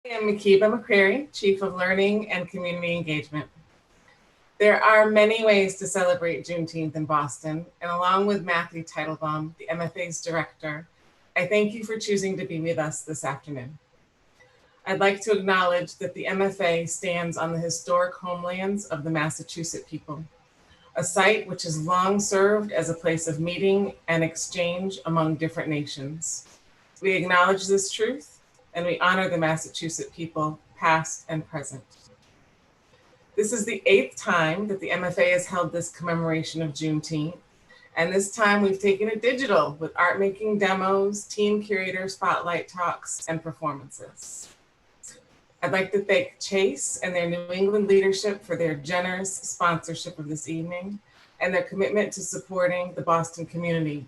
I am Makeeba McCreary, Chief of Learning and Community Engagement. There are many ways to celebrate Juneteenth in Boston, and along with Matthew Teitelbaum, the MFA's director, I thank you for choosing to be with us this afternoon. I'd like to acknowledge that the MFA stands on the historic homelands of the Massachusetts people, a site which has long served as a place of meeting and exchange among different nations. We acknowledge this truth, and we honor the Massachusetts people, past and present. This is the 8th time that the MFA has held this commemoration of Juneteenth, and this time we've taken it digital with art making demos, team curator spotlight talks, and performances. I'd like to thank Chase and their New England leadership for their generous sponsorship of this evening and their commitment to supporting the Boston community.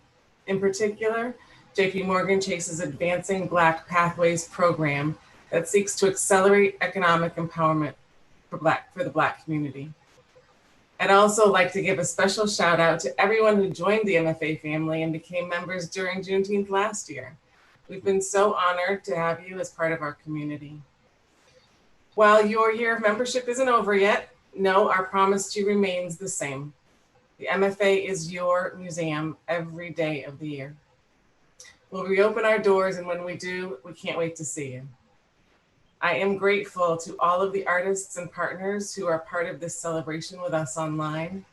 In particular, JP Morgan Chase's Advancing Black Pathways program that seeks to accelerate economic empowerment for the Black community. I'd also like to give a special shout out to everyone who joined the MFA family and became members during Juneteenth last year. We've been so honored to have you as part of our community. While your year of membership isn't over yet, know our promise to you remains the same. The MFA is your museum every day of the year. We'll reopen our doors, and when we do, we can't wait to see you. I am grateful to all of the artists and partners who are part of this celebration with us online.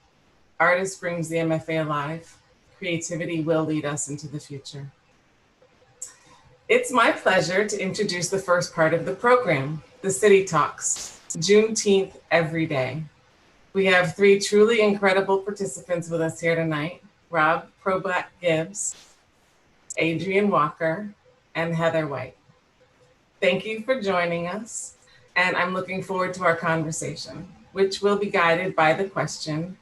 Artist brings the MFA alive. Creativity will lead us into the future. It's my pleasure to introduce the first part of the program, the City Talks, Juneteenth Every Day. We have 3 truly incredible participants with us here tonight, Problak Gibbs, Adrian Walker, and Heather White. Thank you for joining us, and I'm looking forward to our conversation, which will be guided by the question,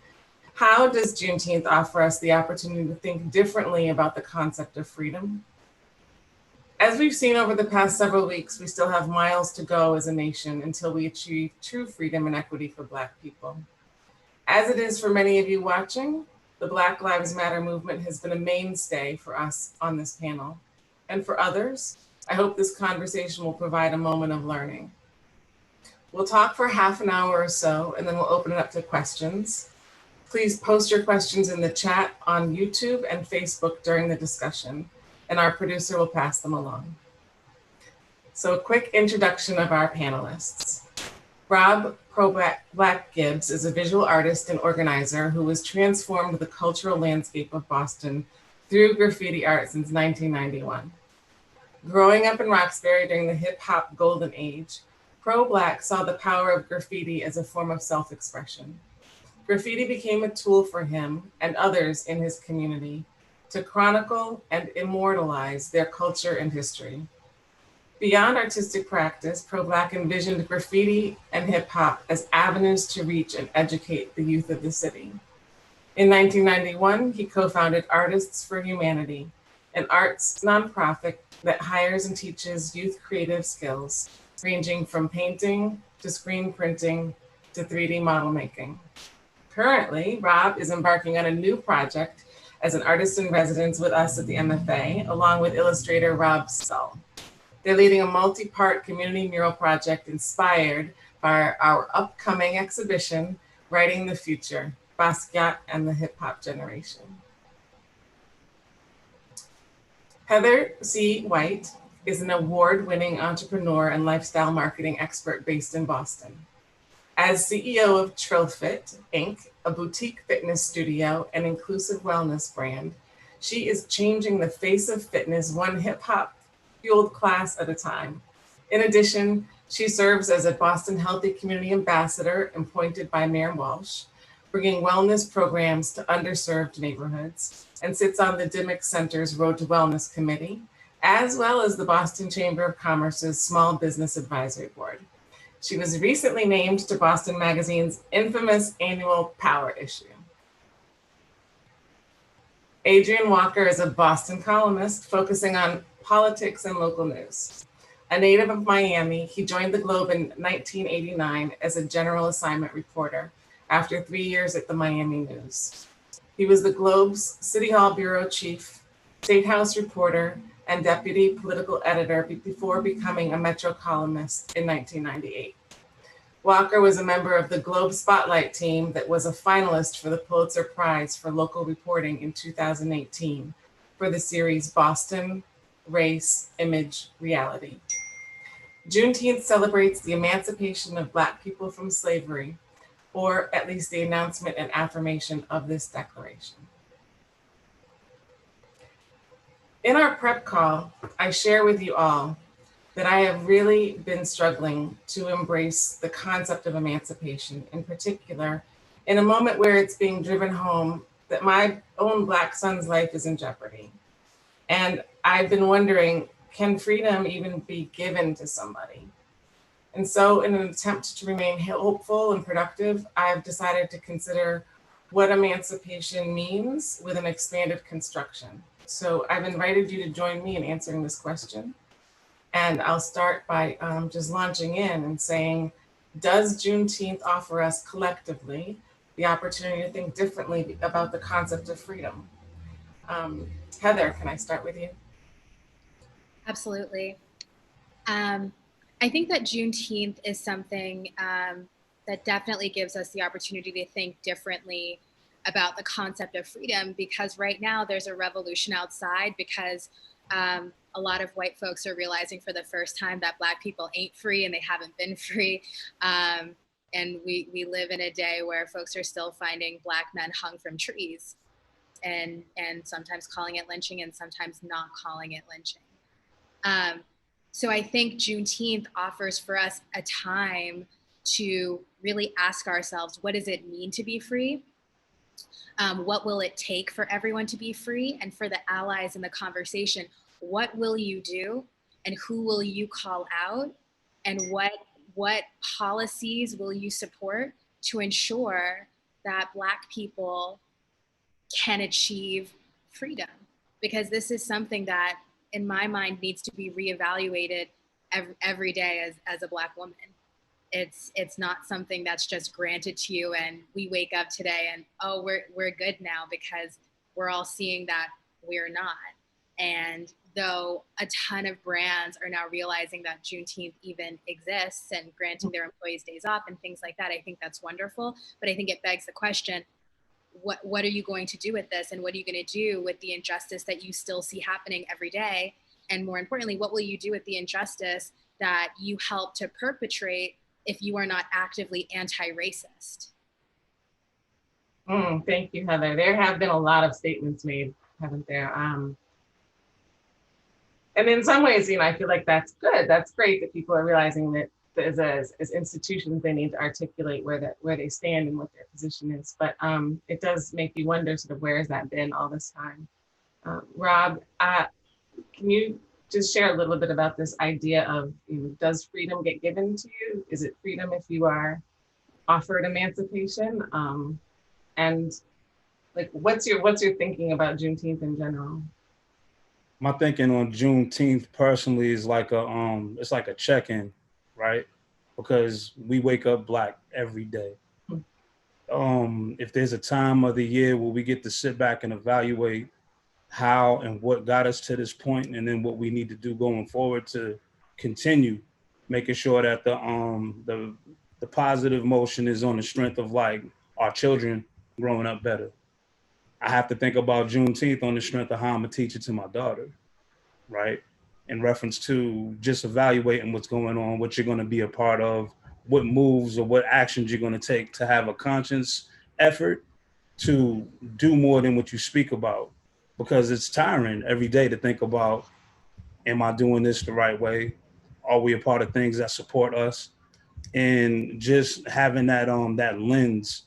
how does Juneteenth offer us the opportunity to think differently about the concept of freedom? As we've seen over the past several weeks, we still have miles to go as a nation until we achieve true freedom and equity for Black people. As it is for many of you watching, the Black Lives Matter movement has been a mainstay for us on this panel. And for others, I hope this conversation will provide a moment of learning. We'll talk for half an hour or so, and then we'll open it up to questions. Please post your questions in the chat on YouTube and Facebook during the discussion, and our producer will pass them along. So a quick introduction of our panelists. Problak Gibbs is a visual artist and organizer who has transformed the cultural landscape of Boston through graffiti art since 1991. Growing up in Roxbury during the hip hop golden age, Problak saw the power of graffiti as a form of self-expression. Graffiti became a tool for him and others in his community to chronicle and immortalize their culture and history. Beyond artistic practice, Problak envisioned graffiti and hip hop as avenues to reach and educate the youth of the city. In 1991, he co-founded Artists for Humanity, an arts nonprofit that hires and teaches youth creative skills, ranging from painting to screen printing to 3D model making. Currently, Rob is embarking on a new project as an artist in residence with us at the MFA, along with illustrator Rob Stull. They're leading a multi-part community mural project inspired by our upcoming exhibition, Writing the Future, Basquiat and the Hip Hop Generation. Heather C. White is an award-winning entrepreneur and lifestyle marketing expert based in Boston. As CEO of Trillfit, Inc., a boutique fitness studio and inclusive wellness brand, she is changing the face of fitness one hip-hop fueled class at a time. In addition, she serves as a Boston Healthy Community Ambassador appointed by Mayor Walsh, bringing wellness programs to underserved neighborhoods, and sits on the Dimmick Center's Road to Wellness Committee, as well as the Boston Chamber of Commerce's Small Business Advisory Board. She was recently named to Boston Magazine's infamous annual Power issue. Adrian Walker is a Boston columnist focusing on politics and local news. A native of Miami, he joined the Globe in 1989 as a general assignment reporter after 3 years at the Miami News. He was the Globe's City Hall bureau chief, State House reporter, and deputy political editor before becoming a Metro columnist in 1998. Walker was a member of the Globe Spotlight team that was a finalist for the Pulitzer Prize for local reporting in 2018 for the series Boston, Race, Image, Reality. Juneteenth celebrates the emancipation of Black people from slavery, or at least the announcement and affirmation of this declaration. In our prep call, I share with you all that I have really been struggling to embrace the concept of emancipation, in particular, in a moment where it's being driven home that my own Black son's life is in jeopardy. And I've been wondering, can freedom even be given to somebody? And so in an attempt to remain hopeful and productive, I've decided to consider what emancipation means with an expanded construction. So I've invited you to join me in answering this question. And I'll start by just launching in and saying, does Juneteenth offer us collectively the opportunity to think differently about the concept of freedom? Heather, can I start with you? Absolutely. I think that Juneteenth is something that definitely gives us the opportunity to think differently about the concept of freedom, because right now there's a revolution outside, because a lot of white folks are realizing for the first time that Black people ain't free and they haven't been free. And we live in a day where folks are still finding Black men hung from trees, and sometimes calling it lynching and sometimes not calling it lynching. So I think Juneteenth offers for us a time to really ask ourselves, what does it mean to be free? What will it take for everyone to be free? And for the allies in the conversation, what will you do? And who will you call out? And what policies will you support to ensure that Black people can achieve freedom? Because this is something that, in my mind, needs to be reevaluated every day as a Black woman. It's not something that's just granted to you and we wake up today and, oh, we're good now, because we're all seeing that we're not. And though a ton of brands are now realizing that Juneteenth even exists and granting their employees days off and things like that, I think that's wonderful. But I think it begs the question, what are you going to do with this? And what are you going to do with the injustice that you still see happening every day? And more importantly, what will you do with the injustice that you help to perpetrate if you are not actively anti-racist? Thank you, Heather. There have been a lot of statements made, haven't there? And in some ways, I feel like that's good. That's great that people are realizing that as institutions, they need to articulate where they stand and what their position is. But it does make you wonder, sort of, where has that been all this time? Rob, can you just share a little bit about this idea of, does freedom get given to you? Is it freedom if you are offered emancipation? And like, what's your thinking about Juneteenth in general? My thinking on Juneteenth personally is like it's like a check-in, right? Because we wake up Black every day. If there's a time of the year where we get to sit back and evaluate how and what got us to this point, and then what we need to do going forward to continue making sure that the positive motion is on the strength of like our children growing up better. I have to think about Juneteenth on the strength of how I'm a teacher to my daughter, right? In reference to just evaluating what's going on, what you're going to be a part of, what moves or what actions you're going to take to have a conscious effort to do more than what you speak about. Because it's tiring every day to think about, am I doing this the right way? Are we a part of things that support us? And just having that that lens,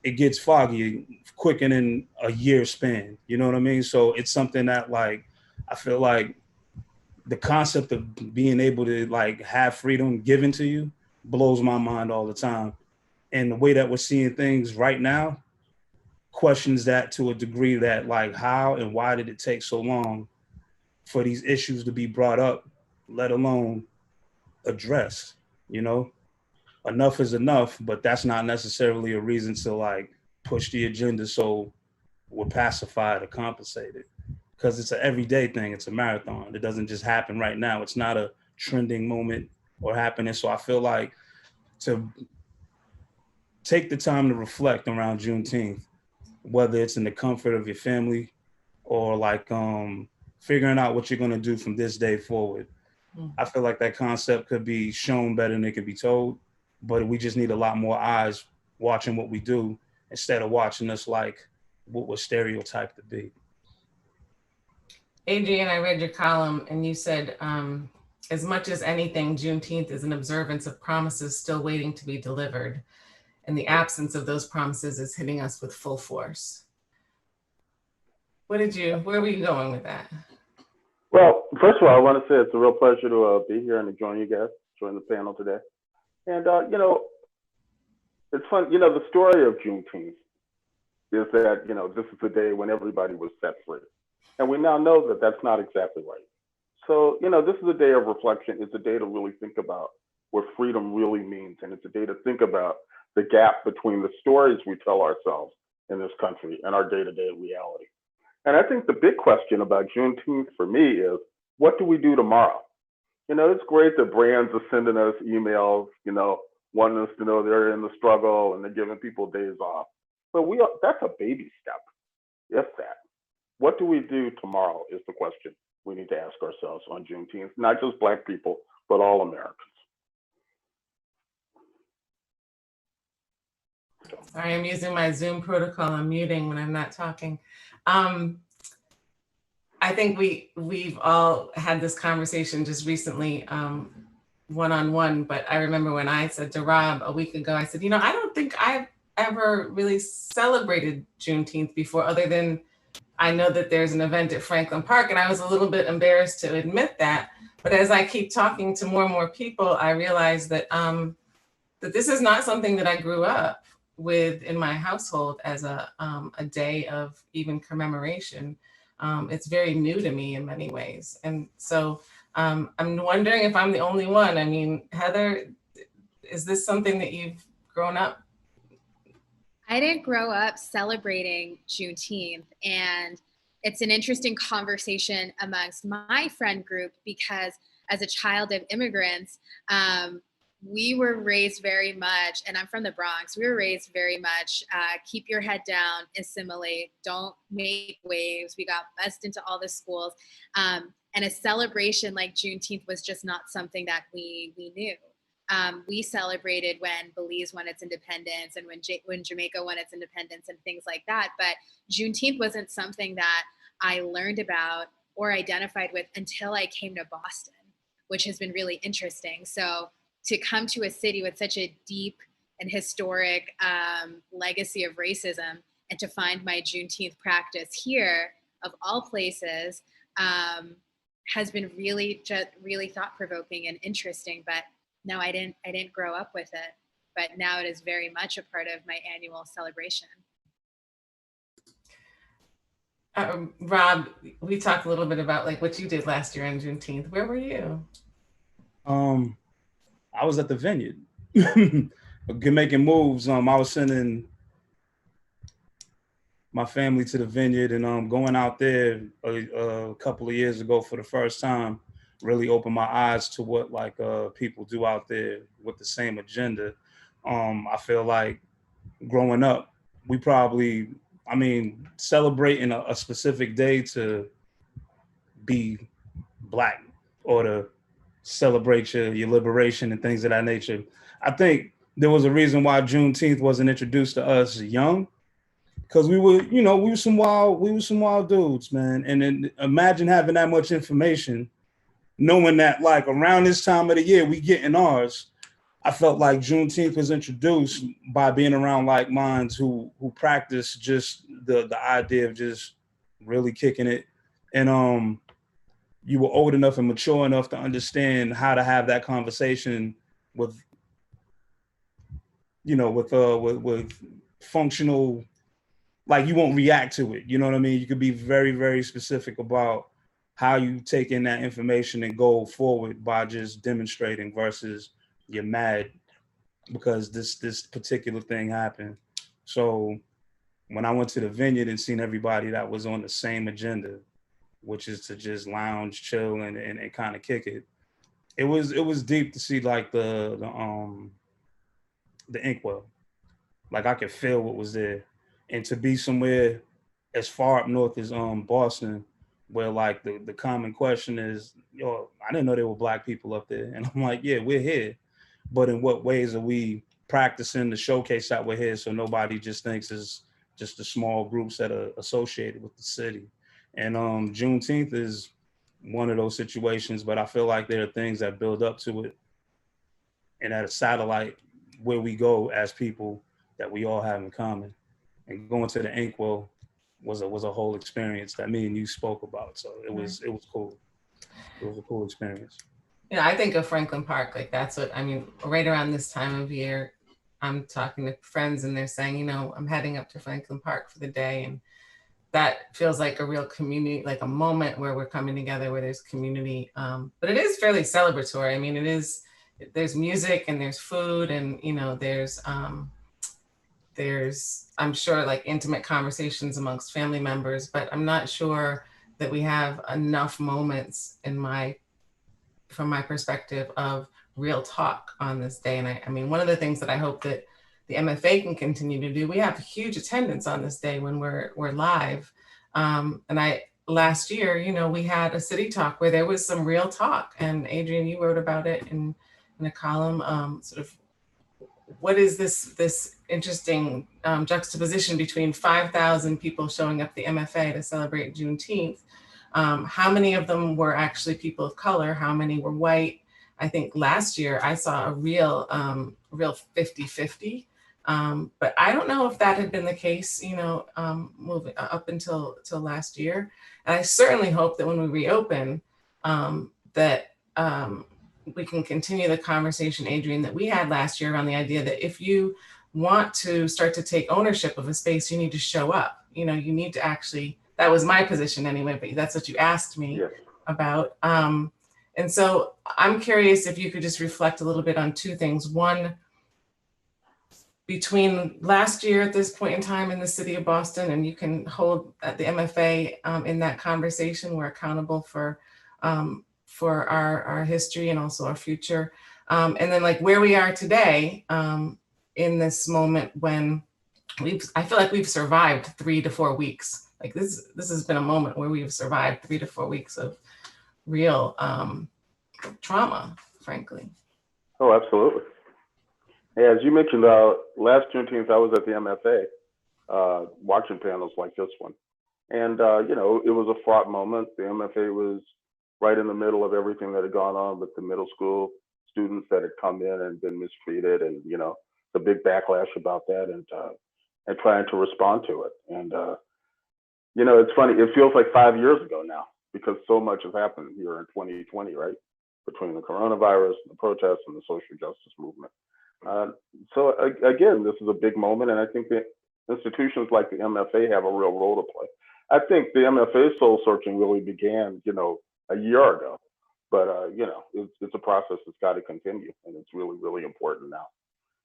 it gets foggy quicker than a year span. You know what I mean? So it's something that, like, I feel like the concept of being able to like have freedom given to you blows my mind all the time. And the way that we're seeing things right now questions that to a degree that, like, how and why did it take so long for these issues to be brought up, let alone addressed? Enough is enough, but that's not necessarily a reason to like push the agenda so we're pacified or compensated. because it's an everyday thing. It's a marathon. It doesn't just happen right now. It's not a trending moment or happening. So I feel like to take the time to reflect around Juneteenth, whether it's in the comfort of your family or like figuring out what you're going to do from this day forward. I feel like that concept could be shown better than it could be told, but we just need a lot more eyes watching what we do instead of watching us like what we're stereotyped to be. Adrian, I read your column and you said, as much as anything, Juneteenth is an observance of promises still waiting to be delivered. And the absence of those promises is hitting us with full force. Where were you going with that? Well, first of all, I want to say it's a real pleasure to be here and to join you guys, join the panel today. And, you know, it's fun, you know, the story of Juneteenth is that, you know, this is the day when everybody was set free. And we now know that that's not exactly right. So, you know, this is a day of reflection. It's a day to really think about what freedom really means. And it's a day to think about the gap between the stories we tell ourselves in this country and our day-to-day reality. And I think the big question about Juneteenth for me is, what do we do tomorrow? You know, it's great that brands are sending us emails, you know, wanting us to know they're in the struggle and they're giving people days off. But that's a baby step, if that. What do we do tomorrow is the question we need to ask ourselves on Juneteenth, not just Black people, but all Americans. Sorry, I'm using my Zoom protocol. I'm muting when I'm not talking. I think we've all had this conversation just recently, one-on-one, but I remember when I said to Rob a week ago, I said, you know, I don't think I've ever really celebrated Juneteenth before, other than I know that there's an event at Franklin Park, and I was a little bit embarrassed to admit that. But as I keep talking to more and more people, I realize that that this is not something that I grew up with in my household as a day of even commemoration. It's very new to me in many ways. And so I'm wondering if I'm the only one. I mean, Heather, is this something that you've grown up? I didn't grow up celebrating Juneteenth, and it's an interesting conversation amongst my friend group because as a child of immigrants, we were raised very much, and I'm from the Bronx, we were raised very much, keep your head down, assimilate, don't make waves. We got bussed into all the schools. And a celebration like Juneteenth was just not something that we knew. We celebrated when Belize won its independence and when Jamaica won its independence and things like that. But Juneteenth wasn't something that I learned about or identified with until I came to Boston, which has been really interesting. So to come to a city with such a deep and historic legacy of racism and to find my Juneteenth practice here, of all places, has been really thought-provoking and interesting. But no, I didn't grow up with it, but now it is very much a part of my annual celebration. Rob, we talked a little bit about like what you did last year on Juneteenth. Where were you? I was at the vineyard, making moves. I was sending my family to the vineyard and going out there a couple of years ago for the first time really opened my eyes to what like people do out there with the same agenda. I feel like growing up, we probably, celebrating a specific day to be Black or to celebrate your liberation and things of that nature. I think there was a reason why Juneteenth wasn't introduced to us young, because we were some wild dudes, man. And then imagine having that much information, knowing that like around this time of the year we getting ours. I felt like Juneteenth was introduced by being around like minds who practice just the idea of just really kicking it. And you were old enough and mature enough to understand how to have that conversation with functional, like you won't react to it. You know what I mean? You could be very, very specific about how you take in that information and go forward by just demonstrating versus you're mad because this particular thing happened. So when I went to the vineyard and seen everybody that was on the same agenda, which is to just lounge, chill, and kind of kick it. It was deep to see like the inkwell. Like I could feel what was there, and to be somewhere as far up north as Boston, where like the common question is, yo, I didn't know there were Black people up there, and I'm like, yeah, we're here, but in what ways are we practicing to showcase that we're here, so nobody just thinks it's just the small groups that are associated with the city. And Juneteenth is one of those situations, but I feel like there are things that build up to it, and at a satellite where we go as people that we all have in common. And going to the inkwell was a whole experience that me and you spoke about. So it was cool. It was a cool experience. Yeah, I think of Franklin Park, like that's what, I mean, right around this time of year, I'm talking to friends and they're saying, you know, I'm heading up to Franklin Park for the day. And that feels like a real community, like a moment where we're coming together, where there's community. But it is fairly celebratory. I mean, there's music and there's food and, you know, there's, I'm sure, like intimate conversations amongst family members, but I'm not sure that we have enough moments from my perspective of real talk on this day. And I mean, one of the things that I hope that the MFA can continue to do, we have huge attendance on this day when we're live. And last year, you know, we had a city talk where there was some real talk, and Adrian, you wrote about it in a column, sort of, what is this interesting juxtaposition between 5,000 people showing up at the MFA to celebrate Juneteenth? How many of them were actually people of color? How many were white? I think last year I saw a real 50-50. But I don't know if that had been the case, you know, moving up until last year. And I certainly hope that when we reopen, that we can continue the conversation, Adrian, that we had last year around the idea that if you want to start to take ownership of a space, you need to show up. You know, you need to actually, that was my position anyway, but that's what you asked me about. And so I'm curious if you could just reflect a little bit on two things. One, between last year at this point in time in the city of Boston, and you can hold at the MFA in that conversation, we're accountable for our history and also our future. And then like where we are today in this moment when I feel like we've survived 3 to 4 weeks. Like this has been a moment where we've survived 3 to 4 weeks of real trauma, frankly. Oh, absolutely. Yeah, as you mentioned, last Juneteenth, I was at the MFA watching panels like this one. And, you know, it was a fraught moment. The MFA was right in the middle of everything that had gone on with the middle school students that had come in and been mistreated, and, you know, the big backlash about that, and trying to respond to it. And, you know, it's funny, it feels like 5 years ago now, because so much has happened here in 2020, right? Between the coronavirus, the protests, and the social justice movement. So again, this is a big moment, and I think that institutions like the MFA have a real role to play. I think the MFA soul searching really began, you know, a year ago, but you know, it's a process that's got to continue, and it's really, really important now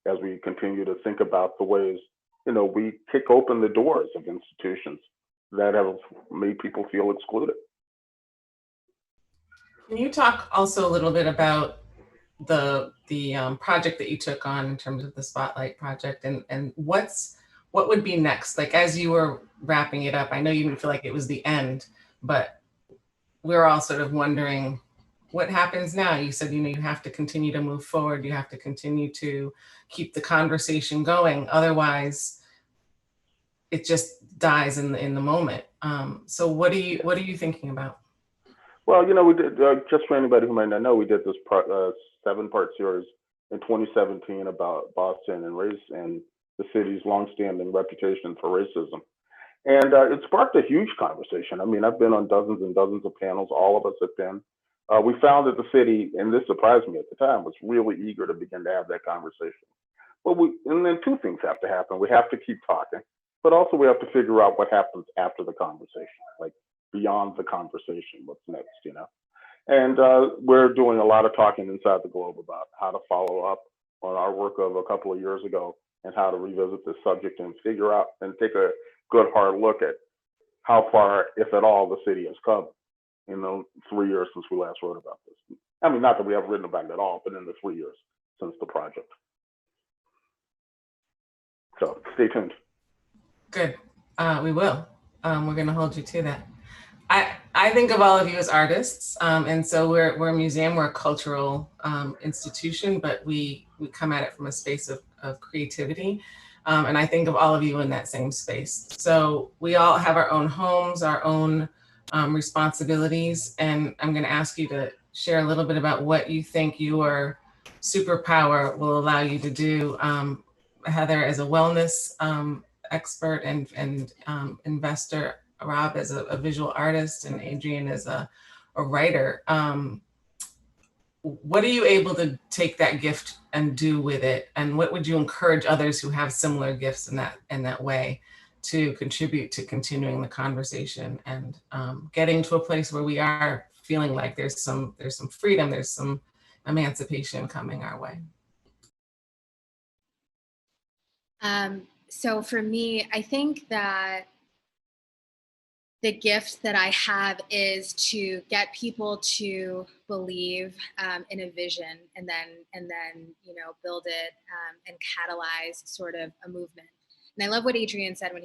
as we continue to think about the ways, you know, we kick open the doors of institutions that have made people feel excluded. Can you talk also a little bit about the project that you took on in terms of the Spotlight project, and what would be next? Like as you were wrapping it up, I know you didn't feel like it was the end, but we're all sort of wondering what happens now. You said, you know, you have to continue to move forward. You have to continue to keep the conversation going. Otherwise, it just dies in the moment. So what are you thinking about? Well, you know, we did, just for anybody who might not know, we did this 7-part series in 2017 about Boston and race and the city's longstanding reputation for racism. And it sparked a huge conversation. I mean, I've been on dozens and dozens of panels, all of us have been. We found that the city, and this surprised me at the time, was really eager to begin to have that conversation. But and then two things have to happen. We have to keep talking, but also we have to figure out what happens after the conversation, like beyond the conversation, what's next, you know? And we're doing a lot of talking inside the Globe about how to follow up on our work of a couple of years ago and how to revisit this subject and figure out and take a good hard look at how far, if at all, the city has come in the 3 years since we last wrote about this. I mean, not that we haven't written about it at all, but in the 3 years since the project. So stay tuned. Good. We will. We're going to hold you to that. I think of all of you as artists, and so we're a museum, we're a cultural institution, but we come at it from a space of creativity, and I think of all of you in that same space. So we all have our own homes, our own responsibilities, and I'm going to ask you to share a little bit about what you think your superpower will allow you to do. Heather, as a wellness expert and investor, Rob as a visual artist, and Adrian as a writer. What are you able to take that gift and do with it? And what would you encourage others who have similar gifts in that way to contribute to continuing the conversation and getting to a place where we are feeling like there's some freedom, there's some emancipation coming our way? So for me, I think that the gift that I have is to get people to believe in a vision, and then build it and catalyze sort of a movement. And I love what Adrian said when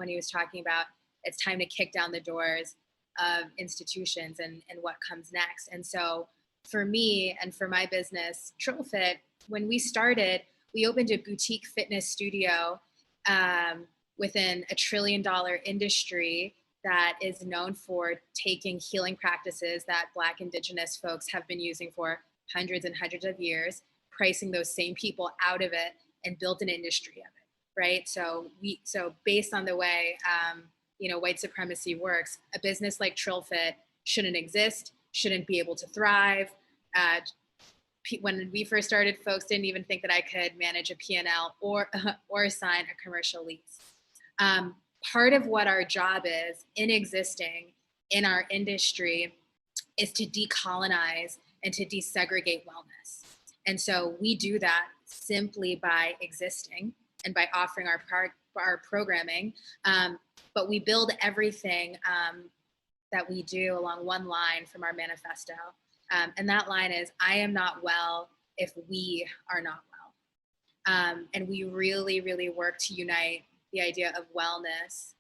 he was talking about it's time to kick down the doors of institutions and what comes next. And so for me and for my business, Trillfit, when we started, we opened a boutique fitness studio within $1 trillion industry that is known for taking healing practices that Black Indigenous folks have been using for hundreds and hundreds of years, pricing those same people out of it, and built an industry of it, right? So based on the way white supremacy works, a business like Trillfit shouldn't exist, shouldn't be able to thrive. When we first started, folks didn't even think that I could manage a P&L or sign a commercial lease. Part of what our job is in existing in our industry is to decolonize and to desegregate wellness. And so we do that simply by existing and by offering our programming. But we build everything that we do along one line from our manifesto. And that line is, I am not well if we are not well. And we really, really work to unite the idea of wellness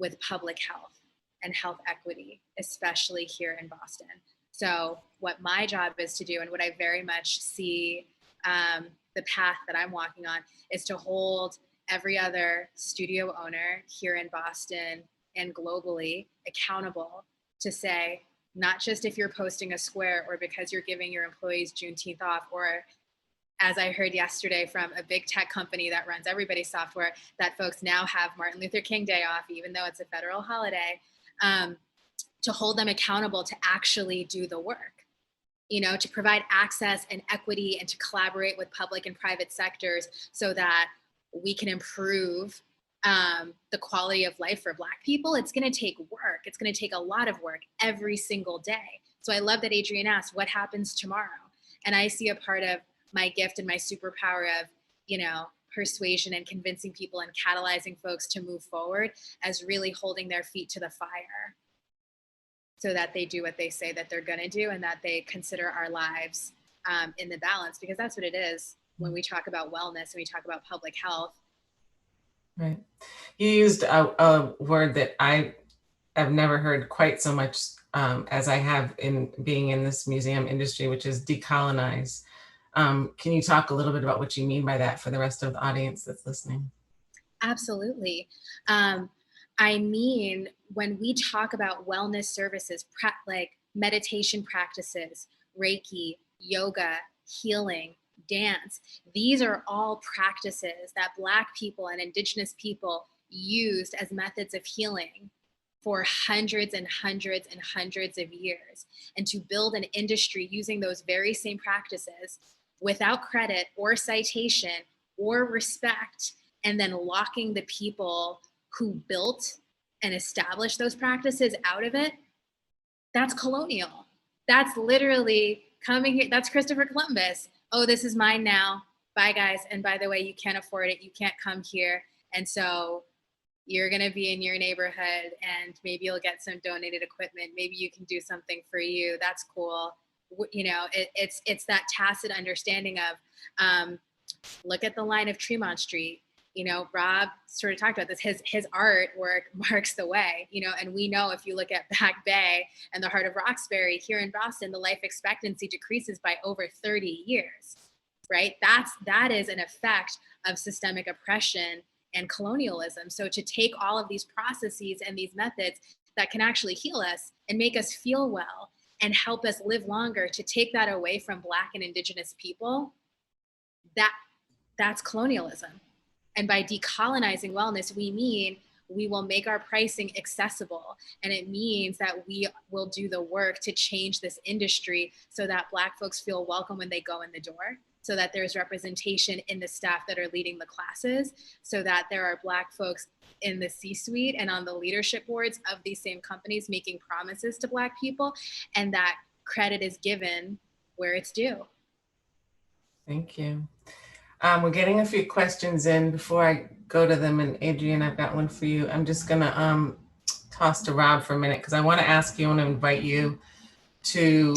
with public health and health equity, especially here in Boston. So what my job is to do, and what I very much see the path that I'm walking on, is to hold every other studio owner here in Boston and globally accountable to say, not just if you're posting a square or because you're giving your employees Juneteenth off, or as I heard yesterday from a big tech company that runs everybody's software, that folks now have Martin Luther King Day off, even though it's a federal holiday, to hold them accountable to actually do the work, to provide access and equity and to collaborate with public and private sectors so that we can improve the quality of life for Black people. It's going to take work. It's going to take a lot of work every single day. So I love that Adrian asked, what happens tomorrow? And I see a part of my gift and my superpower of, persuasion and convincing people and catalyzing folks to move forward as really holding their feet to the fire so that they do what they say that they're going to do, and that they consider our lives in the balance, because that's what it is when we talk about wellness and we talk about public health. Right. You used a word that I have never heard quite so much as I have in being in this museum industry, which is decolonize. Can you talk a little bit about what you mean by that for the rest of the audience that's listening? Absolutely. I mean, when we talk about wellness services, like meditation practices, Reiki, yoga, healing, dance, these are all practices that Black people and Indigenous people used as methods of healing for hundreds and hundreds and hundreds of years. And to build an industry using those very same practices without credit or citation or respect, and then locking the people who built and established those practices out of it, that's colonial. That's literally coming here. That's Christopher Columbus. Oh, this is mine now. Bye, guys. And by the way, you can't afford it. You can't come here. And so You're going to be in your neighborhood and maybe you'll get some donated equipment. Maybe you can do something for you. That's cool. You know, it's that tacit understanding of, look at the line of Tremont Street. You know, Rob sort of talked about this. His artwork marks the way, you know, and we know if you look at Back Bay and the heart of Roxbury here in Boston, the life expectancy decreases by over 30 years, right? That is an effect of systemic oppression and colonialism. So to take all of these processes and these methods that can actually heal us and make us feel well and help us live longer, to take that away from Black and Indigenous people, that's colonialism. And by decolonizing wellness, we mean we will make our pricing accessible. And it means that we will do the work to change this industry so that Black folks feel welcome when they go in the door, so that there's representation in the staff that are leading the classes, so that there are Black folks in the C-suite and on the leadership boards of these same companies making promises to Black people, and that credit is given where it's due. Thank you. We're getting a few questions in. Before I go to them, and Adrian, I've got one for you. I'm just gonna toss to Rob for a minute because I want to ask you, I want to invite you to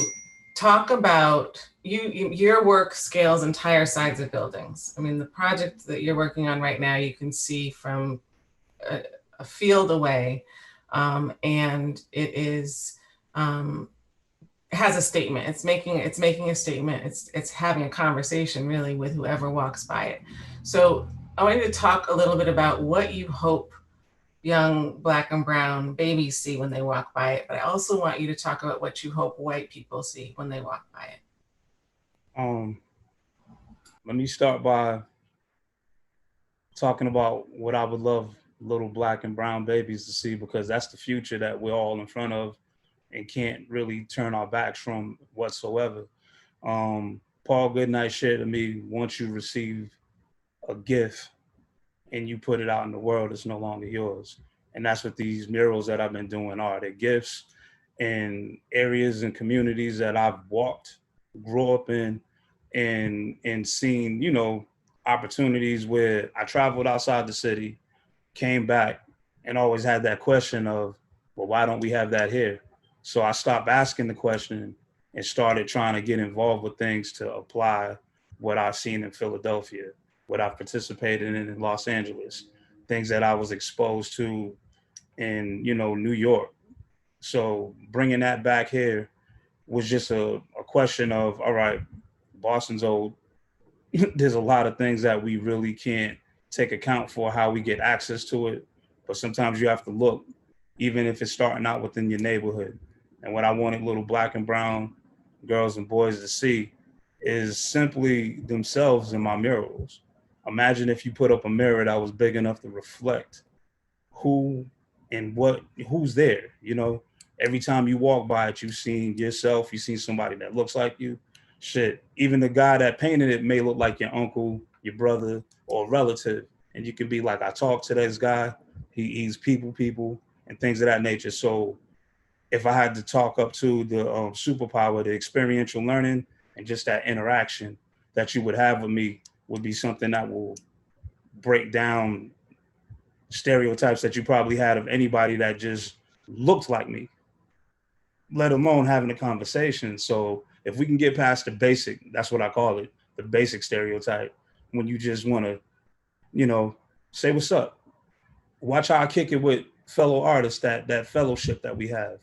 talk about your work scales entire sides of buildings. I mean, the project that you're working on right now, you can see from a field away, and it is has a statement. It's making a statement. It's having a conversation really with whoever walks by it. So I want you to talk a little bit about what you hope young Black and brown babies see when they walk by it, but I also want you to talk about what you hope white people see when they walk by it. Let me start by talking about what I would love little Black and brown babies to see, because that's the future that we're all in front of and can't really turn our backs from whatsoever. Paul Goodnight shared to me, once you receive a gift and you put it out in the world, it's no longer yours. And that's what these murals that I've been doing are. They're gifts in areas and communities that I've walked, grew up in, and seen, you know, opportunities where I traveled outside the city, came back, and always had that question of, well, why don't we have that here? So I stopped asking the question and started trying to get involved with things to apply what I've seen in Philadelphia, what I've participated in Los Angeles, things that I was exposed to in, you know, New York. So bringing that back here was just a question of, all right, Boston's old. There's a lot of things that we really can't take account for how we get access to it. But sometimes you have to look, even if it's starting out within your neighborhood. And what I wanted little Black and brown girls and boys to see is simply themselves in my murals. Imagine if you put up a mirror that was big enough to reflect who and who's there. You know, every time you walk by it, you've seen yourself, you've seen somebody that looks like you. Shit, even the guy that painted it may look like your uncle, your brother, or a relative. And you could be like, I talked to this guy, he's people, and things of that nature. So if I had to talk up to the superpower, the experiential learning, and just that interaction that you would have with me would be something that will break down stereotypes that you probably had of anybody that just looked like me, let alone having a conversation. So if we can get past the basic, that's what I call it, the basic stereotype, when you just want to, you know, say what's up. Watch how I kick it with fellow artists, that fellowship that we have,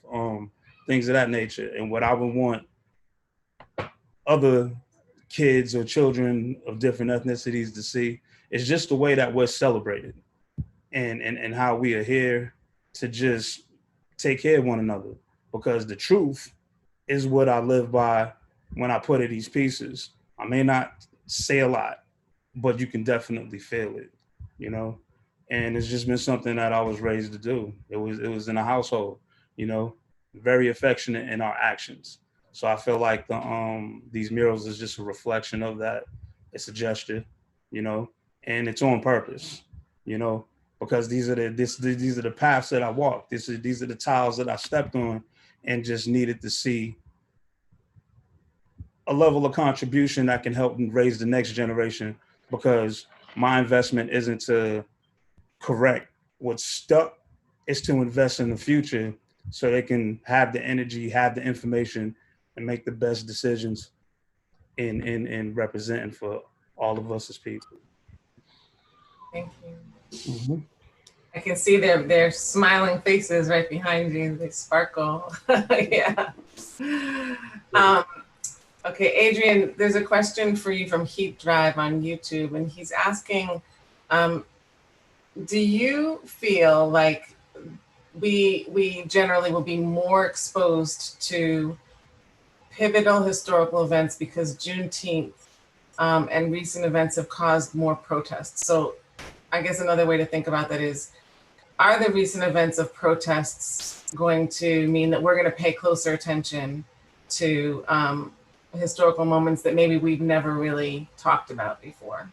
things of that nature. And what I would want other kids or children of different ethnicities to see is just the way that we're celebrated and how we are here to just take care of one another. Because the truth is what I live by when I put in these pieces. I may not say a lot, but you can definitely feel it, you know? And it's just been something that I was raised to do. It was in a household, you know, very affectionate in our actions. So I feel like these murals is just a reflection of that. It's a gesture, you know, and it's on purpose, you know, because these are the paths that I walked. These are the tiles that I stepped on, and just needed to see a level of contribution that can help raise the next generation, because my investment isn't to correct what's stuck is to invest in the future so they can have the energy, have the information, and make the best decisions in representing for all of us as people. Thank you. I can see their smiling faces right behind you. They sparkle. Yeah. Okay, Adrian, there's a question for you from Heat Drive on YouTube, and he's asking, do you feel like we generally will be more exposed to pivotal historical events because Juneteenth and recent events have caused more protests? So I guess another way to think about that is, are the recent events of protests going to mean that we're going to pay closer attention to historical moments that maybe we've never really talked about before?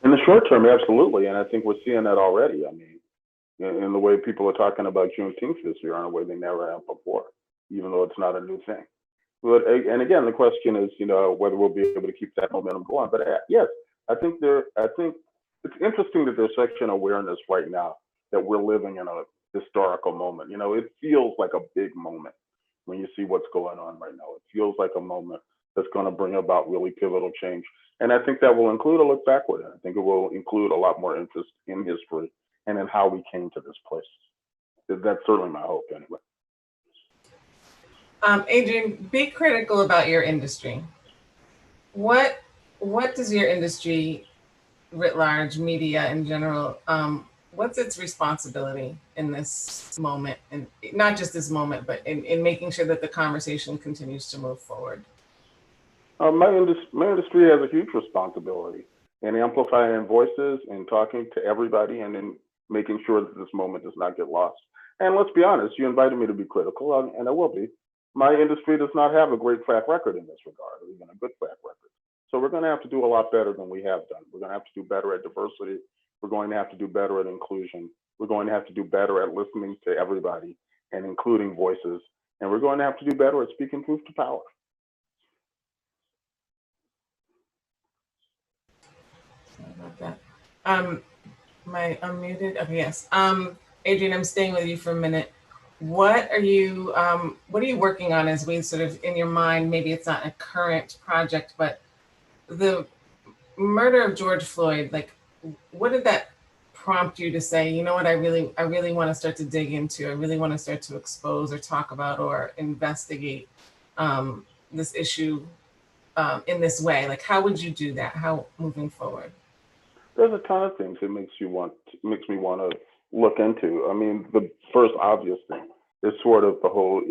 In the short term, absolutely. And I think we're seeing that already. I mean, in the way people are talking about Juneteenth this year in a way they never have before, even though it's not a new thing. But, and again, the question is, whether we'll be able to keep that momentum going. But yes, I think it's interesting that there's such an awareness right now that we're living in a historical moment. It feels like a big moment when you see what's going on right now. It feels like a moment that's going to bring about really pivotal change. And I think that will include a look backward. I think it will include a lot more interest in history and in how we came to this place. That's certainly my hope anyway. Adrian, be critical about your industry. What does your industry writ large, media in general, what's its responsibility in this moment? And not just this moment, but in making sure that the conversation continues to move forward? My industry has a huge responsibility in amplifying voices and talking to everybody and in making sure that this moment does not get lost. And let's be honest, you invited me to be critical, and I will be. My industry does not have a great track record in this regard, or even a good track record. So we're going to have to do a lot better than we have done. We're going to have to do better at diversity. We're going to have to do better at inclusion. We're going to have to do better at listening to everybody and including voices. And we're going to have to do better at speaking truth to power. Sorry about that. Am I unmuted? Okay, yes. Adrian, I'm staying with you for a minute. What are you working on as we sort of, in your mind, maybe it's not a current project, but the murder of George Floyd, like, what did that prompt you to say, you know what, I really want to start to dig into, I really want to start to expose or talk about or investigate this issue in this way? Like, how would you do that? How moving forward? There's a ton of things that makes me want to look into. I mean, the first obvious thing is sort of all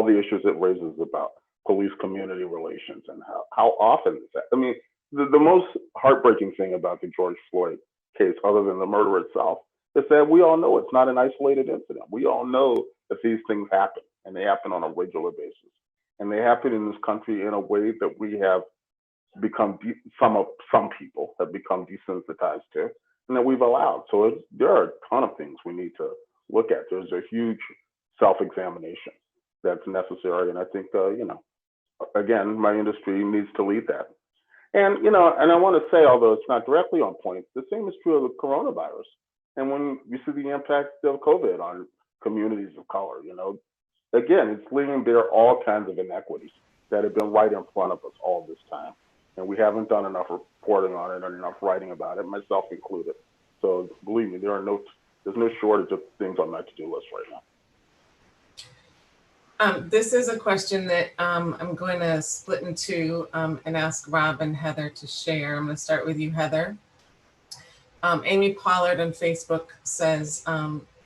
the issues it raises about police community relations and how often is that. I mean, the most heartbreaking thing about the George Floyd case, other than the murder itself, is that we all know it's not an isolated incident. We all know that these things happen, and they happen on a regular basis. And they happen in this country in a way that we have become, some people have become desensitized to, and that we've allowed. So there are a ton of things we need to look at. There's a huge self-examination that's necessary. And I think, again, my industry needs to lead that. And, and I want to say, although it's not directly on point, the same is true of the coronavirus. And when you see the impact of COVID on communities of color, again, it's leaving bare all kinds of inequities that have been right in front of us all this time. And we haven't done enough reporting on it and enough writing about it, myself included. So believe me, there's no shortage of things on my to-do list right now. This is a question that I'm going to split in two and ask Rob and Heather to share. I'm going to start with you, Heather. Amy Pollard on Facebook says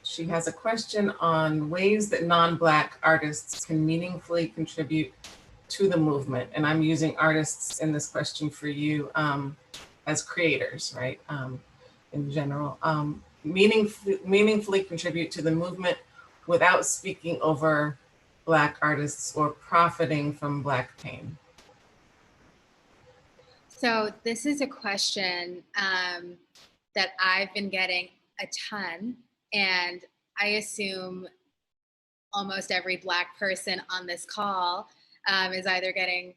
she has a question on ways that non-Black artists can meaningfully contribute to the movement. And I'm using artists in this question for you as creators, right? In general, meaningfully contribute to the movement without speaking over Black artists or profiting from Black pain. So this is a question that I've been getting a ton, and I assume almost every Black person on this call is either getting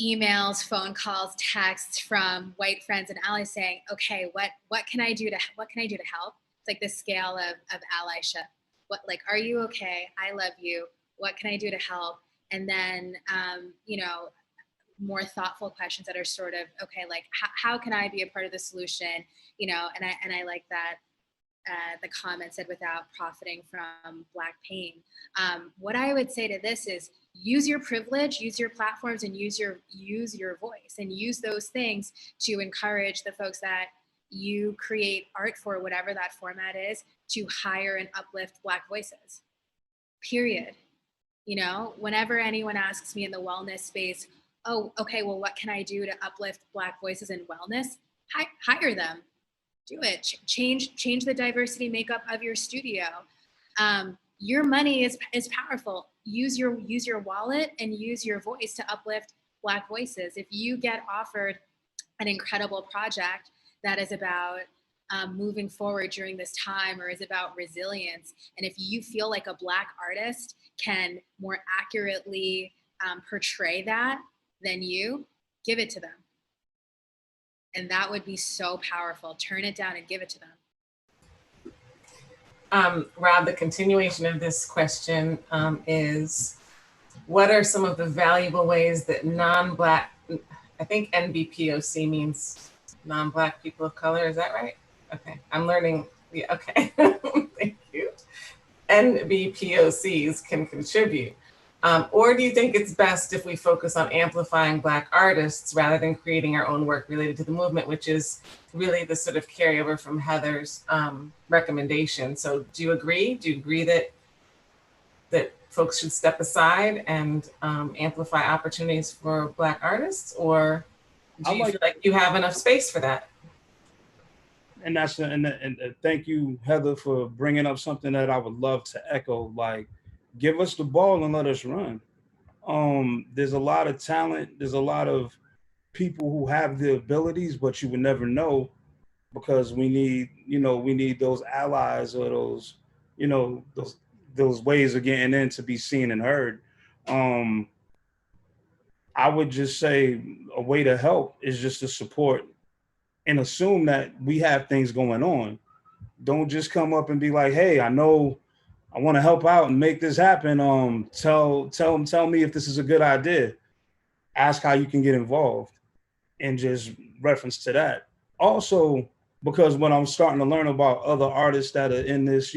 emails, phone calls, texts from white friends and allies saying, "Okay, what can I do to help? It's like the scale of allyship. What, like, are you okay? I love you. What can I do to help? And then, you know, more thoughtful questions that are sort of, okay, like, how can I be a part of the solution? You know, and I like that the comment said, without profiting from Black pain. What I would say to this is, use your privilege, use your platforms, and use your voice, and use those things to encourage the folks that you create art for, whatever that format is, to hire and uplift Black voices, period. You know, whenever anyone asks me in the wellness space, oh, okay, well, what can I do to uplift Black voices in wellness? Hire them. Do it. Change the diversity makeup of your studio. Your money is powerful. Use your wallet and use your voice to uplift Black voices. If you get offered an incredible project that is about moving forward during this time, or is about resilience, and if you feel like a Black artist can more accurately portray that than you, give it to them. And that would be so powerful. Turn it down and give it to them. Rob, the continuation of this question is, what are some of the valuable ways that non-Black, I think NBPOC means non-Black people of color, is that right? Okay, I'm learning, yeah, okay, thank you. NBPOCs can contribute. Or do you think it's best if we focus on amplifying Black artists rather than creating our own work related to the movement, which is really the sort of carryover from Heather's recommendation? So do you agree? Do you agree that folks should step aside and amplify opportunities for Black artists? Or do you feel like you have enough space for that? And that's and thank you, Heather, for bringing up something that I would love to echo. Like, give us the ball and let us run. There's a lot of talent. There's a lot of people who have the abilities, but you would never know, because we need those allies, or those, those ways of getting in to be seen and heard. I would just say a way to help is just to support and assume that we have things going on. Don't just come up and be like, hey, I know I want to help out and make this happen. Tell me if this is a good idea. Ask how you can get involved, and just reference to that. Also, because when I'm starting to learn about other artists that are in this,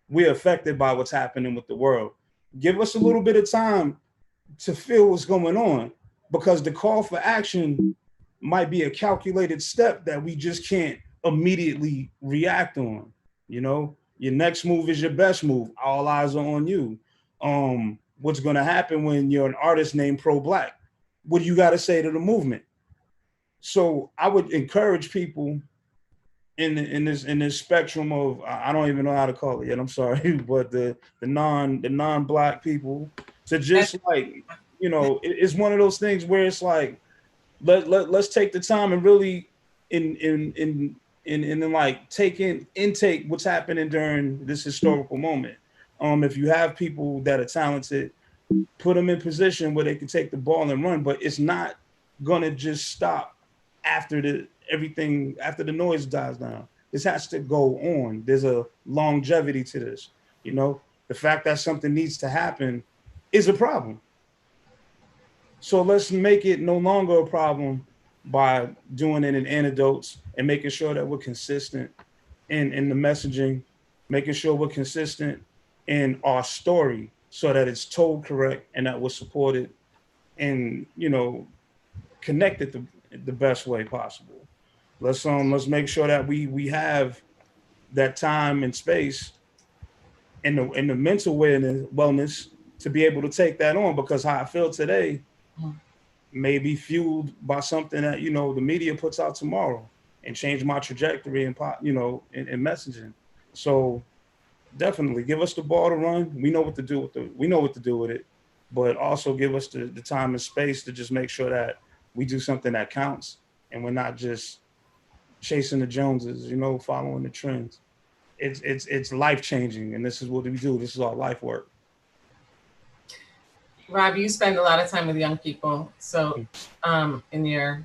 we're affected by what's happening with the world. Give us a little bit of time to feel what's going on, because the call for action might be a calculated step that we just can't immediately react on. Your next move is your best move. All eyes are on you. What's going to happen when you're an artist named Problak? What do you got to say to the movement? So I would encourage people in this spectrum of, I don't even know how to call it yet, I'm sorry, but the non-Black people, to just like, it's one of those things where it's like, let's take the time and really in like intake what's happening during this historical moment. If you have people that are talented, put them in position where they can take the ball and run, but it's not gonna just stop after the noise dies down. This has to go on. There's a longevity to this. The fact that something needs to happen is a problem. So let's make it no longer a problem by doing it in anecdotes and making sure that we're consistent in the messaging, making sure we're consistent in our story so that it's told correct and that we're supported and, connected the best way possible. Let's make sure that we have that time and space and the mental wellness to be able to take that on, because how I feel today may be fueled by something that, the media puts out tomorrow, and change my trajectory and, in messaging. So definitely give us the ball to run. We know what to do with it, but also give us the time and space to just make sure that we do something that counts, and we're not just chasing the Joneses, following the trends. It's life-changing, and this is what we do. This is our life work. Rob, you spend a lot of time with young people, so in your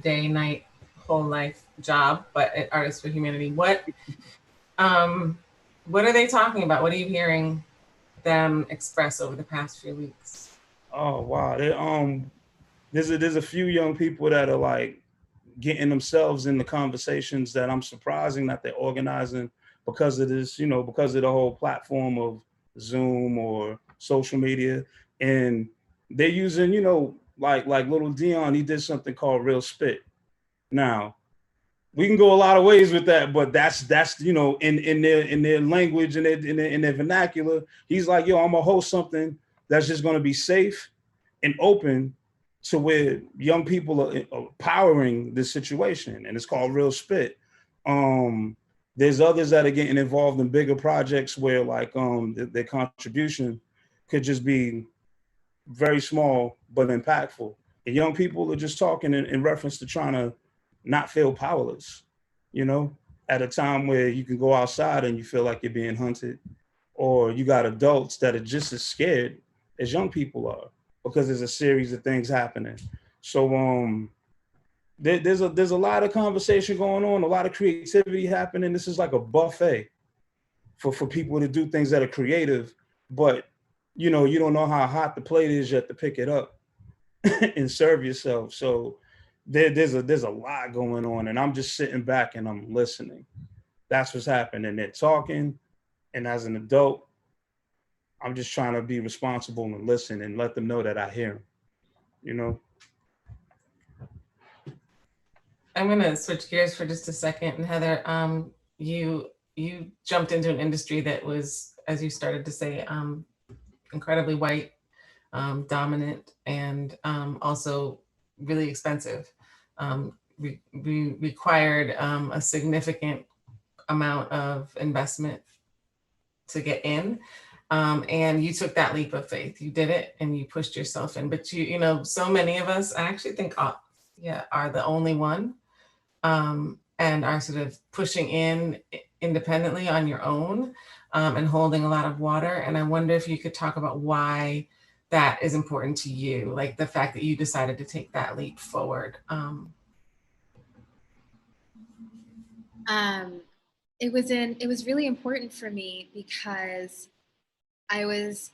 day, night, whole life job, but at Artists for Humanity, what What are they talking about? What are you hearing them express over the past few weeks? Oh wow, there's a few young people that are like getting themselves in the conversations that I'm surprising that they're organizing because of this, you know, because of the whole platform of Zoom or social media, and they're using, you know, like little Dion, he did something called Real Spit. Now we can go a lot of ways with that, but that's you know, in their language and in their vernacular, he's like, yo, I'm gonna host something that's just gonna be safe and open to where young people are powering this situation, and it's called Real Spit. There's others that are getting involved in bigger projects where like their contribution could just be very small but impactful. And young people are just talking in reference to trying to not feel powerless, you know, at a time where you can go outside and you feel like you're being hunted, or you got adults that are just as scared as young people are because there's a series of things happening. So there's a lot of conversation going on, a lot of creativity happening. This is like a buffet for people to do things that are creative, but you know, you don't know how hot the plate is yet to pick it up and serve yourself. So there's a lot going on, and I'm just sitting back and I'm listening. That's what's happening. They're talking, and as an adult, I'm just trying to be responsible and listen and let them know that I hear them, you know? I'm gonna switch gears for just a second. And Heather, you jumped into an industry that was, as you started to say, incredibly white, dominant, and also really expensive. Required a significant amount of investment to get in. And you took that leap of faith. You did it and you pushed yourself in. But you know, so many of us, I actually think, are the only one, and are sort of pushing in independently on your own, and holding a lot of water. And I wonder if you could talk about why that is important to you, like the fact that you decided to take that leap forward. It was really important for me because I was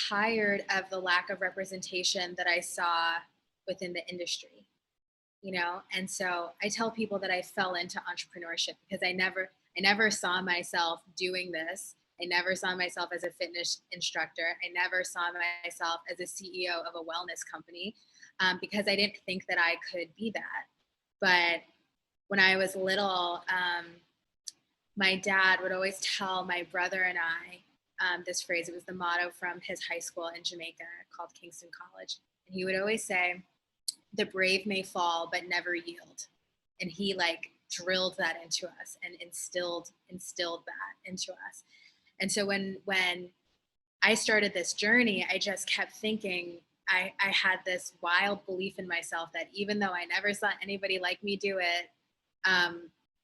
tired of the lack of representation that I saw within the industry, you know? And so I tell people that I fell into entrepreneurship because I never saw myself doing this. I never saw myself as a fitness instructor. I never saw myself as a CEO of a wellness company, because I didn't think that I could be that. But when I was little, my dad would always tell my brother and I this phrase. It was the motto from his high school in Jamaica called Kingston College. And he would always say, the brave may fall, but never yield. And he like drilled that into us and instilled that into us. And so when I started this journey, I just kept thinking, I had this wild belief in myself that even though I never saw anybody like me do it,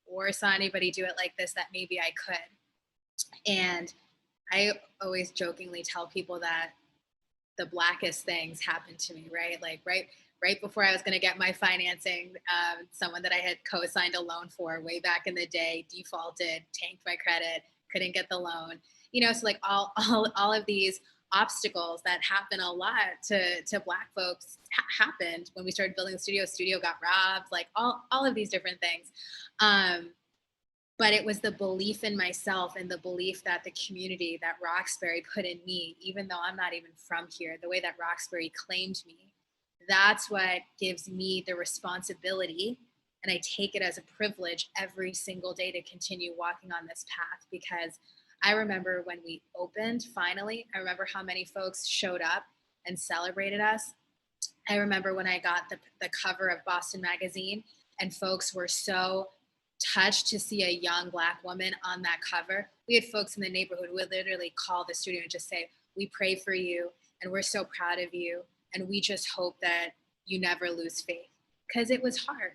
or saw anybody do it like this, that maybe I could. And I always jokingly tell people that the blackest things happened to me, right? Like right before I was going to get my financing, someone that I had co-signed a loan for way back in the day defaulted, tanked my credit, couldn't get the loan. You know, so like all of these obstacles that happen a lot to Black folks happened when we started building the studio. Studio got robbed, like all of these different things. But it was the belief in myself and the belief that the community that Roxbury put in me, even though I'm not even from here, the way that Roxbury claimed me, that's what gives me the responsibility. And I take it as a privilege every single day to continue walking on this path, because I remember when we opened, finally, I remember how many folks showed up and celebrated us. I remember when I got the cover of Boston Magazine and folks were so touched to see a young Black woman on that cover. We had folks in the neighborhood who would literally call the studio and just say, we pray for you and we're so proud of you. And we just hope that you never lose faith, because it was hard.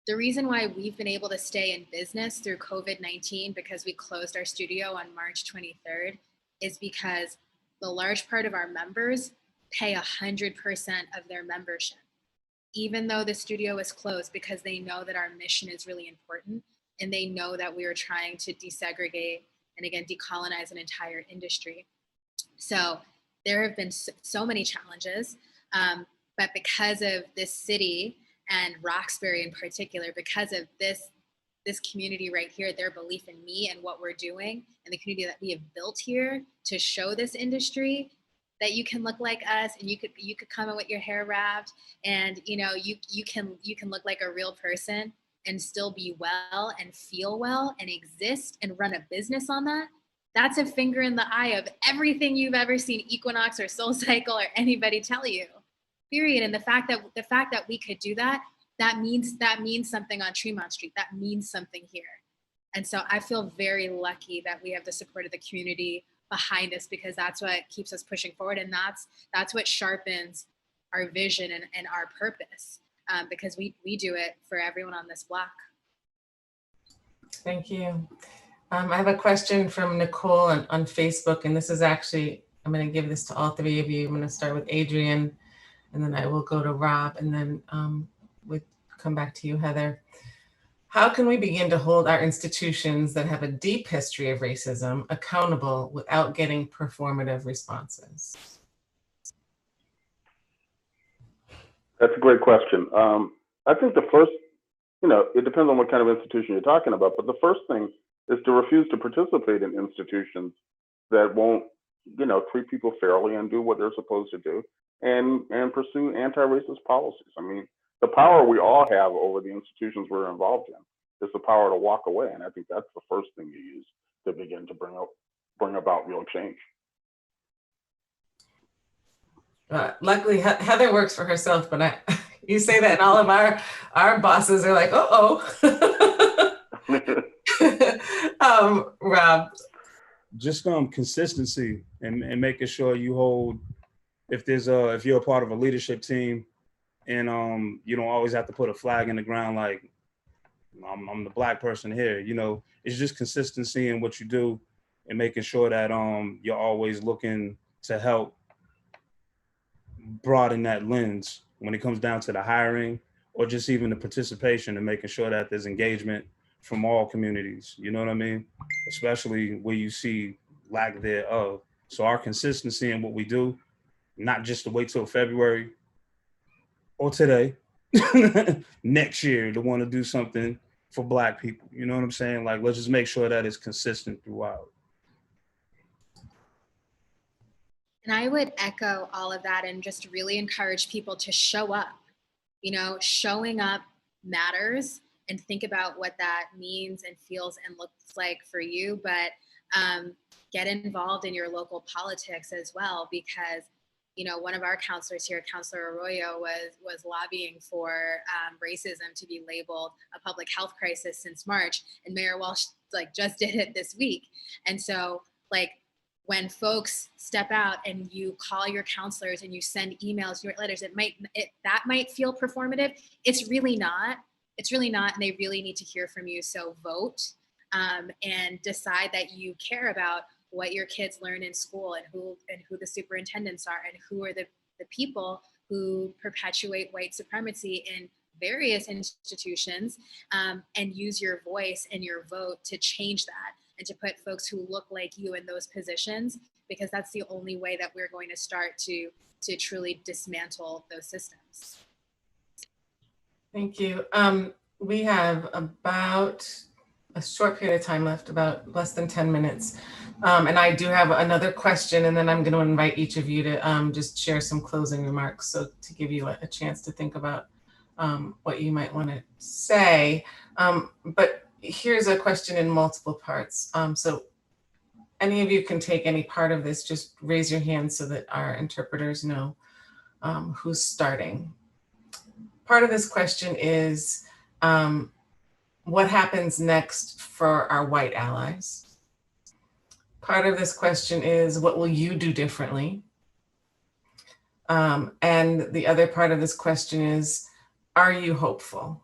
The reason why we've been able to stay in business through COVID-19, because we closed our studio on March 23rd, is because the large part of our members pay 100% of their membership, even though the studio is closed, because they know that our mission is really important and they know that we are trying to desegregate and again, decolonize an entire industry. So there have been so many challenges, but because of this city and Roxbury in particular, because of this community right here, their belief in me and what we're doing and the community that we have built here to show this industry that you can look like us, and you could come in with your hair wrapped, and you know you can look like a real person and still be well and feel well and exist and run a business on that. That's a finger in the eye of everything you've ever seen Equinox or Soul Cycle or anybody tell you. Period. And the fact that we could do that, that means something on Tremont Street. That means something here. And so I feel very lucky that we have the support of the community behind us, because that's what keeps us pushing forward, and that's what sharpens our vision and our purpose, because we do it for everyone on this block. Thank you. I have a question from Nicole on Facebook, and this is actually, I'm going to give this to all three of you. I'm going to start with Adrian, and then I will go to Rob, and then we'll come back to you, Heather. How can we begin to hold our institutions that have a deep history of racism accountable without getting performative responses? That's a great question. I think the first, it depends on what kind of institution you're talking about, but the first thing is to refuse to participate in institutions that won't, treat people fairly and do what they're supposed to do, and pursue anti-racist policies. I mean, the power we all have over the institutions we're involved in is the power to walk away, and I think that's the first thing you use to begin to bring about real change. Luckily, Heather works for herself, but you say that, and all of our bosses are like, Rob. Just consistency and making sure you hold, if you're a part of a leadership team, and you don't always have to put a flag in the ground like I'm the black person here. It's just consistency in what you do and making sure that you're always looking to help broaden that lens when it comes down to the hiring or just even the participation, and making sure that there's engagement from all communities. You know what I mean? Especially where you see lack thereof. So our consistency in what we do, not just to wait till February or today, next year to want to do something for Black people. You know what I'm saying? Like, let's just make sure that it's consistent throughout. And I would echo all of that and just really encourage people to show up. Showing up matters, and think about what that means and feels and looks like for you. But get involved in your local politics as well, because one of our counselors here, Counselor Arroyo, was lobbying for racism to be labeled a public health crisis since March, and Mayor Walsh just did it this week. And so when folks step out and you call your counselors and you send emails, your letters, that might feel performative. It's really not. It's really not, and they really need to hear from you. So vote and decide that you care about what your kids learn in school, and who the superintendents are, and who are the people who perpetuate white supremacy in various institutions, and use your voice and your vote to change that, and to put folks who look like you in those positions, because that's the only way that we're going to start to truly dismantle those systems. Thank you. We have about a short period of time left, about less than 10 minutes. And I do have another question, and then I'm going to invite each of you to just share some closing remarks, so to give you a chance to think about what you might want to say. But here's a question in multiple parts. So any of you can take any part of this, just raise your hand so that our interpreters know who's starting. Part of this question is, what happens next for our white allies? Part of this question is, what will you do differently? And the other part of this question is, are you hopeful?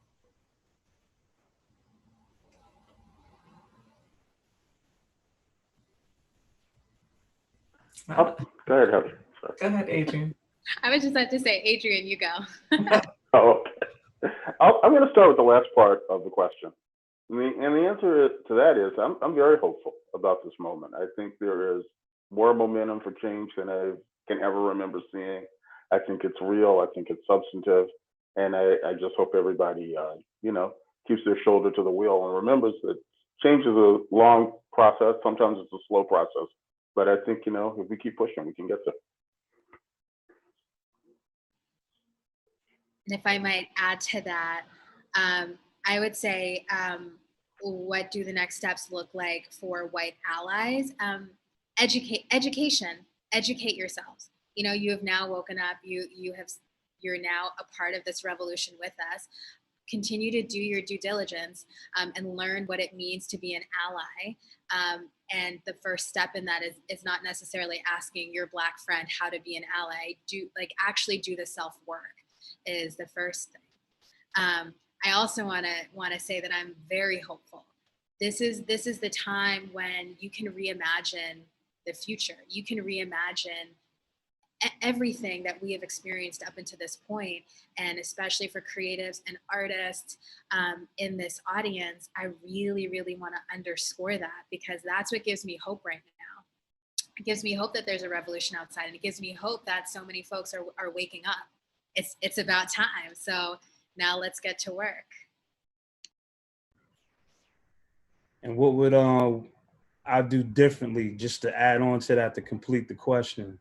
Go ahead, Heather. Go ahead, Adrian. I was just about to say, Adrian, you go. Oh, okay. I'm going to start with the last part of the question. And the answer to that is I'm very hopeful about this moment. I think there is more momentum for change than I can ever remember seeing. I think it's real. I think it's substantive. And I just hope everybody, keeps their shoulder to the wheel and remembers that change is a long process. Sometimes it's a slow process. But I think, if we keep pushing, we can get there. And if I might add to that, I would say, what do the next steps look like for white allies? Education, educate yourselves. You have now woken up, you're now a part of this revolution with us. Continue to do your due diligence and learn what it means to be an ally. And the first step in that is not necessarily asking your Black friend how to be an ally. Actually do the self-work is the first thing. I also want to say that I'm very hopeful. This is the time when you can reimagine the future. You can reimagine everything that we have experienced up until this point, and especially for creatives and artists in this audience, I really, really want to underscore that, because that's what gives me hope right now. It gives me hope that there's a revolution outside, and it gives me hope that so many folks are waking up. It's about time. So now let's get to work. And what would I do differently, just to add on to that, to complete the question?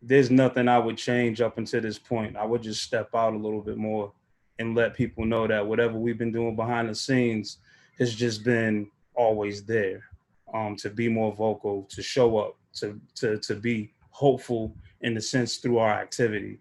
There's nothing I would change up until this point. I would just step out a little bit more and let people know that whatever we've been doing behind the scenes has just been always there. To be more vocal, to show up, to be hopeful in the sense through our activity.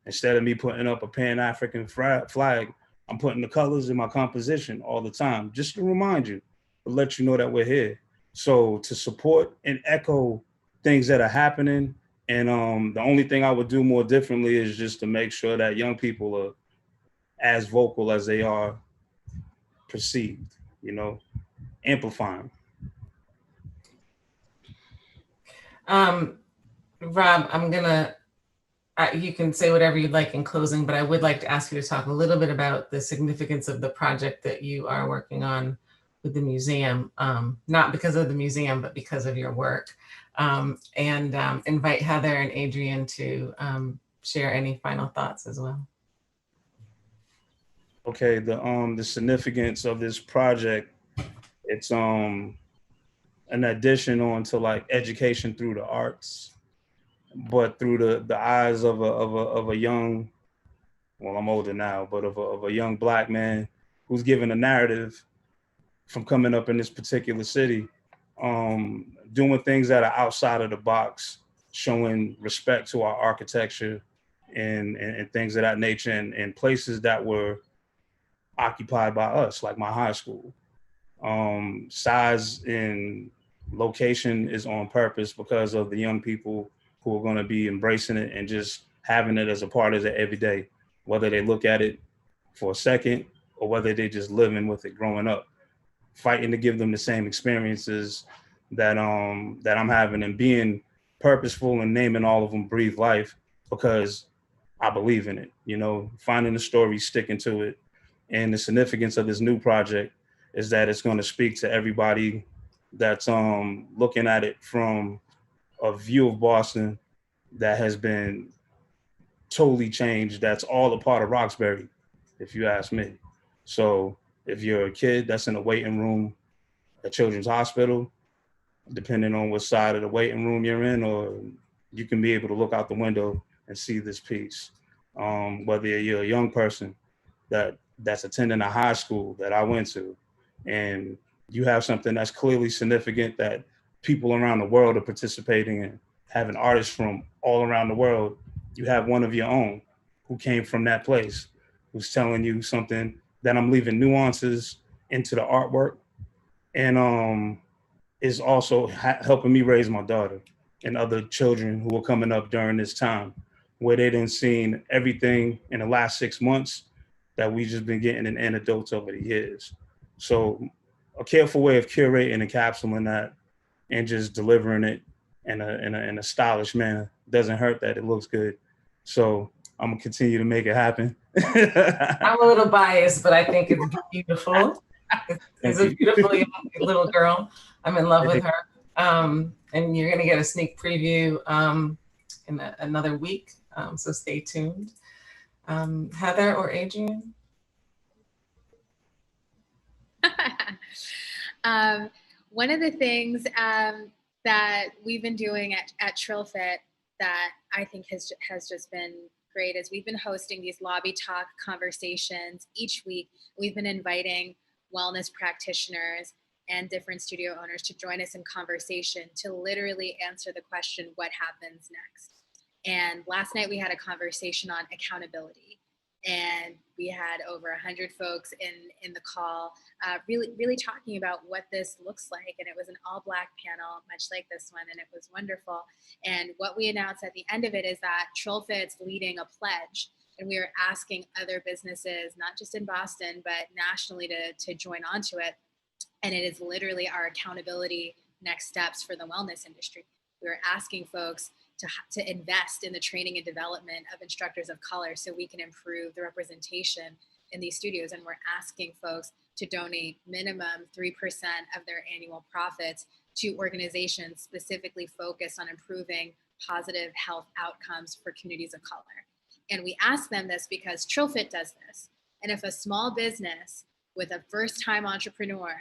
Instead of me putting up a Pan-African flag, I'm putting the colors in my composition all the time, just to remind you, to let you know that we're here. So to support and echo things that are happening. And the only thing I would do more differently is just to make sure that young people are as vocal as they are perceived, amplifying. Rob, you can say whatever you'd like in closing, but I would like to ask you to talk a little bit about the significance of the project that you are working on with the museum, not because of the museum, but because of your work. And invite Heather and Adrian to share any final thoughts as well. Okay, the significance of this project, it's an addition on to like education through the arts, but through the eyes of a young, well, I'm older now, but of a young Black man who's given a narrative from coming up in this particular city, doing things that are outside of the box, showing respect to our architecture and things of that nature, and places that were occupied by us, like my high school. Size and location is on purpose because of the young people who are going to be embracing it and just having it as a part of their everyday, whether they look at it for a second or whether they're just living with it growing up, fighting to give them the same experiences that I'm having, and being purposeful and naming all of them Breathe Life because I believe in it, finding the story, sticking to it. And the significance of this new project is that it's going to speak to everybody that's looking at it from a view of Boston that has been totally changed. That's all a part of Roxbury, if you ask me. So if you're a kid that's in a waiting room at Children's Hospital, depending on what side of the waiting room you're in, or you can be able to look out the window and see this piece. Whether you're a young person that's attending a high school that I went to, and you have something that's clearly significant that people around the world are participating in, having artists from all around the world, you have one of your own who came from that place, who's telling you something that I'm leaving nuances into the artwork, and is also helping me raise my daughter and other children who are coming up during this time, where they didn't seen everything in the last 6 months that we just been getting in anecdotes over the years. So a careful way of curating and encapsulating that and just delivering it in a stylish manner doesn't hurt that it looks good. So I'm gonna continue to make it happen. I'm a little biased, but I think it's beautiful. It's a beautiful young little girl. I'm in love with her. And you're gonna get a sneak preview in another week, so stay tuned. Heather or Adrian? One of the things that we've been doing at Trillfit that I think has just been great is we've been hosting these lobby talk conversations each week. We've been inviting wellness practitioners and different studio owners to join us in conversation to literally answer the question, what happens next? And last night we had a conversation on accountability. And we had over 100 folks in the call, really talking about what this looks like. And it was an all-Black panel, much like this one, and it was wonderful. And what we announced at the end of it is that Trillfit's leading a pledge, and we are asking other businesses, not just in Boston, but nationally, to join onto it. And it is literally our accountability next steps for the wellness industry. We are asking folks to invest in the training and development of instructors of color so we can improve the representation in these studios. And we're asking folks to donate minimum 3% of their annual profits to organizations specifically focused on improving positive health outcomes for communities of color. And we ask them this because Trillfit does this. And if a small business with a first-time entrepreneur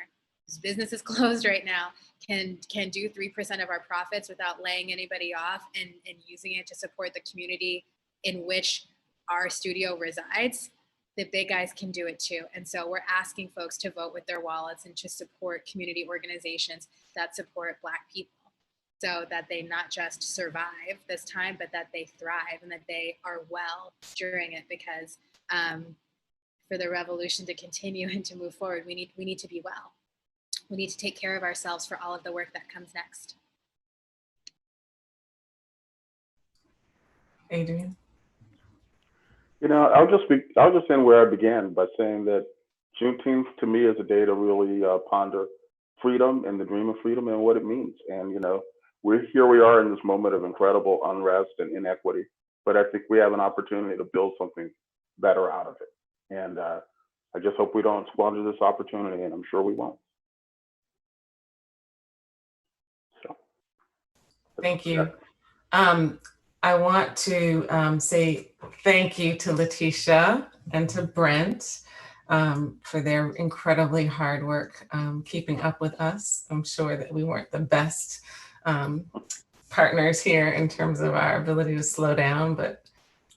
whose business is closed right now can do 3% of our profits without laying anybody off and using it to support the community in which our studio resides, the big guys can do it too. And so we're asking folks to vote with their wallets and to support community organizations that support Black people so that they not just survive this time, but that they thrive and that they are well during it, because for the revolution to continue and to move forward, we need to be well. We need to take care of ourselves for all of the work that comes next. Adrian? You know, I'll just end where I began by saying that Juneteenth to me is a day to really ponder freedom and the dream of freedom and what it means. And, you know, we are in this moment of incredible unrest and inequity, but I think we have an opportunity to build something better out of it. And I just hope we don't squander this opportunity, and I'm sure we won't. So, thank you. I want to say thank you to Letitia and to Brent for their incredibly hard work keeping up with us. I'm sure that we weren't the best partners here in terms of our ability to slow down, but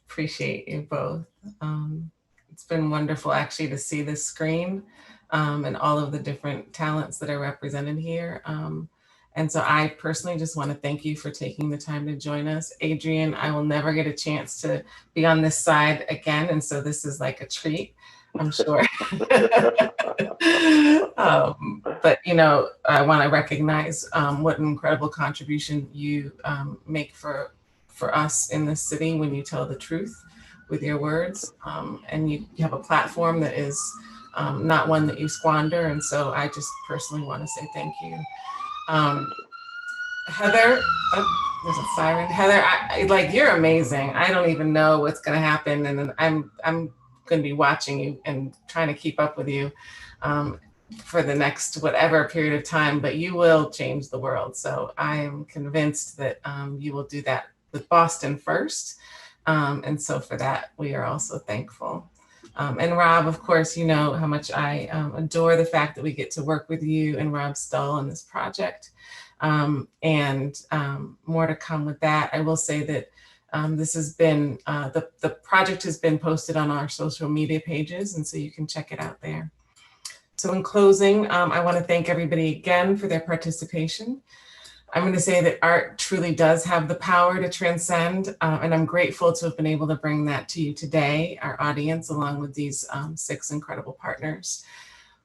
appreciate you both. It's been wonderful actually to see this screen and all of the different talents that are represented here. And so I personally just want to thank you for taking the time to join us. Adrian, I will never get a chance to be on this side again. And so this is like a treat, I'm sure. But, you know, I want to recognize what an incredible contribution you make for us in this city when you tell the truth with your words. And you have a platform that is not one that you squander. And so I just personally want to say thank you. Heather, there's a siren. Heather, like, you're amazing. I don't even know what's going to happen, and then I'm going to be watching you and trying to keep up with you for the next whatever period of time. But you will change the world. So I am convinced that you will do that with Boston first, and so for that we are also thankful. And Rob, of course, you know how much I adore the fact that we get to work with you and Rob Stull on this project. And more to come with that. I will say that this has been, the project has been posted on our social media pages, and so you can check it out there. So in closing, I want to thank everybody again for their participation. I'm going to say that art truly does have the power to transcend, and I'm grateful to have been able to bring that to you today, our audience, along with these 6 incredible partners.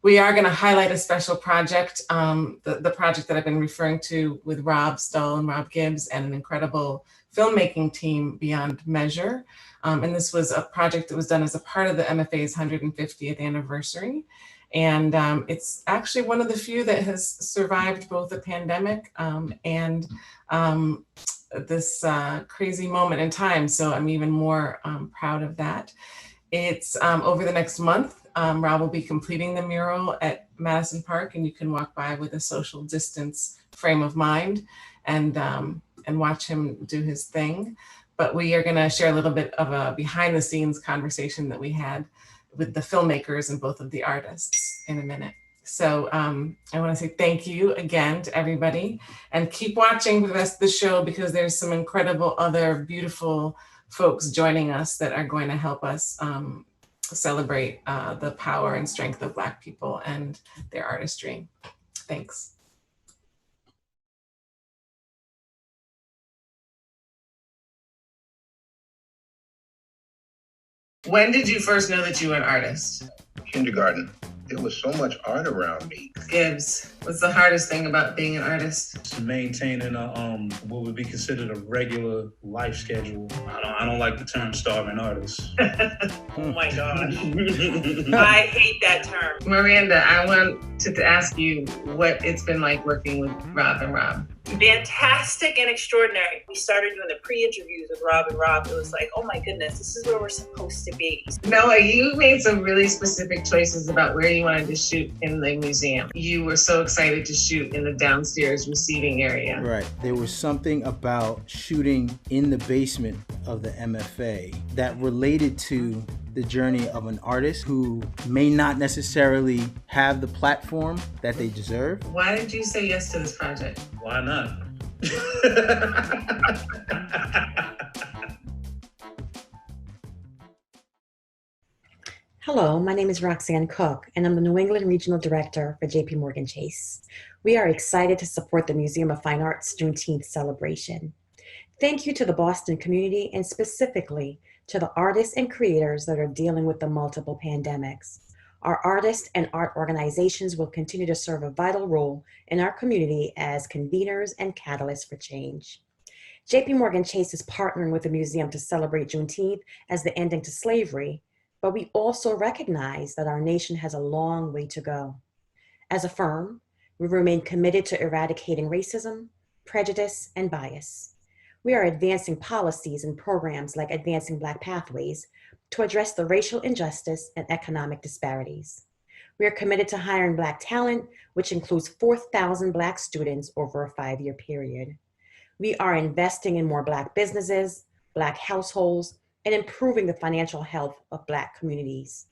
We are going to highlight a special project, the project that I've been referring to with Rob Stull and Rob Gibbs and an incredible filmmaking team beyond measure. And this was a project that was done as a part of the MFA's 150th anniversary. And it's actually one of the few that has survived both the pandemic and this crazy moment in time. So I'm even more proud of that. It's over the next month. Rob will be completing the mural at Madison Park, and you can walk by with a social distance frame of mind and watch him do his thing. But we are going to share a little bit of a behind the scenes conversation that we had with the filmmakers and both of the artists in a minute. So I want to say thank you again to everybody, and keep watching the rest of the show because there's some incredible other beautiful folks joining us that are going to help us celebrate the power and strength of Black people and their artistry. Thanks. When did you first know that you were an artist? Kindergarten. There was so much art around me. Gibbs, what's the hardest thing about being an artist? Maintaining a what would be considered a regular life schedule. I don't like the term starving artist. Oh my gosh. I hate that term. Miranda, I wanted to ask you what it's been like working with Rob and Rob. Fantastic and extraordinary. We started doing the pre-interviews with Rob and Rob. It was like, oh my goodness, this is where we're supposed to be. Noah, you made some really specific choices about where you wanted to shoot in the museum. You were so excited to shoot in the downstairs receiving area. Right. There was something about shooting in the basement of the MFA that related to the journey of an artist who may not necessarily have the platform that they deserve. Why did you say yes to this project? Why not? Hello, my name is Roxanne Cook, and I'm the New England Regional Director for JP Chase. We are excited to support the Museum of Fine Arts Juneteenth celebration. Thank you to the Boston community, and specifically to the artists and creators that are dealing with the multiple pandemics. Our artists and art organizations will continue to serve a vital role in our community as conveners and catalysts for change. JP Chase is partnering with the museum to celebrate Juneteenth as the ending to slavery, but we also recognize that our nation has a long way to go. As a firm, we remain committed to eradicating racism, prejudice, and bias. We are advancing policies and programs like Advancing Black Pathways to address the racial injustice and economic disparities. We are committed to hiring Black talent, which includes 4,000 Black students over a 5-year period. We are investing in more Black businesses, Black households, and improving the financial health of Black communities.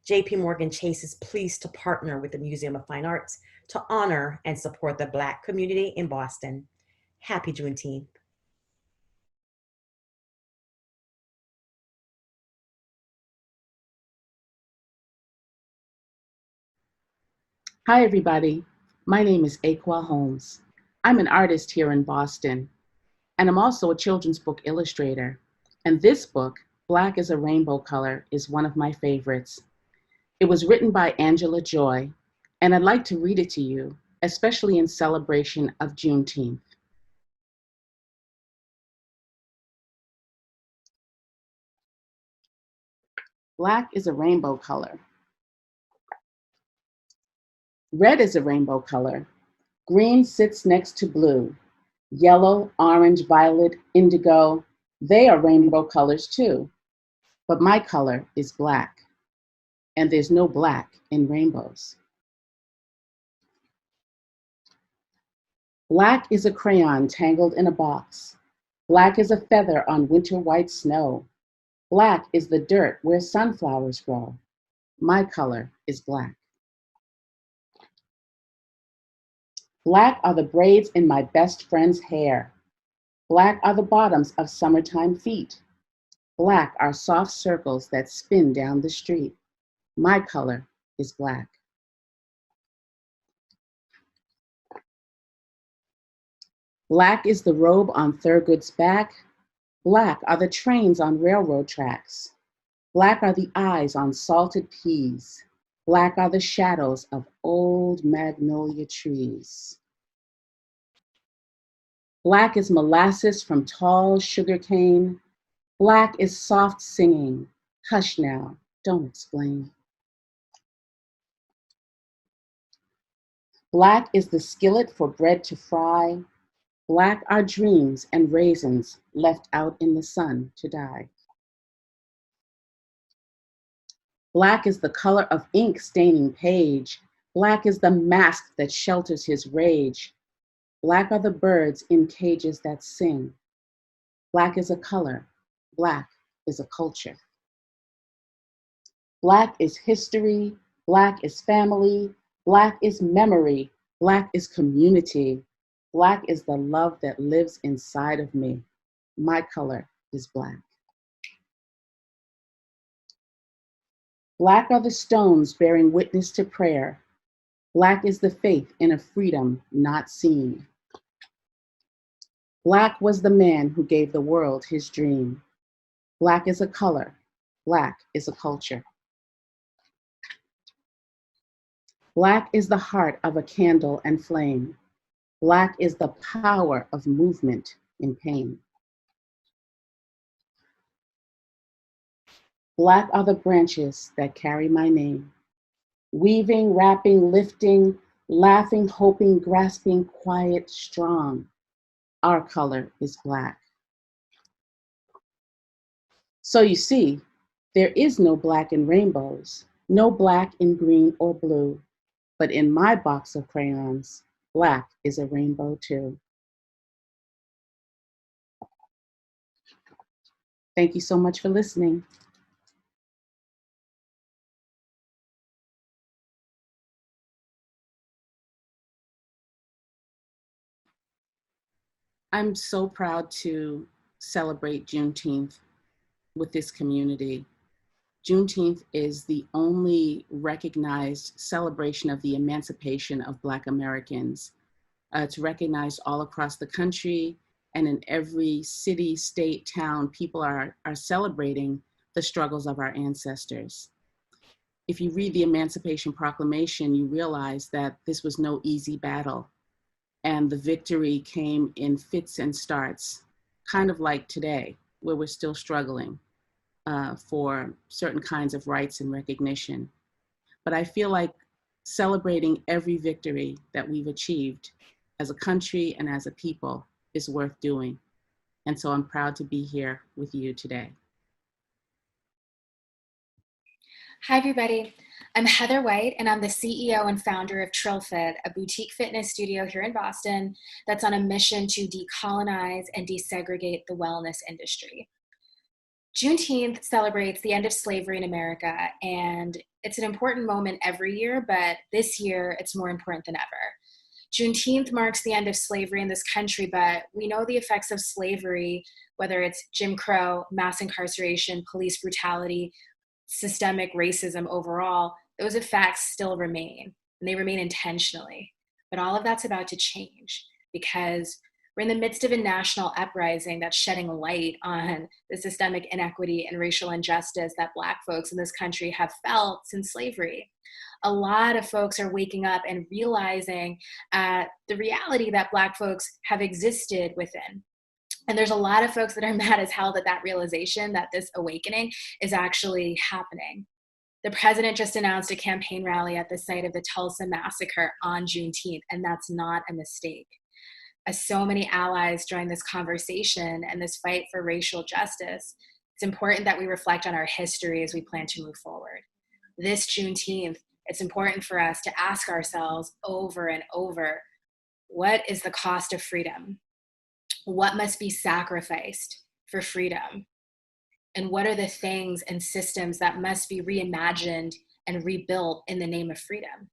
JP Chase is pleased to partner with the Museum of Fine Arts to honor and support the Black community in Boston. Happy Juneteenth. Hi, everybody. My name is Ekua Holmes. I'm an artist here in Boston, and I'm also a children's book illustrator. And this book, Black is a Rainbow Color, is one of my favorites. It was written by Angela Joy, and I'd like to read it to you, especially in celebration of Juneteenth. Black is a rainbow color. Red is a rainbow color. Green sits next to blue. Yellow, orange, violet, indigo, they are rainbow colors too. But my color is black, and there's no black in rainbows. Black is a crayon tangled in a box. Black is a feather on winter white snow. Black is the dirt where sunflowers grow. My color is black. Black are the braids in my best friend's hair. Black are the bottoms of summertime feet. Black are soft circles that spin down the street. My color is black. Black is the robe on Thurgood's back. Black are the trains on railroad tracks. Black are the eyes on salted peas. Black are the shadows of old magnolia trees. Black is molasses from tall sugarcane. Black is soft singing. Hush now, don't explain. Black is the skillet for bread to fry. Black are dreams and raisins left out in the sun to die. Black is the color of ink staining page. Black is the mask that shelters his rage. Black are the birds in cages that sing. Black is a color. Black is a culture. Black is history. Black is family. Black is memory. Black is community. Black is the love that lives inside of me. My color is black. Black are the stones bearing witness to prayer. Black is the faith in a freedom not seen. Black was the man who gave the world his dream. Black is a color. Black is a culture. Black is the heart of a candle and flame. Black is the power of movement in pain. Black are the branches that carry my name. Weaving, wrapping, lifting, laughing, hoping, grasping, quiet, strong. Our color is black. So you see, there is no black in rainbows, no black in green or blue, but in my box of crayons, black is a rainbow too. Thank you so much for listening. I'm so proud to celebrate Juneteenth with this community. Juneteenth is the only recognized celebration of the emancipation of Black Americans. It's recognized all across the country, and in every city, state, town, people are celebrating the struggles of our ancestors. If you read the Emancipation Proclamation, you realize that this was no easy battle, and the victory came in fits and starts, kind of like today, where we're still struggling for certain kinds of rights and recognition. But I feel like celebrating every victory that we've achieved as a country and as a people is worth doing. And so I'm proud to be here with you today. Hi, everybody. I'm Heather White, and I'm the CEO and founder of Trillfit, a boutique fitness studio here in Boston that's on a mission to decolonize and desegregate the wellness industry. Juneteenth celebrates the end of slavery in America, and it's an important moment every year, but this year it's more important than ever. Juneteenth marks the end of slavery in this country, but we know the effects of slavery, whether it's Jim Crow, mass incarceration, police brutality, systemic racism overall, those effects still remain, and they remain intentionally. But all of that's about to change because we're in the midst of a national uprising that's shedding light on the systemic inequity and racial injustice that Black folks in this country have felt since slavery. A lot of folks are waking up and realizing the reality that Black folks have existed within. And there's a lot of folks that are mad as hell that realization, that this awakening is actually happening. The president just announced a campaign rally at the site of the Tulsa massacre on Juneteenth, and that's not a mistake. As so many allies join this conversation and this fight for racial justice, it's important that we reflect on our history as we plan to move forward. This Juneteenth, it's important for us to ask ourselves over and over, what is the cost of freedom? What must be sacrificed for freedom? And what are the things and systems that must be reimagined and rebuilt in the name of freedom?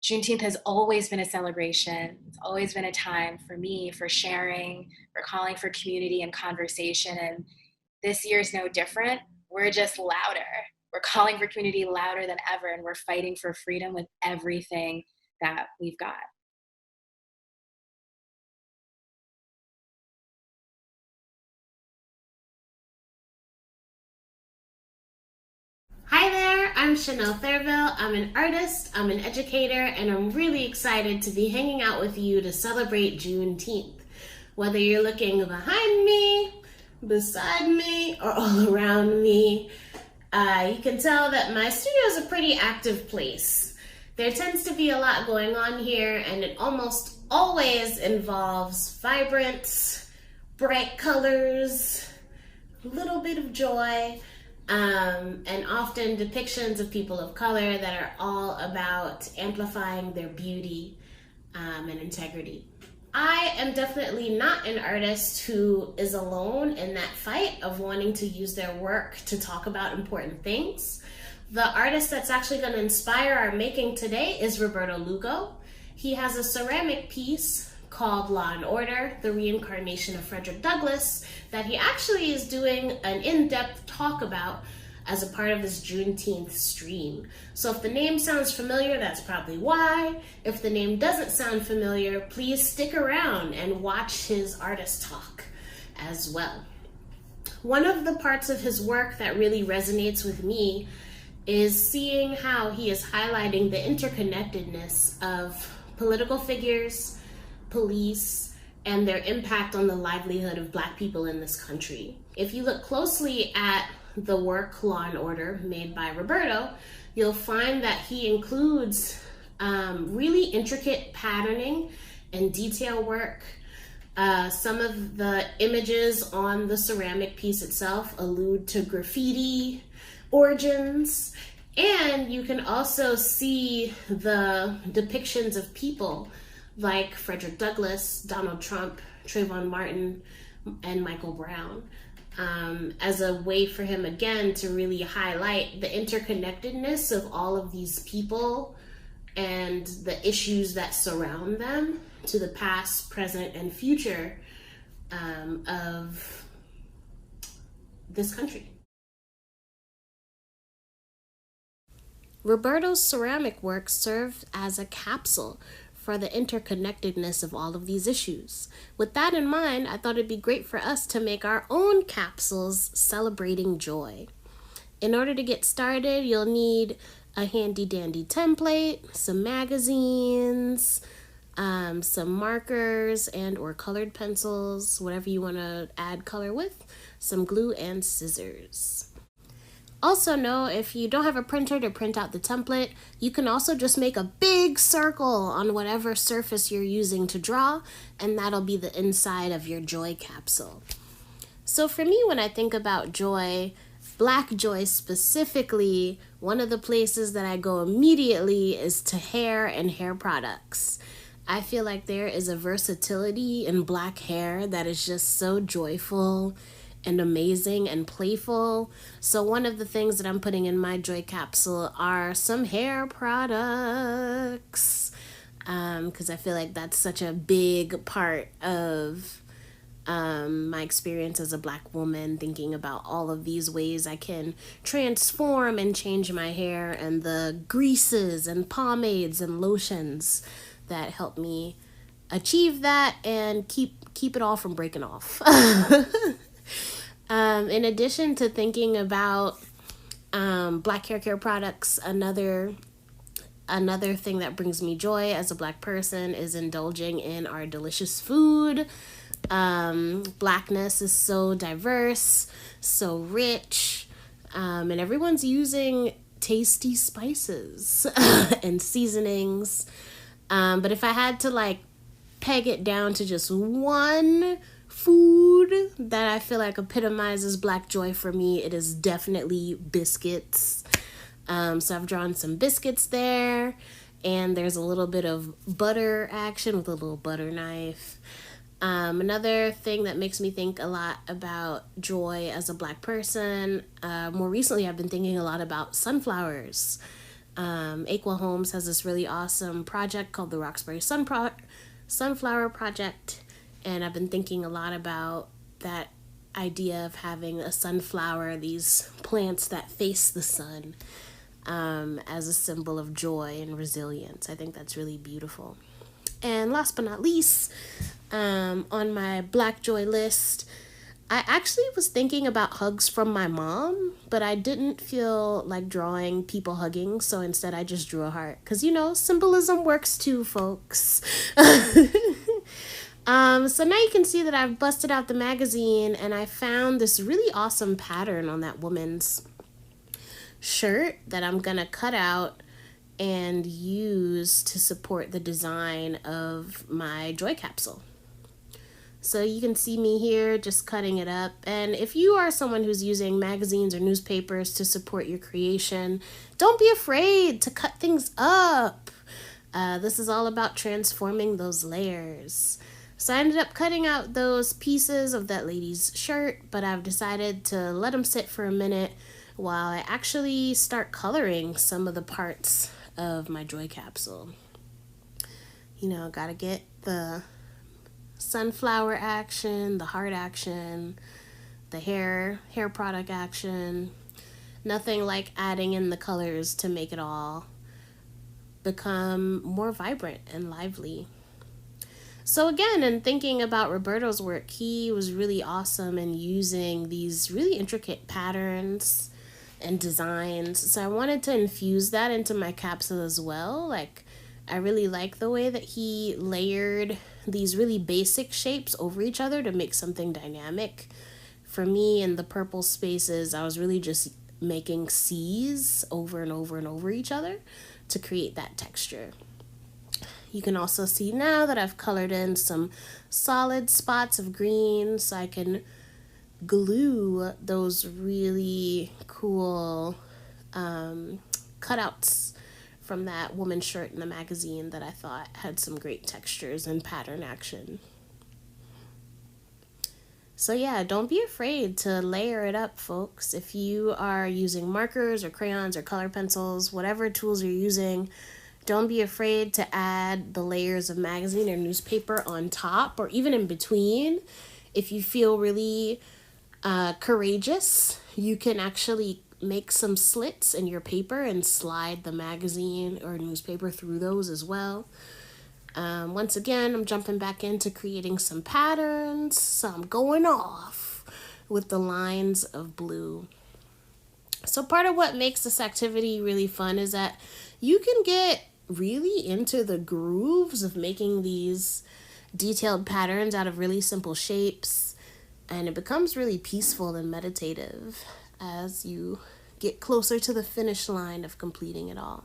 Juneteenth has always been a celebration. It's always been a time for me, for sharing, for calling for community and conversation. And this year is no different. We're just louder. We're calling for community louder than ever, and we're fighting for freedom with everything that we've got. Hi there, I'm Chanel Thervil. I'm an artist, I'm an educator, and I'm really excited to be hanging out with you to celebrate Juneteenth. Whether you're looking behind me, beside me, or all around me, you can tell that my studio is a pretty active place. There tends to be a lot going on here, and it almost always involves vibrant, bright colors, a little bit of joy, and often depictions of people of color that are all about amplifying their beauty and integrity. I am definitely not an artist who is alone in that fight of wanting to use their work to talk about important things. The artist that's actually going to inspire our making today is Roberto Lugo. He has a ceramic piece called Law and Order, the Reincarnation of Frederick Douglass, that he actually is doing an in-depth talk about as a part of this Juneteenth stream. So if the name sounds familiar, that's probably why. If the name doesn't sound familiar, please stick around and watch his artist talk as well. One of the parts of his work that really resonates with me is seeing how he is highlighting the interconnectedness of political figures, police, and their impact on the livelihood of Black people in this country. If you look closely at the work Law and Order made by Roberto, you'll find that he includes really intricate patterning and detail work. Some of the images on the ceramic piece itself allude to graffiti origins, and you can also see the depictions of people like Frederick Douglass, Donald Trump, Trayvon Martin, and Michael Brown, as a way for him again to really highlight the interconnectedness of all of these people and the issues that surround them to the past, present, and future of this country. Roberto's ceramic work served as a capsule for the interconnectedness of all of these issues. With that in mind, I thought it'd be great for us to make our own capsules celebrating joy. In order to get started, you'll need a handy dandy template, some magazines, some markers and or colored pencils, whatever you want to add color with, some glue and scissors. Also know, if you don't have a printer to print out the template, you can also just make a big circle on whatever surface you're using to draw, and that'll be the inside of your joy capsule. So for me, when I think about joy, Black joy specifically, one of the places that I go immediately is to hair and hair products. I feel like there is a versatility in Black hair that is just so joyful and amazing and playful. So one of the things that I'm putting in my joy capsule are some hair products, because I feel like that's such a big part of my experience as a Black woman, thinking about all of these ways I can transform and change my hair, and the greases and pomades and lotions that help me achieve that and keep it all from breaking off. In addition to thinking about Black hair care products, another thing that brings me joy as a Black person is indulging in our delicious food. Blackness is so diverse, so rich, and everyone's using tasty spices and seasonings. But if I had to peg it down to just one food that I feel like epitomizes Black joy for me, it is definitely biscuits. So I've drawn some biscuits there, and there's a little bit of butter action with a little butter knife. Another thing that makes me think a lot about joy as a Black person, more recently I've been thinking a lot about sunflowers. Ekua Holmes has this really awesome project called the Roxbury Sunflower Project, and I've been thinking a lot about that idea of having a sunflower, these plants that face the sun, as a symbol of joy and resilience. I think that's really beautiful. And last but not least, on my Black joy list, I actually was thinking about hugs from my mom, but I didn't feel like drawing people hugging, so instead I just drew a heart. Because, symbolism works too, folks. So now you can see that I've busted out the magazine, and I found this really awesome pattern on that woman's shirt that I'm gonna cut out and use to support the design of my joy capsule. So you can see me here just cutting it up. And if you are someone who's using magazines or newspapers to support your creation, don't be afraid to cut things up. This is all about transforming those layers. So I ended up cutting out those pieces of that lady's shirt, but I've decided to let them sit for a minute while I actually start coloring some of the parts of my joy capsule. You know, gotta get the sunflower action, the heart action, the hair product action. Nothing like adding in the colors to make it all become more vibrant and lively. So again, in thinking about Roberto's work, he was really awesome in using these really intricate patterns and designs. So I wanted to infuse that into my capsule as well. Like, I really like the way that he layered these really basic shapes over each other to make something dynamic. For me, in the purple spaces, I was really just making C's over and over and over each other to create that texture. You can also see now that I've colored in some solid spots of green so I can glue those really cool cutouts from that woman's shirt in the magazine that I thought had some great textures and pattern action. So yeah, don't be afraid to layer it up, folks. If you are using markers or crayons or color pencils, whatever tools you're using, don't be afraid to add the layers of magazine or newspaper on top or even in between. If you feel really courageous, you can actually make some slits in your paper and slide the magazine or newspaper through those as well. Once again, I'm jumping back into creating some patterns, so I'm going off with the lines of blue. So part of what makes this activity really fun is that you can get really into the grooves of making these detailed patterns out of really simple shapes, and it becomes really peaceful and meditative as you get closer to the finish line of completing it all.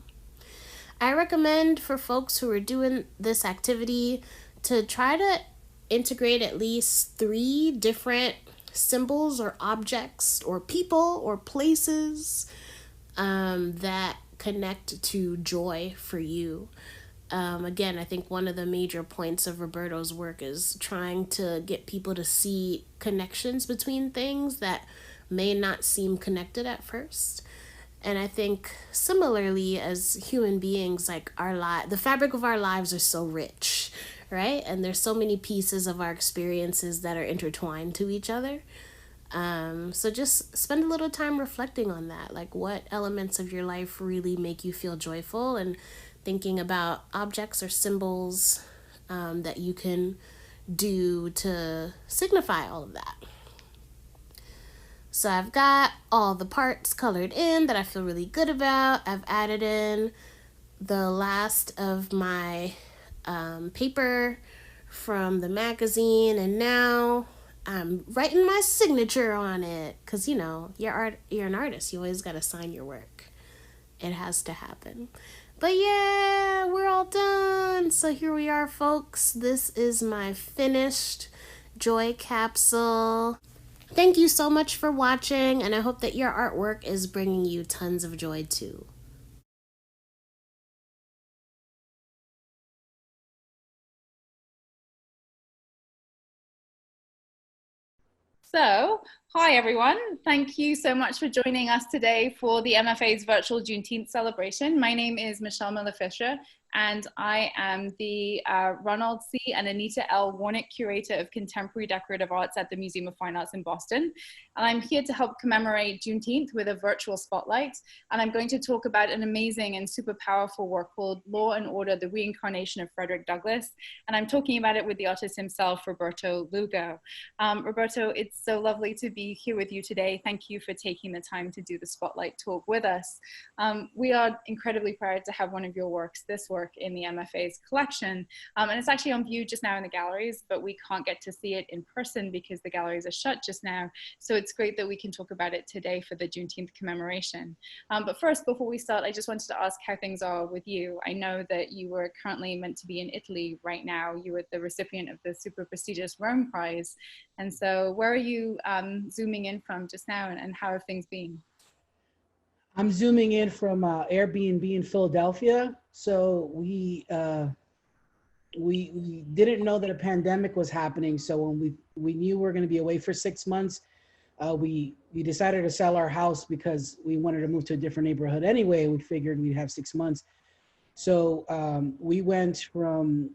I recommend for folks who are doing this activity to try to integrate at least 3 different symbols or objects or people or places that connect to joy for you. Again, I think one of the major points of Roberto's work is trying to get people to see connections between things that may not seem connected at first. And I think similarly as human beings, like the fabric of our lives are so rich, right? And there's so many pieces of our experiences that are intertwined to each other. So just spend a little time reflecting on that. Like, what elements of your life really make you feel joyful, and thinking about objects or symbols that you can do to signify all of that. So I've got all the parts colored in that I feel really good about. I've added in the last of my paper from the magazine, and now I'm writing my signature on it, because, you know, you're an artist. You always got to sign your work. It has to happen. But yeah, we're all done. So here we are, folks. This is my finished joy capsule. Thank you so much for watching, and I hope that your artwork is bringing you tons of joy too. So, hi everyone. Thank you so much for joining us today for the MFA's virtual Juneteenth celebration. My name is Michelle Miller-Fisher, and I am the Ronald C. and Anita L. Wornick Curator of Contemporary Decorative Arts at the Museum of Fine Arts in Boston. And I'm here to help commemorate Juneteenth with a virtual spotlight. And I'm going to talk about an amazing and super powerful work called Law and Order, the Reincarnation of Frederick Douglass. And I'm talking about it with the artist himself, Roberto Lugo. Roberto, it's so lovely to be here with you today. Thank you for taking the time to do the spotlight talk with us. We are incredibly proud to have one of your works, this work, work in the MFA's collection. And it's actually on view just now in the galleries, but we can't get to see it in person because the galleries are shut just now. So it's great that we can talk about it today for the Juneteenth commemoration. But first, before we start, I just wanted to ask how things are with you. I know that you were currently meant to be in Italy right now. You were the recipient of the super prestigious Rome Prize. And so where are you zooming in from just now, and how have things been? I'm zooming in from Airbnb in Philadelphia. So we didn't know that a pandemic was happening. So when we knew we were going to be away for 6 months, we decided to sell our house because we wanted to move to a different neighborhood anyway. We figured we'd have 6 months. So we went from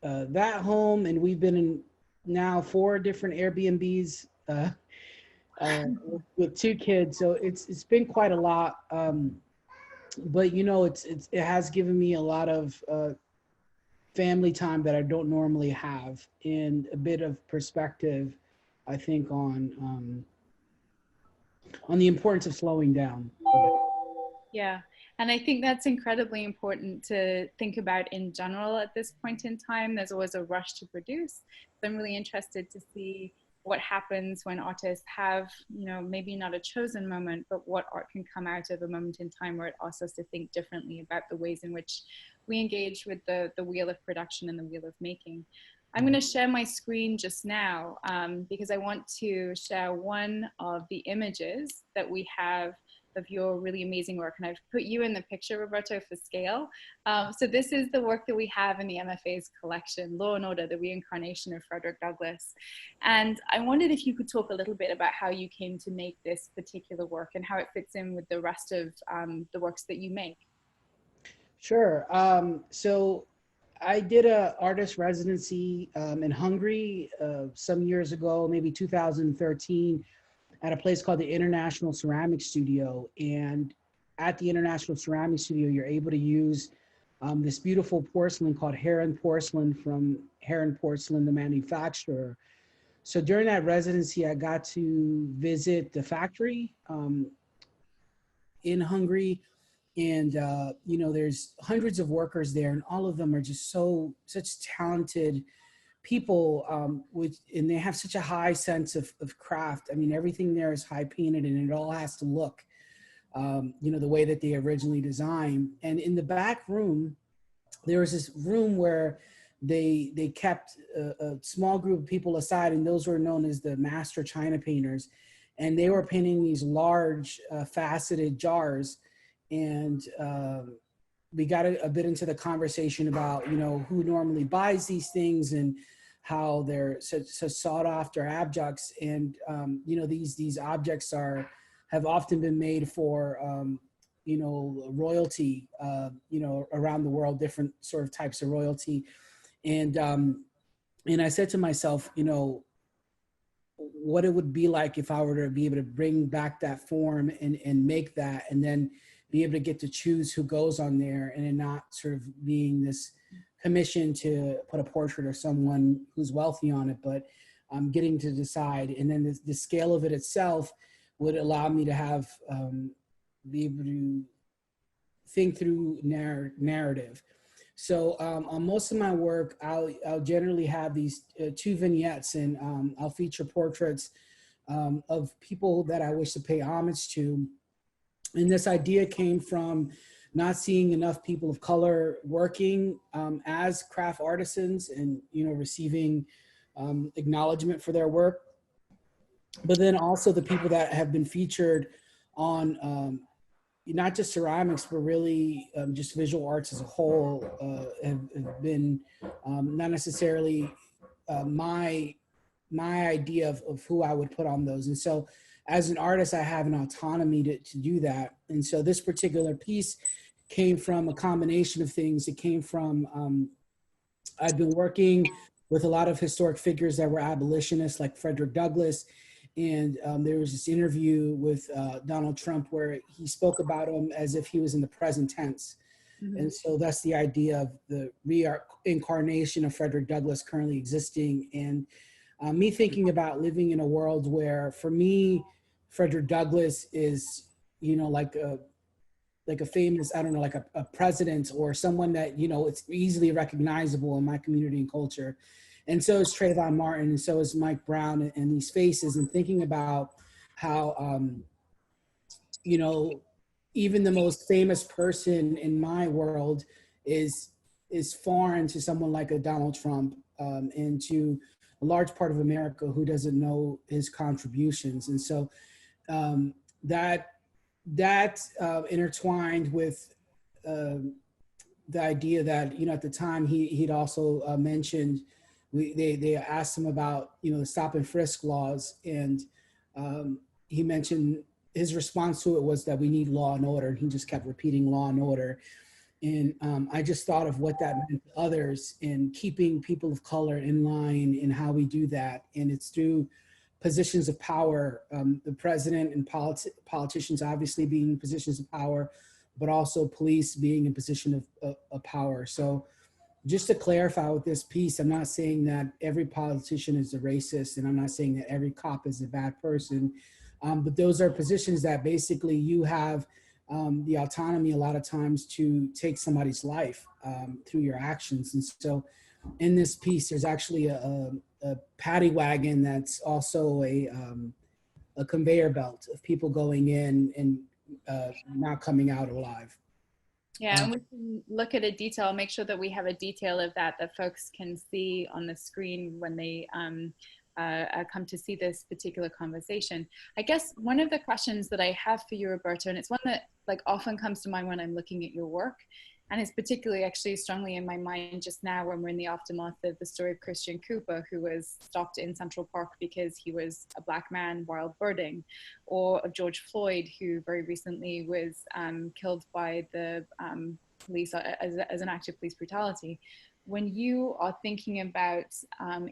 that home, and we've been in now 4 different Airbnbs with 2 kids. So it's been quite a lot. But you know, it has given me a lot of family time that I don't normally have, and a bit of perspective, I think, on the importance of slowing down. Yeah, and I think that's incredibly important to think about in general at this point in time. There's always a rush to produce. So I'm really interested to see what happens when artists have, you know, maybe not a chosen moment, but what art can come out of a moment in time where it asks us to think differently about the ways in which we engage with the wheel of production and the wheel of making. I'm going to share my screen just now because I want to share one of the images that we have of your really amazing work. And I've put you in the picture, Roberto, for scale. So this is the work that we have in the MFA's collection, Law and Order, the Reincarnation of Frederick Douglass. And I wondered if you could talk a little bit about how you came to make this particular work and how it fits in with the rest of the works that you make. Sure. So I did a artist residency in Hungary some years ago, maybe 2013, at a place called the International Ceramic Studio. And at the International Ceramic Studio, you're able to use this beautiful porcelain called Heron porcelain from Heron Porcelain, the manufacturer. So during that residency, I got to visit the factory in Hungary. And, you know, there's hundreds of workers there, and all of them are just such talented people, and they have such a high sense of craft. I mean, everything there is high painted, and it all has to look, you know, the way that they originally designed. And in the back room, there was this room where they kept a small group of people aside, and those were known as the master china painters. And they were painting these large faceted jars. And we got a bit into the conversation about, you know, who normally buys these things and how they're such sought after objects. And, you know, these objects have often been made for, you know, royalty, you know, around the world, different sort of types of royalty. And I said to myself, you know, what it would be like if I were to be able to bring back that form and make that, and then be able to get to choose who goes on there, and not sort of being this commission to put a portrait of someone who's wealthy on it, but getting to decide. And then the scale of it itself would allow me to have, be able to think through narrative. So on most of my work, I'll generally have these 2 vignettes, and I'll feature portraits of people that I wish to pay homage to. And this idea came from not seeing enough people of color working as craft artisans, and, you know, receiving acknowledgement for their work. But then also the people that have been featured on not just ceramics, but really just visual arts as a whole have been not necessarily my idea of who I would put on those. And so as an artist, I have an autonomy to do that. And so this particular piece came from a combination of things. It came from, I've been working with a lot of historic figures that were abolitionists, like Frederick Douglass. And there was this interview with Donald Trump where he spoke about him as if he was in the present tense. Mm-hmm. And so that's the idea of the reincarnation of Frederick Douglass currently existing. And me thinking about living in a world where, for me, Frederick Douglass is, you know, like like a famous, I don't know, like a president or someone that, you know, it's easily recognizable in my community and culture. And so is Trayvon Martin, and so is Mike Brown, and these faces, and thinking about how, you know, even the most famous person in my world is foreign to someone like a Donald Trump, and to a large part of America who doesn't know his contributions. And so that intertwined with the idea that, you know, at the time he'd also mentioned, they asked him about, you know, the stop and frisk laws, and he mentioned his response to it was that we need law and order. And he just kept repeating law and order. And I just thought of what that meant to others in keeping people of color in line in how we do that. And it's through positions of power, the president and politicians obviously being in positions of power, but also police being in position of power. So just to clarify with this piece, I'm not saying that every politician is a racist, and I'm not saying that every cop is a bad person, but those are positions that basically you have the autonomy a lot of times to take somebody's life through your actions. And so in this piece, there's actually a paddy wagon that's also a conveyor belt of people going in and not coming out alive. Yeah, and we can look at a detail, make sure that we have a detail of that folks can see on the screen when they come to see this particular conversation. I guess one of the questions that I have for you, Roberto, and it's one that like often comes to mind when I'm looking at your work, and it's particularly actually strongly in my mind just now when we're in the aftermath of the story of Christian Cooper, who was stopped in Central Park because he was a Black man wild birding, or of George Floyd, who very recently was killed by the police as an act of police brutality. When you are thinking about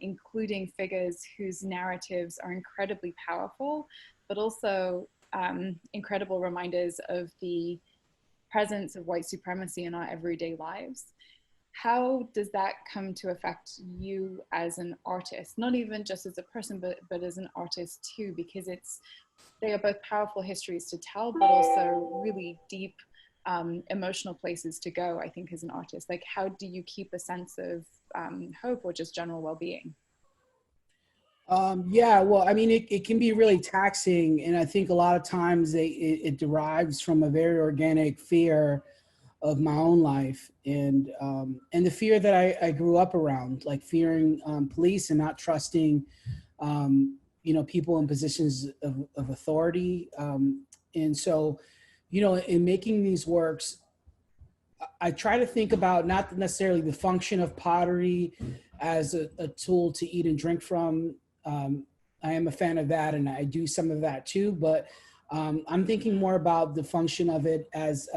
including figures whose narratives are incredibly powerful, but also incredible reminders of the presence of white supremacy in our everyday lives, how does that come to affect you as an artist? Not even just as a person, but as an artist too, because they are both powerful histories to tell, but also really deep emotional places to go, I think, as an artist. Like, how do you keep a sense of hope or just general well-being? Yeah, well, I mean, it can be really taxing. And I think a lot of times it derives from a very organic fear of my own life, and the fear that I grew up around, like fearing police and not trusting, you know, people in positions of authority. And so, you know, in making these works, I try to think about not necessarily the function of pottery as a tool to eat and drink from. I am a fan of that, and I do some of that too, but I'm thinking more about the function of it as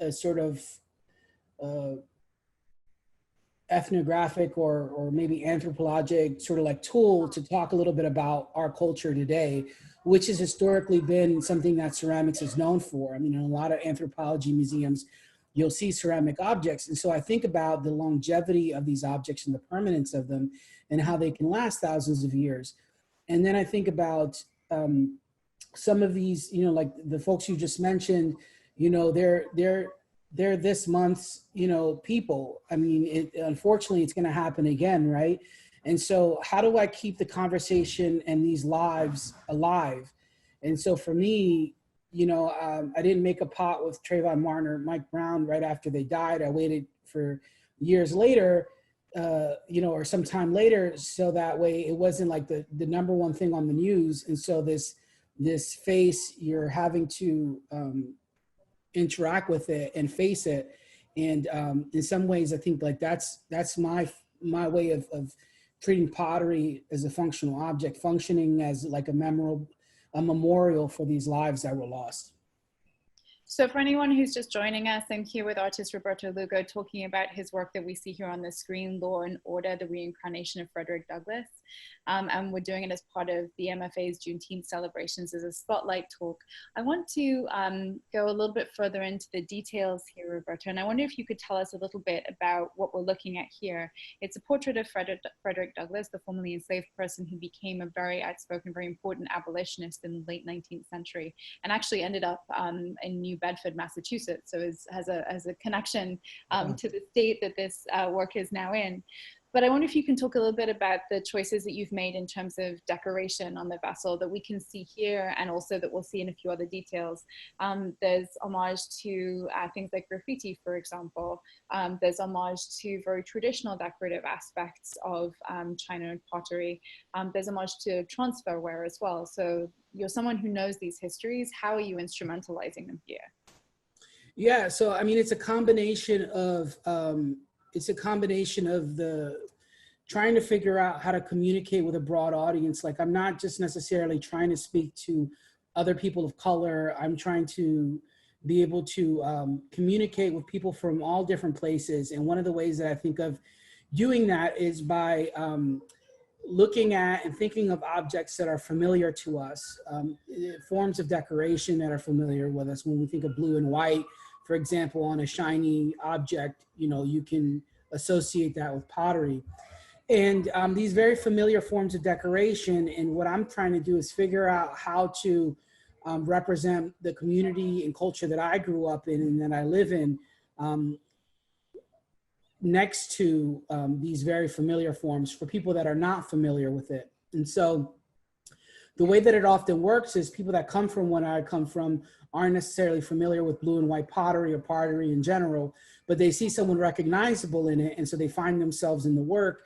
a sort of ethnographic or maybe anthropologic sort of like tool to talk a little bit about our culture today, which has historically been something that ceramics is known for. I mean, in a lot of anthropology museums, you'll see ceramic objects. And so I think about the longevity of these objects and the permanence of them and how they can last thousands of years. And then I think about some of these, you know, like the folks you just mentioned, you know, they're this month's, you know, people. I mean, unfortunately, it's going to happen again, right? And so how do I keep the conversation and these lives alive? And so for me, you know, I didn't make a pot with Trayvon Martin or Mike Brown right after they died. I waited for years later, you know, or sometime later, so that way it wasn't like the number one thing on the news. And so this face, you're having to interact with it and face it. And in some ways, I think like that's my way of treating pottery as a functional object, functioning as like a memorial for these lives that were lost. So for anyone who's just joining us, I'm here with artist Roberto Lugo talking about his work that we see here on the screen, Law and Order, the Reincarnation of Frederick Douglass. And we're doing it as part of the MFA's Juneteenth celebrations as a spotlight talk. I want to go a little bit further into the details here, Roberto, and I wonder if you could tell us a little bit about what we're looking at here. It's a portrait of Frederick Douglass, the formerly enslaved person who became a very outspoken, very important abolitionist in the late 19th century, and actually ended up in New New Bedford, Massachusetts. So has a connection to the state that this work is now in. But I wonder if you can talk a little bit about the choices that you've made in terms of decoration on the vessel that we can see here, and also that we'll see in a few other details. There's homage to things like graffiti, for example. There's homage to very traditional decorative aspects of China and pottery. There's homage to transfer wear as well. So you're someone who knows these histories. How are you instrumentalizing them here? Yeah, so I mean, it's a combination of the trying to figure out how to communicate with a broad audience. Like, I'm not just necessarily trying to speak to other people of color. I'm trying to be able to communicate with people from all different places. And one of the ways that I think of doing that is by looking at and thinking of objects that are familiar to us, forms of decoration that are familiar with us. When we think of blue and white, for example, on a shiny object, you know, you can associate that with pottery. And these very familiar forms of decoration, and what I'm trying to do is figure out how to represent the community and culture that I grew up in and that I live in, next to these very familiar forms for people that are not familiar with it. And so the way that it often works is people that come from where I come from aren't necessarily familiar with blue and white pottery or pottery in general, but they see someone recognizable in it. And so they find themselves in the work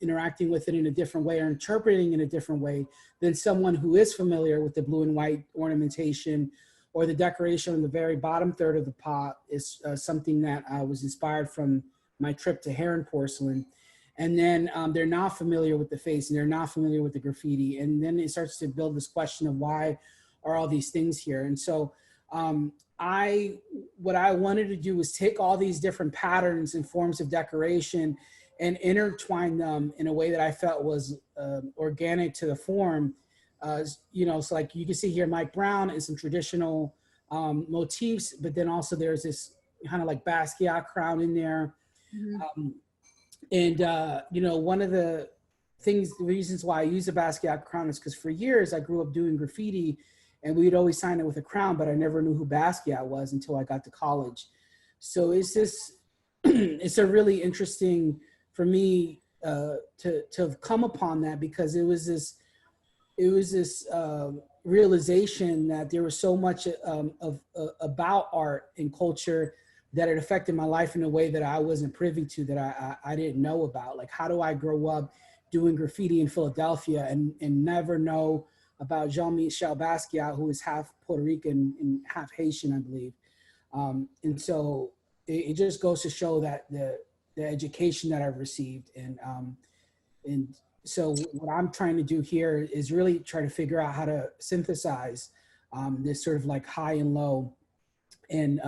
interacting with it in a different way or interpreting in a different way than someone who is familiar with the blue and white ornamentation, or the decoration on the very bottom third of the pot is something that I was inspired from my trip to Heron Porcelain. And then they're not familiar with the face, and they're not familiar with the graffiti. And then it starts to build this question of why are all these things here? And so what I wanted to do was take all these different patterns and forms of decoration and intertwine them in a way that I felt was organic to the form. You know, so like you can see here, Mike Brown and some traditional motifs, but then also there's this kind of like Basquiat crown in there. Mm-hmm. You know, one of the reasons why I use a Basquiat crown is because for years I grew up doing graffiti, and we'd always sign it with a crown, but I never knew who Basquiat was until I got to college. So it's a really interesting for me to have come upon that, because it was this realization that there was so much about art and culture that it affected my life in a way that I wasn't privy to, that I didn't know about. Like, how do I grow up doing graffiti in Philadelphia and never know about Jean-Michel Basquiat, who is half Puerto Rican and half Haitian, I believe. And so it just goes to show that the education that I've received. And so what I'm trying to do here is really try to figure out how to synthesize this sort of like high and low, and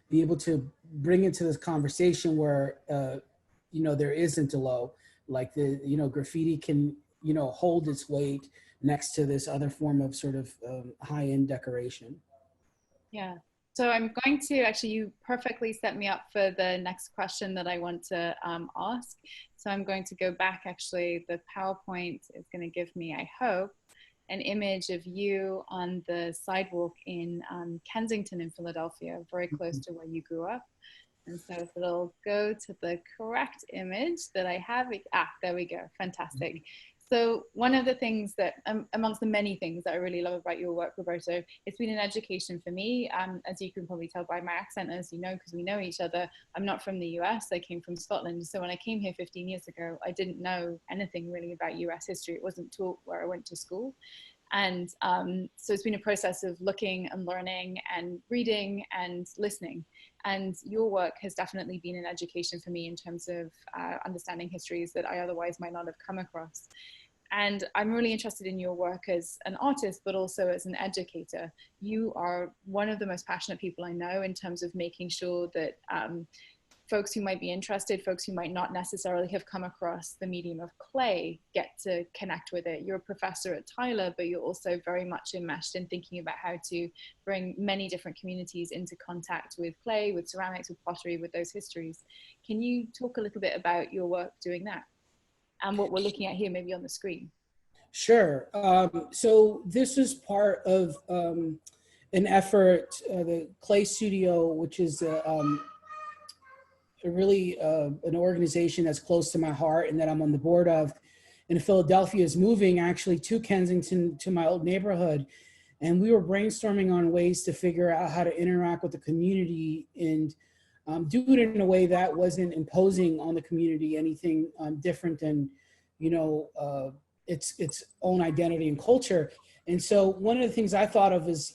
be able to bring into this conversation where, you know, there isn't a low, like you know, graffiti can, you know, hold its weight next to this other form of sort of high-end decoration. Yeah. So I'm going to, actually, you perfectly set me up for the next question that I want to ask. So I'm going to go back, actually, the PowerPoint is going to give me, I hope, an image of you on the sidewalk in Kensington in Philadelphia, very close to where you grew up. And so if it'll go to the correct image that I have, there we go, fantastic. So one of the things that, amongst the many things that I really love about your work, Roberto, it's been an education for me. As you can probably tell by my accent, as you know, because we know each other, I'm not from the US, I came from Scotland. So when I came here 15 years ago, I didn't know anything really about US history. It wasn't taught where I went to school. And so it's been a process of looking and learning and reading and listening. And your work has definitely been an education for me in terms of understanding histories that I otherwise might not have come across. And I'm really interested in your work as an artist, but also as an educator. You are one of the most passionate people I know in terms of making sure that folks who might be interested, folks who might not necessarily have come across the medium of clay, get to connect with it. You're a professor at Tyler, but you're also very much enmeshed in thinking about how to bring many different communities into contact with clay, with ceramics, with pottery, with those histories. Can you talk a little bit about your work doing that and what we're looking at here maybe on the screen? Sure. So this is part of an effort, the Clay Studio, which is really an organization that's close to my heart and that I'm on the board of, in Philadelphia, is moving actually to Kensington, to my old neighborhood. And we were brainstorming on ways to figure out how to interact with the community and do it in a way that wasn't imposing on the community anything different than, its own identity and culture. And so one of the things I thought of is,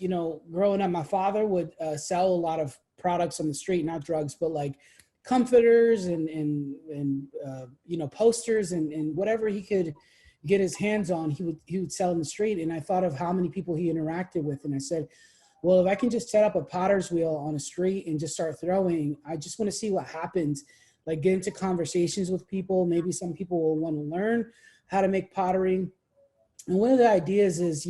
growing up, my father would sell a lot of products on the street, not drugs, but like comforters and posters and whatever he could get his hands on, he would sell in the street. And I thought of how many people he interacted with. And I said, well, if I can just set up a potter's wheel on a street and just start throwing, I just want to see what happens, like get into conversations with people. Maybe some people will want to learn how to make pottery. And one of the ideas is,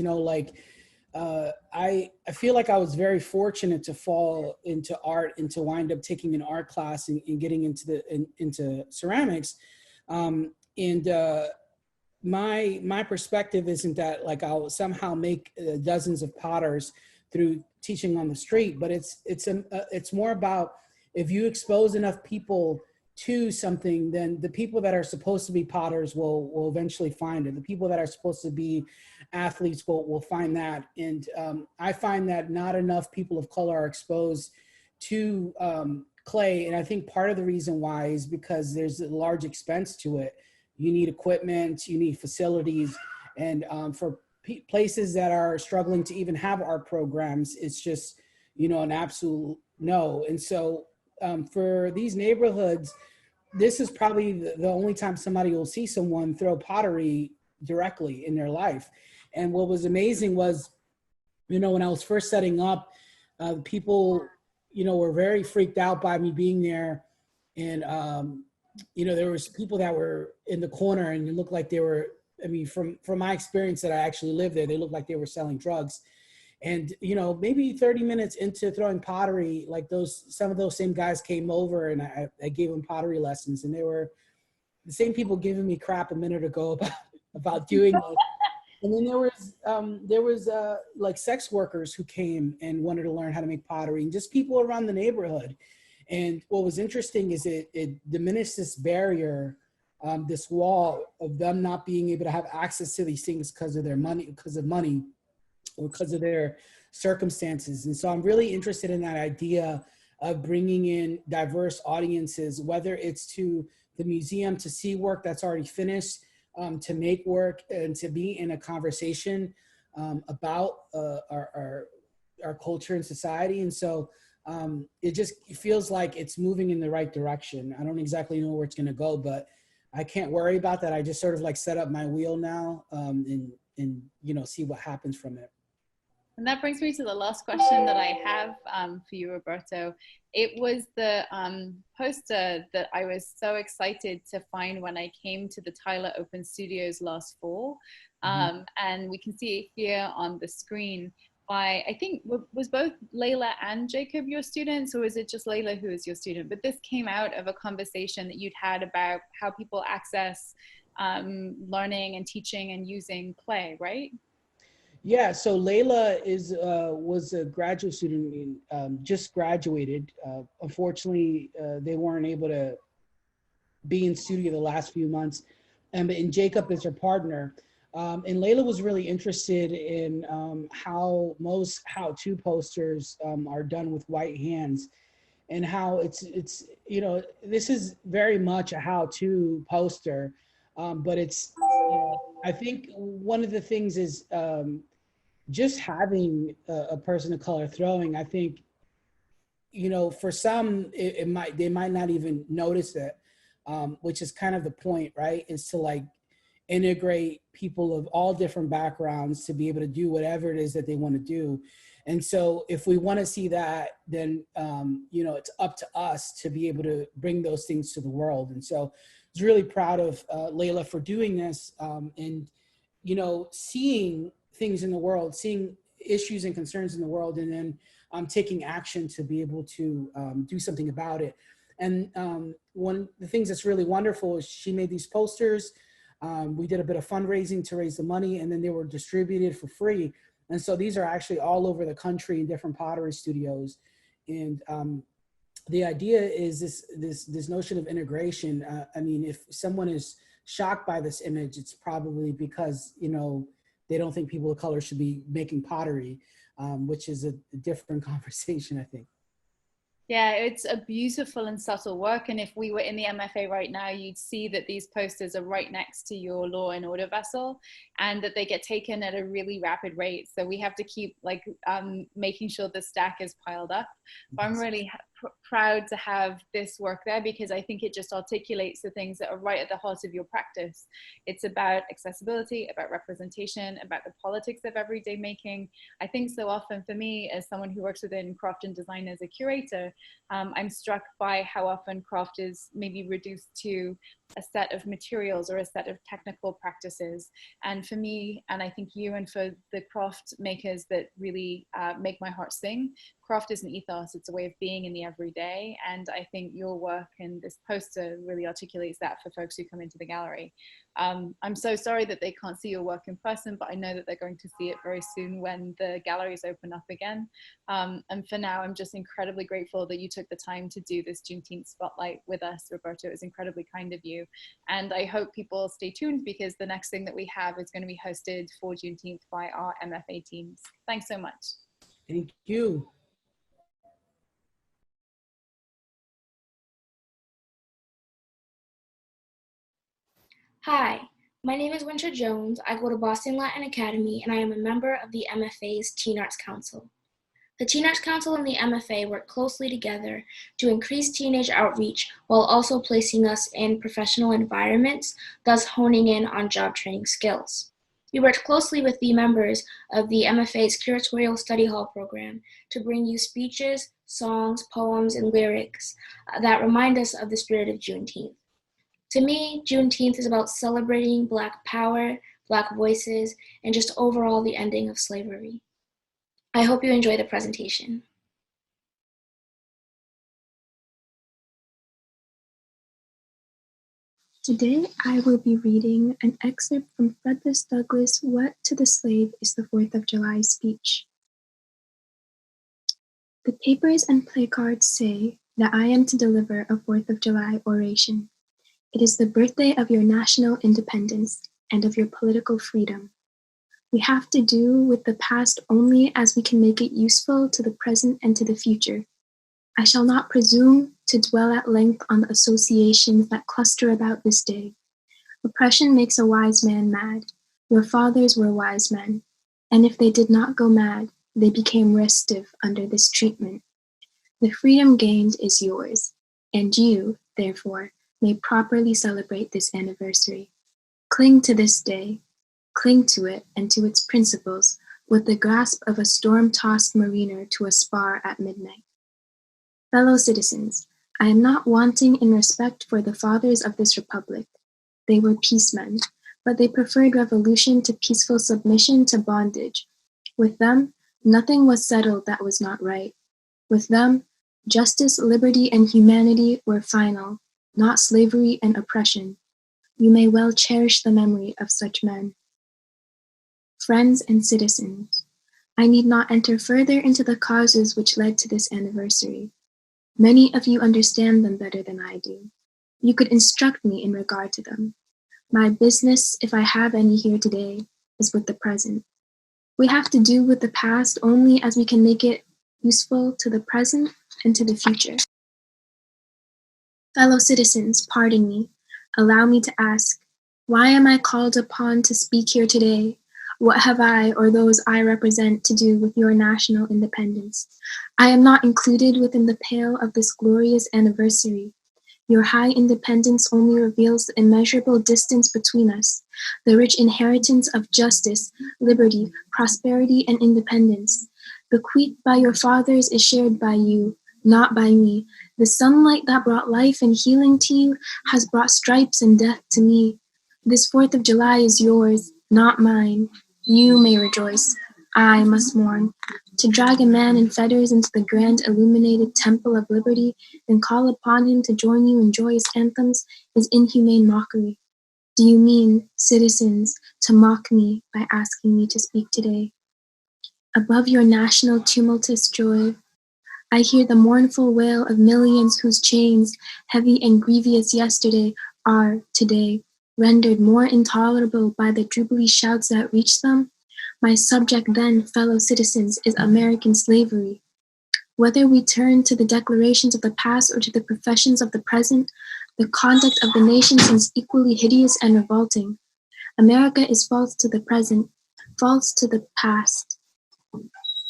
I feel like I was very fortunate to fall into art and to wind up taking an art class and getting into ceramics. My perspective isn't that like I'll somehow make dozens of potters through teaching on the street, but it's more about if you expose enough people to something, then the people that are supposed to be potters will eventually find it. The people that are supposed to be athletes will find that. And I find that not enough people of color are exposed to clay. And I think part of the reason why is because there's a large expense to it. You need equipment, you need facilities. And for places that are struggling to even have art programs, it's just, an absolute no. And so for these neighborhoods, this is probably the only time somebody will see someone throw pottery directly in their life. And what was amazing was, when I was first setting up, people, were very freaked out by me being there. And, there was people that were in the corner and it looked like they were, from my experience that I actually lived there, they looked like they were selling drugs. And, maybe 30 minutes into throwing pottery, like some of those same guys came over and I gave them pottery lessons, and they were the same people giving me crap a minute ago about doing it. And then there was like sex workers who came and wanted to learn how to make pottery, and just people around the neighborhood. And what was interesting is it diminished this barrier, this wall of them not being able to have access to these things because of money, or because of their circumstances. And so I'm really interested in that idea of bringing in diverse audiences, whether it's to the museum to see work that's already finished, to make work and to be in a conversation about our culture and society. And so it feels like it's moving in the right direction. I don't exactly know where it's gonna go, but I can't worry about that. I just sort of like set up my wheel now and see what happens from it. And that brings me to the last question that I have for you, Roberto. It was the poster that I was so excited to find when I came to the Tyler Open Studios last fall. And we can see it here on the screen by, I think, was both Layla and Jacob your students, or was it just Layla who was your student? But this came out of a conversation that you'd had about how people access learning and teaching and using clay, right? Yeah, so Layla was a graduate student, just graduated. Unfortunately, they weren't able to be in studio the last few months. And Jacob is her partner. And Layla was really interested in how most how-to posters are done with white hands, and how it's this is very much a how-to poster, but it's I think one of the things is just having a person of color throwing. I think for some they might not even notice it, which is kind of the point, right? Is to like integrate people of all different backgrounds to be able to do whatever it is that they want to do. And so if we want to see that, then it's up to us to be able to bring those things to the world. And so I was really proud of Layla for doing this, and seeing things in the world, seeing issues and concerns in the world, and then taking action to be able to do something about it. And one of the things that's really wonderful is she made these posters. We did a bit of fundraising to raise the money, and then they were distributed for free. And so these are actually all over the country in different pottery studios. And the idea is this notion of integration. I mean, if someone is shocked by this image, it's probably because, you know, they don't think people of color should be making pottery, which is a different conversation, I think. Yeah, it's a beautiful and subtle work. And if we were in the MFA right now, you'd see that these posters are right next to your law and order vessel, and that they get taken at a really rapid rate. So we have to keep like making sure the stack is piled up. But I'm really proud to have this work there, because I think it just articulates the things that are right at the heart of your practice. It's about accessibility, about representation, about the politics of everyday making. I think so often for me, as someone who works within craft and design as a curator, I'm struck by how often craft is maybe reduced to a set of materials or a set of technical practices. And for me, and I think you, and for the craft makers that really make my heart sing, craft is an ethos, it's a way of being in the everyday. And I think your work and this poster really articulates that for folks who come into the gallery. I'm so sorry that they can't see your work in person, but I know that they're going to see it very soon when the galleries open up again. And for now, I'm just incredibly grateful that you took the time to do this Juneteenth spotlight with us, Roberto. It was incredibly kind of you. And I hope people stay tuned, because the next thing that we have is going to be hosted for Juneteenth by our MFA teams. Thanks so much. Thank you. Hi, my name is Winter Jones. I go to Boston Latin Academy, and I am a member of the MFA's Teen Arts Council. The Teen Arts Council and the MFA work closely together to increase teenage outreach while also placing us in professional environments, thus honing in on job training skills. We worked closely with the members of the MFA's Curatorial Study Hall program to bring you speeches, songs, poems, and lyrics that remind us of the spirit of Juneteenth. To me, Juneteenth is about celebrating Black power, Black voices, and just overall the ending of slavery. I hope you enjoy the presentation. Today I will be reading an excerpt from Frederick Douglass' What to the Slave is the 4th of July speech. The papers and placards say that I am to deliver a 4th of July oration. It is the birthday of your national independence and of your political freedom. We have to do with the past only as we can make it useful to the present and to the future. I shall not presume to dwell at length on the associations that cluster about this day. Oppression makes a wise man mad. Your fathers were wise men, and if they did not go mad, they became restive under this treatment. The freedom gained is yours, and you, therefore, may properly celebrate this anniversary. Cling to this day, cling to it and to its principles with the grasp of a storm-tossed mariner to a spar at midnight. Fellow citizens, I am not wanting in respect for the fathers of this republic. They were peacemen, but they preferred revolution to peaceful submission to bondage. With them, nothing was settled that was not right. With them, justice, liberty, and humanity were final, not slavery and oppression. You may well cherish the memory of such men. Friends and citizens, I need not enter further into the causes which led to this anniversary. Many of you understand them better than I do. You could instruct me in regard to them. My business, if I have any here today, is with the present. We have to do with the past only as we can make it useful to the present and to the future. Fellow citizens, pardon me. Allow me to ask, why am I called upon to speak here today? What have I or those I represent to do with your national independence? I am not included within the pale of this glorious anniversary. Your high independence only reveals the immeasurable distance between us, the rich inheritance of justice, liberty, prosperity, and independence. Bequeathed by your fathers is shared by you, not by me. The sunlight that brought life and healing to you has brought stripes and death to me. This 4th of July is yours, not mine. You may rejoice. I must mourn. To drag a man in fetters into the grand illuminated temple of liberty and call upon him to join you in joyous anthems is inhumane mockery. Do you mean, citizens, to mock me by asking me to speak today? Above your national tumultuous joy, I hear the mournful wail of millions whose chains, heavy and grievous yesterday, are, today, rendered more intolerable by the jubilee shouts that reach them. My subject then, fellow citizens, is American slavery. Whether we turn to the declarations of the past or to the professions of the present, the conduct of the nation seems equally hideous and revolting. America is false to the present, false to the past,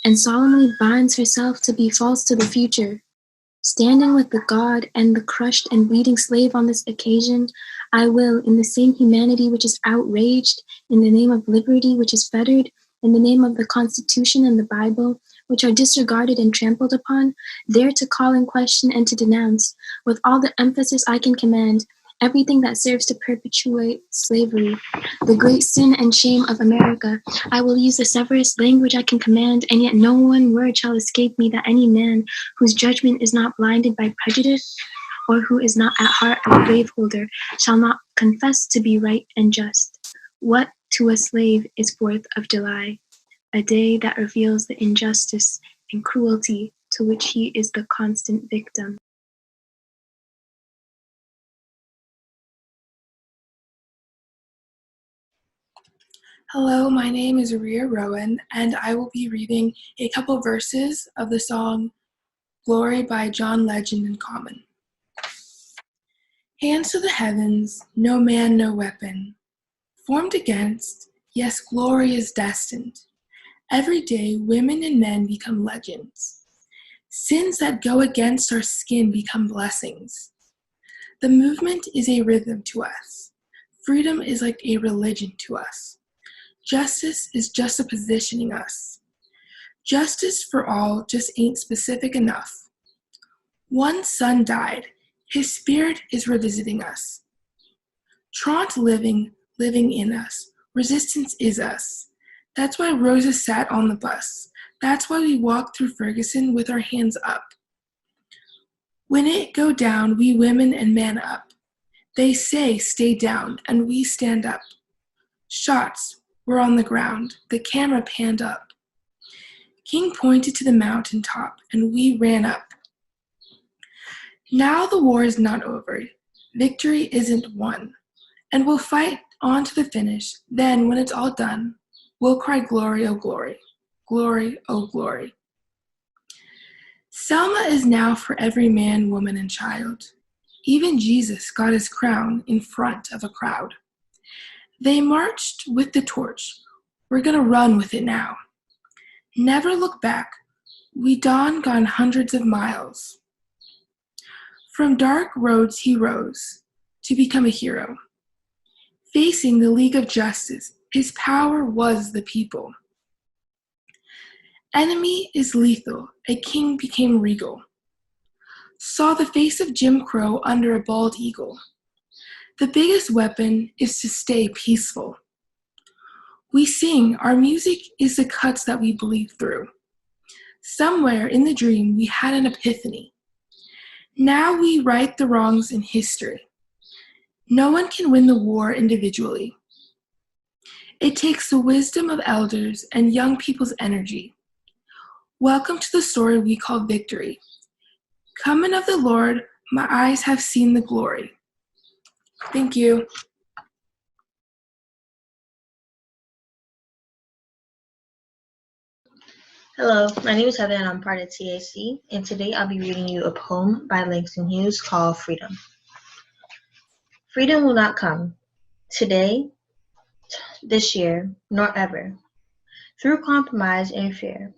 and solemnly binds herself to be false to the future. Standing with the God and the crushed and bleeding slave on this occasion, I will, in the same humanity which is outraged, in the name of liberty which is fettered, in the name of the Constitution and the Bible, which are disregarded and trampled upon, dare to call in question and to denounce, with all the emphasis I can command, everything that serves to perpetuate slavery, the great sin and shame of America. I will use the severest language I can command, and yet no one word shall escape me that any man whose judgment is not blinded by prejudice, or who is not at heart a graveholder, shall not confess to be right and just. What to a slave is 4th of July, a day that reveals the injustice and cruelty to which he is the constant victim. Hello, my name is Rhea Rowan, and I will be reading a couple verses of the song Glory by John Legend and Common. Hands to the heavens, no man, no weapon. Formed against, yes, glory is destined. Every day, women and men become legends. Sins that go against our skin become blessings. The movement is a rhythm to us. Freedom is like a religion to us. Justice is just a positioning us. Justice for all just ain't specific enough. One son died. His spirit is revisiting us. Trant living in us. Resistance is us. That's why Rosa sat on the bus. That's why we walk through Ferguson with our hands up. When it go down, we women and man up. They say stay down, and we stand up. Shots were on the ground. The camera panned up. King pointed to the mountain top, and we ran up. Now the war is not over. Victory isn't won. And we'll fight on to the finish. Then, when it's all done, we'll cry glory, oh glory. Glory, oh glory. Selma is now for every man, woman, and child. Even Jesus got his crown in front of a crowd. They marched with the torch. We're gonna run with it now. Never look back. We gone hundreds of miles. From dark roads he rose to become a hero. Facing the League of Justice, his power was the people. Enemy is lethal. A king became regal. Saw the face of Jim Crow under a bald eagle. The biggest weapon is to stay peaceful. We sing, our music is the cuts that we bleed through. Somewhere in the dream we had an epiphany. Now we right the wrongs in history. No one can win the war individually. It takes the wisdom of elders and young people's energy. Welcome to the story we call victory. Coming of the Lord, my eyes have seen the glory. Thank you. Hello, my name is Heather and I'm part of TAC, and today I'll be reading you a poem by Langston Hughes called Freedom. Freedom will not come today, this year, nor ever, through compromise and fear.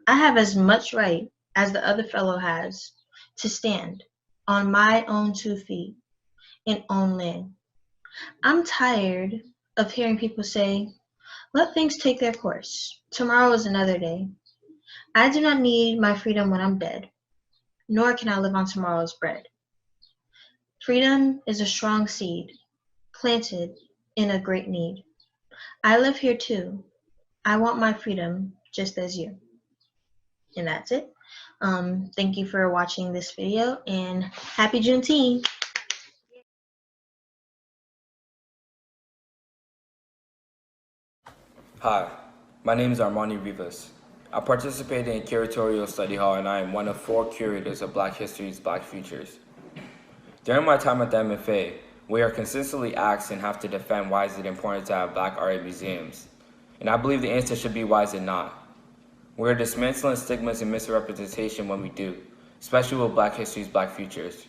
I have as much right as the other fellow has to stand on my own 2 feet in own land. I'm tired of hearing people say, let things take their course. Tomorrow is another day. I do not need my freedom when I'm dead, nor can I live on tomorrow's bread. Freedom is a strong seed, planted in a great need. I live here too. I want my freedom just as you. And that's it. Thank you for watching this video, and happy Juneteenth. Hi, my name is Armani Rivas. I participated in curatorial study hall, and I am one of 4 curators of Black Histories, Black Futures. During my time at the MFA, we are consistently asked and have to defend why is it important to have Black art in museums. And I believe the answer should be why is it not? We are dismantling stigmas and misrepresentation when we do, especially with Black Histories, Black Futures.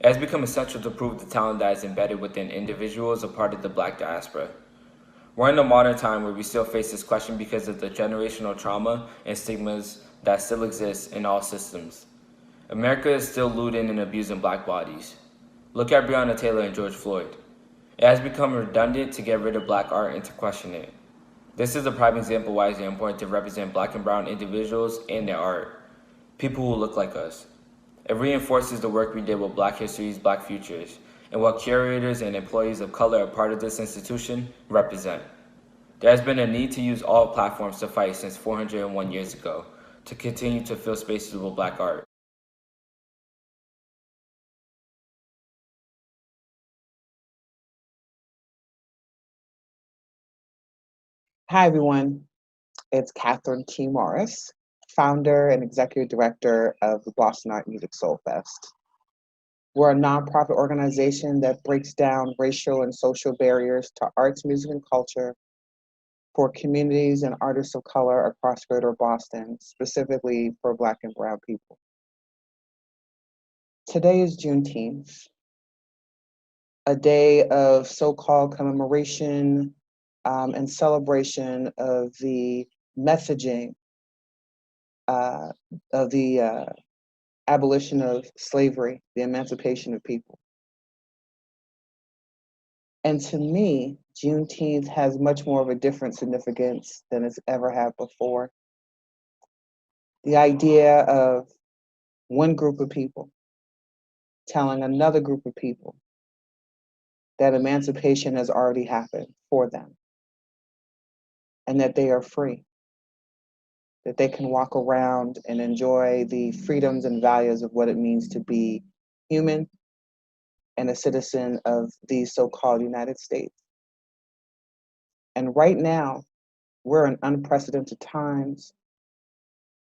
It has become essential to prove the talent that is embedded within individuals a part of the Black diaspora. We're in a modern time where we still face this question because of the generational trauma and stigmas that still exist in all systems. America is still looting and abusing Black bodies. Look at Breonna Taylor and George Floyd. It has become redundant to get rid of Black art and to question it. This is a prime example why it's important to represent Black and brown individuals and their art, people who look like us. It reinforces the work we did with Black Histories, Black Futures, and what curators and employees of color, a part of this institution, represent. There has been a need to use all platforms to fight since 401 years ago to continue to fill spaces with Black art. Hi, everyone. It's Catherine T. Morris, founder and executive director of the Boston Art Music Soul Fest. We're a nonprofit organization that breaks down racial and social barriers to arts, music, and culture for communities and artists of color across greater Boston, specifically for Black and brown people. Today is Juneteenth, a day of so-called commemoration and celebration of the messaging of the abolition of slavery, the emancipation of people. And to me, Juneteenth has much more of a different significance than it's ever had before. The idea of one group of people telling another group of people that emancipation has already happened for them and that they are free, that they can walk around and enjoy the freedoms and values of what it means to be human and a citizen of the so-called United States. And right now, we're in unprecedented times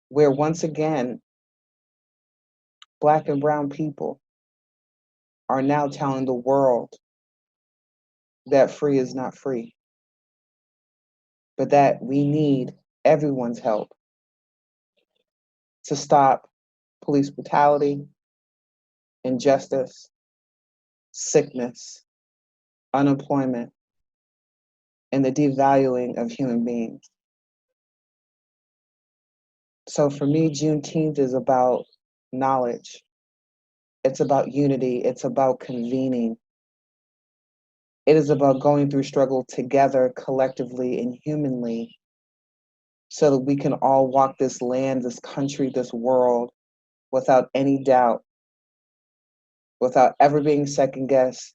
where once again, Black and brown people are now telling the world that free is not free, but that we need everyone's help to stop police brutality, injustice, sickness, unemployment, and the devaluing of human beings. So for me, Juneteenth is about knowledge. It's about unity. It's about convening. It is about going through struggle together, collectively and humanly, so that we can all walk this land, this country, this world without any doubt, without ever being second guessed,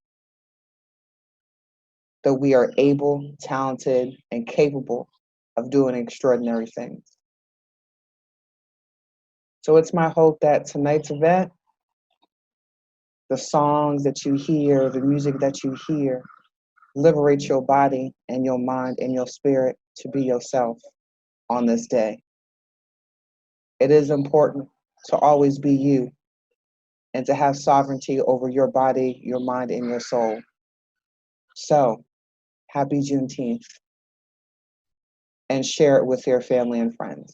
that we are able, talented, and capable of doing extraordinary things. So it's my hope that tonight's event, the songs that you hear, the music that you hear, liberate your body and your mind and your spirit to be yourself on this day. It is important to always be you and to have sovereignty over your body, your mind, and your soul. So, happy Juneteenth, and share it with your family and friends.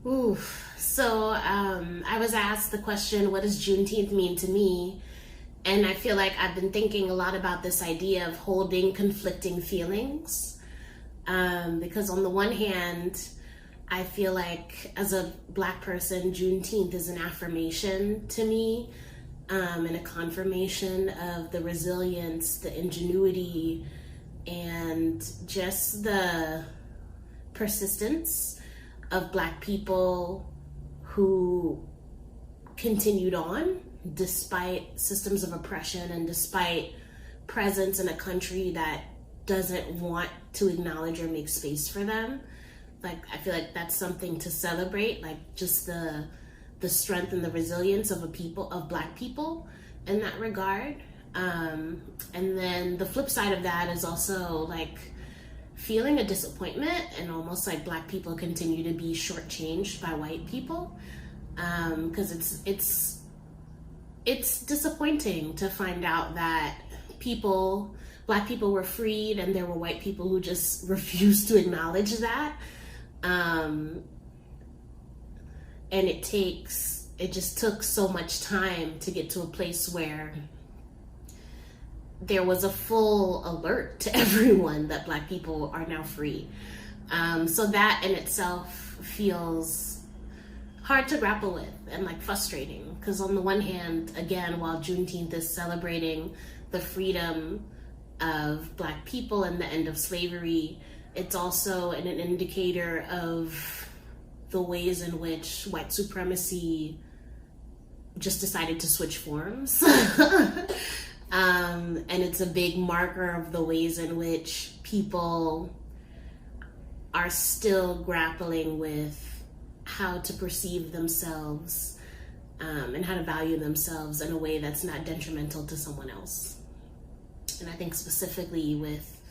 Ooh, so I was asked the question, what does Juneteenth mean to me? And I feel like I've been thinking a lot about this idea of holding conflicting feelings. Because on the one hand, I feel like as a Black person, Juneteenth is an affirmation to me, and a confirmation of the resilience, the ingenuity, and just the persistence of Black people who continued on despite systems of oppression and despite presence in a country that doesn't want to acknowledge or make space for them. Like, I feel like that's something to celebrate, like just the strength and the resilience of Black people in that regard. And then the flip side of that is also like feeling a disappointment and almost like Black people continue to be shortchanged by white people, because it's disappointing to find out that Black people were freed and there were white people who just refused to acknowledge that. And it just took so much time to get to a place where there was a full alert to everyone that Black people are now free. So that in itself feels hard to grapple with and like frustrating, because on the one hand, again, while Juneteenth is celebrating the freedom of Black people and the end of slavery, it's also an indicator of the ways in which white supremacy just decided to switch forms. And it's a big marker of the ways in which people are still grappling with how to perceive themselves, and how to value themselves in a way that's not detrimental to someone else. And I think specifically with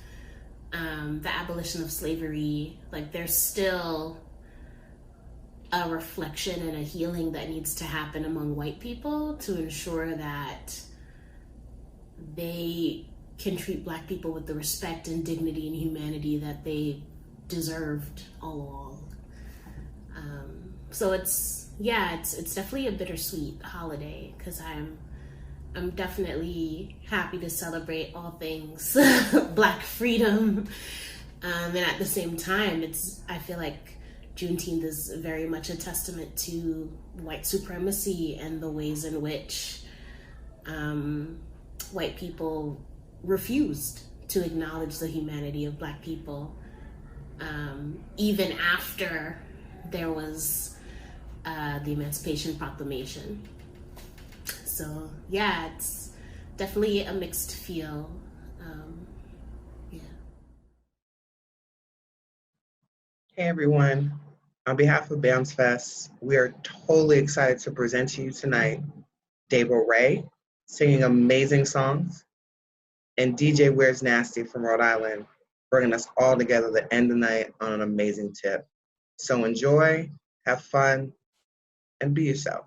the abolition of slavery, like there's still a reflection and a healing that needs to happen among white people to ensure that they can treat Black people with the respect and dignity and humanity that they deserved all along. So it's definitely a bittersweet holiday, because I'm definitely happy to celebrate all things Black freedom, and at the same time, I feel like Juneteenth is very much a testament to white supremacy and the ways in which white people refused to acknowledge the humanity of Black people, even after there was the Emancipation Proclamation. So yeah, it's definitely a mixed feel. Hey everyone, on behalf of BAMS Fest, we are totally excited to present to you tonight Dabo Ray singing amazing songs, and DJ Where's Nasty from Rhode Island bringing us all together to end the night on an amazing tip. So enjoy, have fun, and be yourself.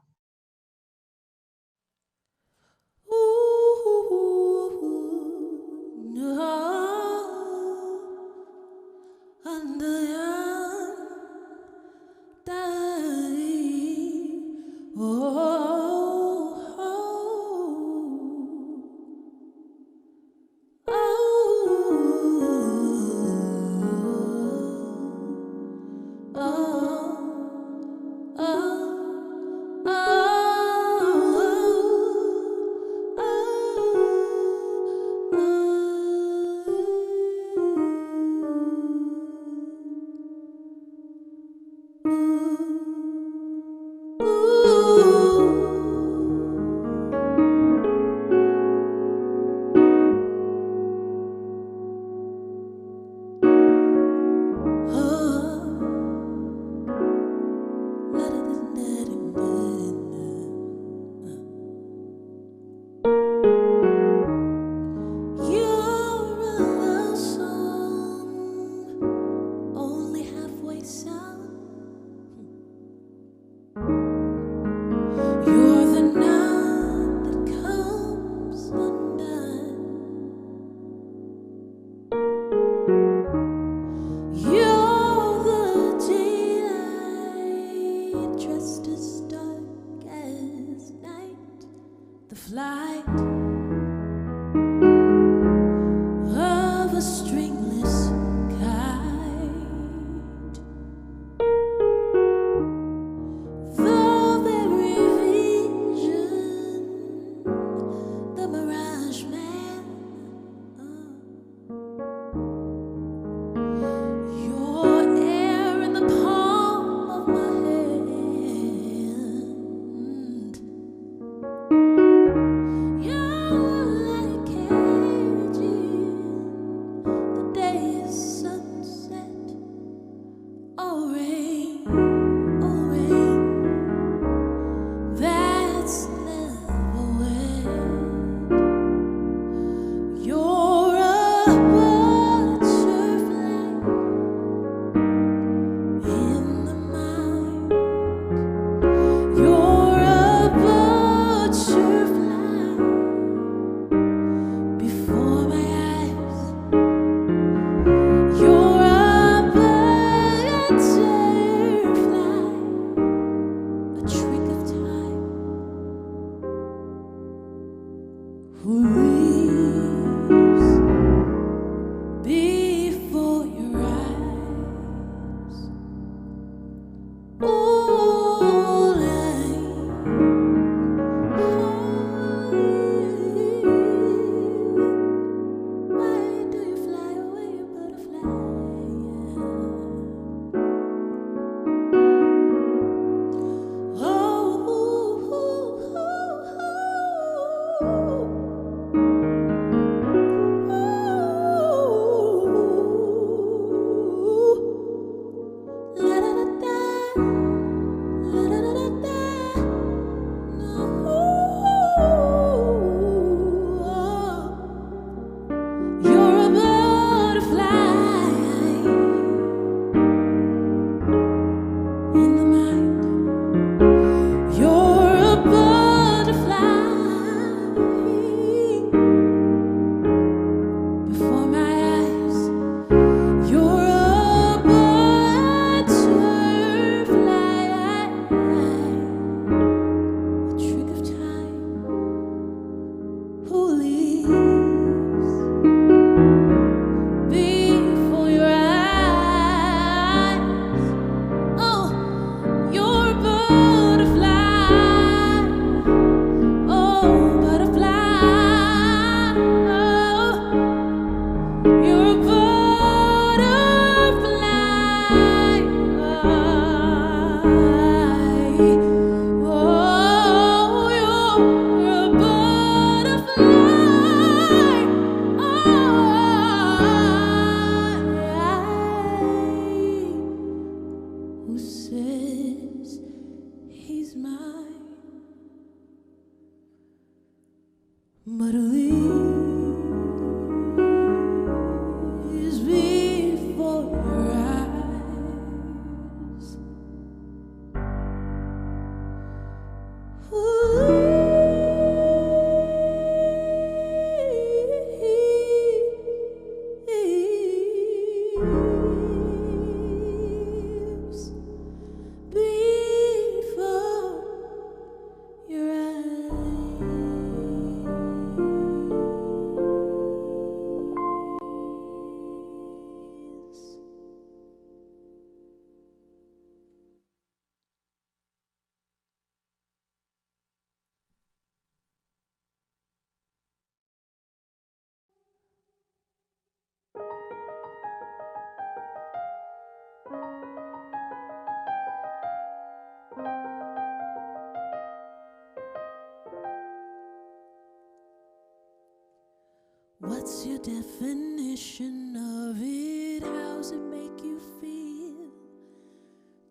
definition of it? How's it make you feel?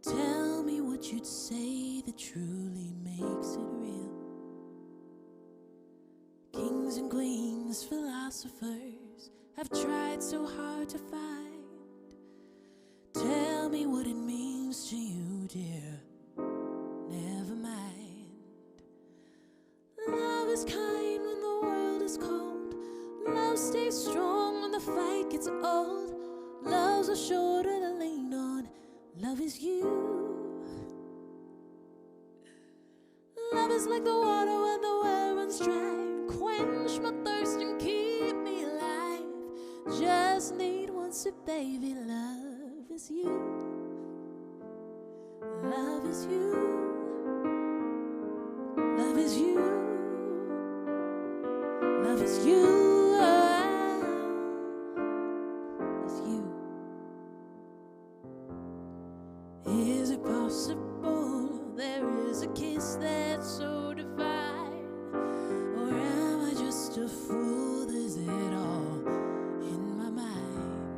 Tell me what you'd say that truly makes it real. Kings and queens, philosophers have tried so hard to find. Tell me what it means to you, dear. Never mind. Love is kind when the world is cold. Love stays strong when the fight gets old. Love's a shoulder to lean on. Love is you. Love is like the water when the well runs dry. Quench my thirst and keep me alive. Just need one sip, baby. Love is you. Love is you. Love is you. Love is you. It's you. Is it possible there is a kiss that's so divine? Or am I just a fool? Is it all in my mind?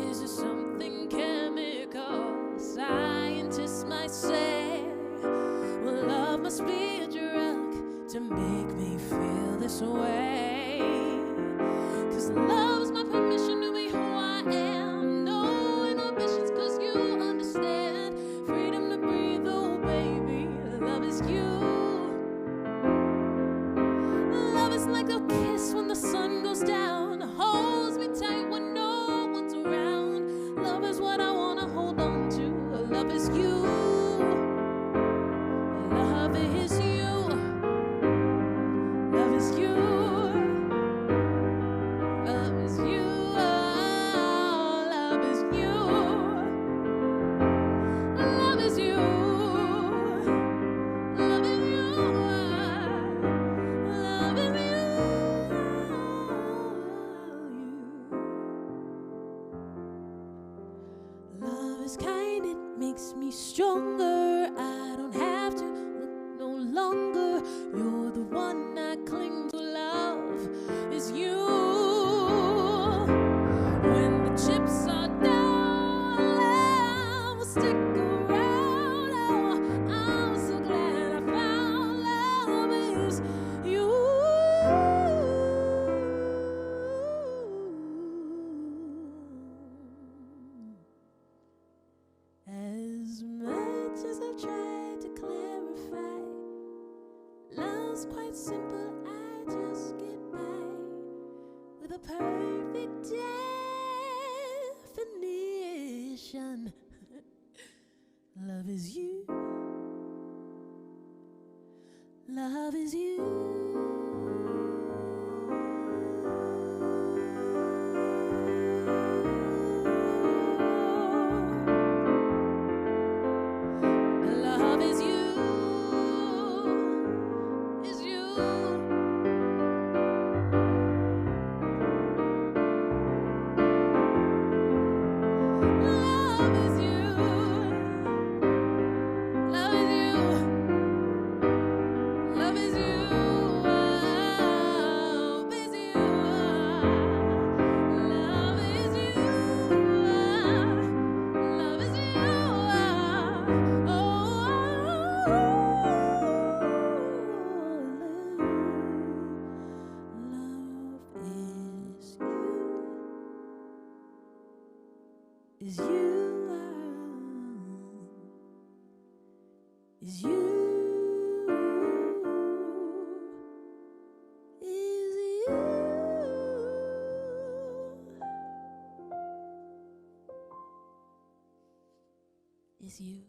Is it something chemical? Scientists might say, well, love must be a drug to make me feel this way. 'Cause love's my permission to be who I am. No inhibitions 'cause you understand. Freedom to breathe, oh baby, love is you. Love is like a kiss when the sun goes down. Holds me tight when no one's around. Love is what I wanna hold on to. Love is you. Love is you. Love is you. Love is you. Love is you. Love is you. Love is you. Love is you. Love is kind, it makes me stronger. I don't have to look no longer. You're the one I cling to. Love is you. When the chips are down, love will stick around. Oh, I'm so glad I found love is you. As much as I've tried to clarify, love's quite simple. I just get by with a perfect definition. Love is you. Love is you. Love is you. Is you. Love is you. Love is you. Love is you. Love is you. Love is you. Love is you. Is you, is you, is you, is you.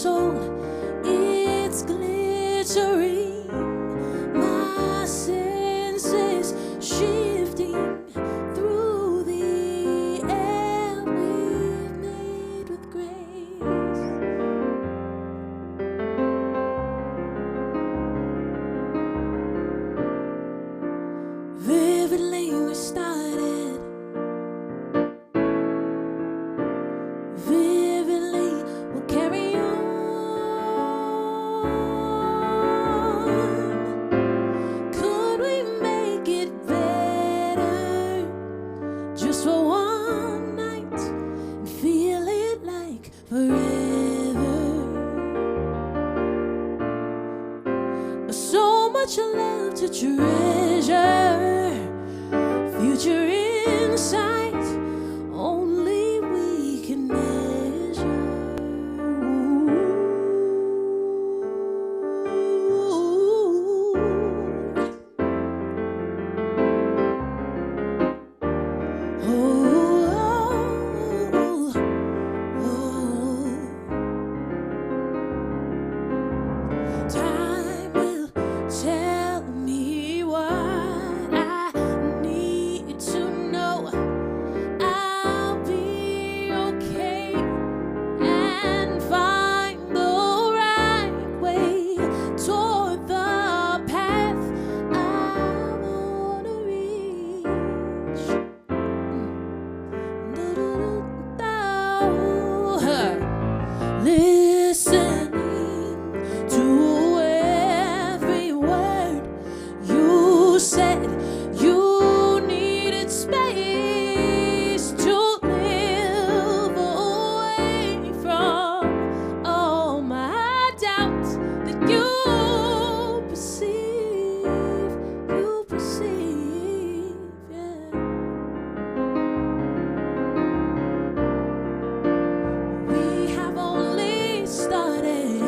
soul, it's glittering. My senses shifting through the air we've made with grace. Vividly we started, vividly we'll carry on. Could we make it better just for one night and feel it like forever? So much love to treasure, future in sight, only we can measure. Time will tell me what I need to know. I'll be okay and find the right way toward the path I wanna reach. Listening to every word you said. You needed space to live away from all my doubts that you perceive, yeah. We have only started.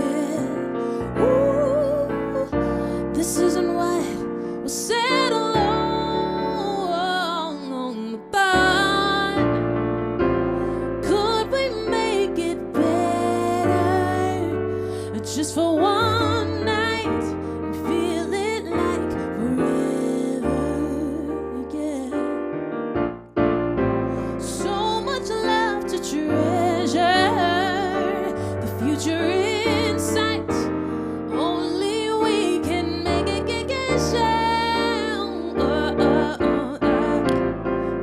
Ooh, this isn't what we'll settle on, but could we make it better just for one night and feel it like forever, yeah. So much love to treasure, the future in sight, only we can make it,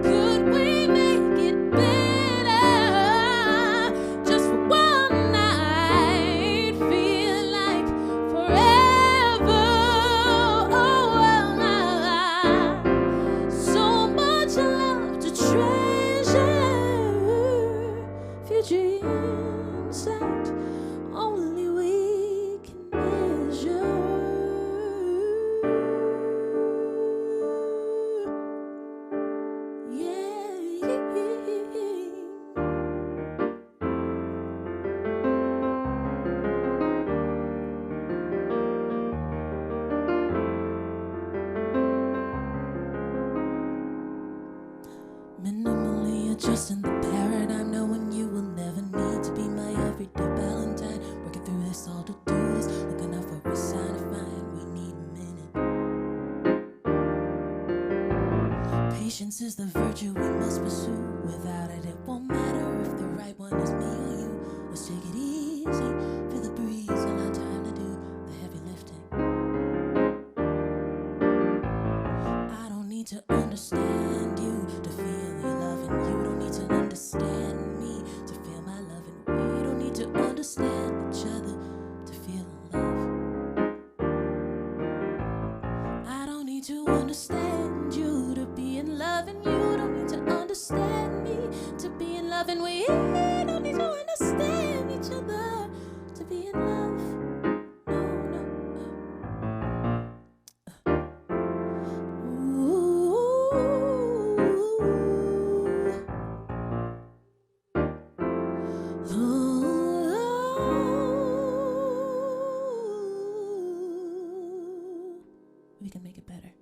Could we make it better just for one night, feel like forever? So much love to treasure, future insight, only we can measure. Minimally adjusting the paradigm, knowing you will never need to be my everyday Valentine. Working through this all to do this, looking out for a sign to find. We need a minute. Patience is the virtue we must pursue. Without it, it won't matter if the right one is me or you. Let's take it easy, feel the breeze, allow time to do the heavy lifting. I don't need to understand you to feel your love, and you don't need to understand me to feel my love, and we don't need to understand each other to feel love. I don't need to understand you to be in love, and you don't need to understand me to be in love, and we don't need to understand each other to be in love. We can make it better.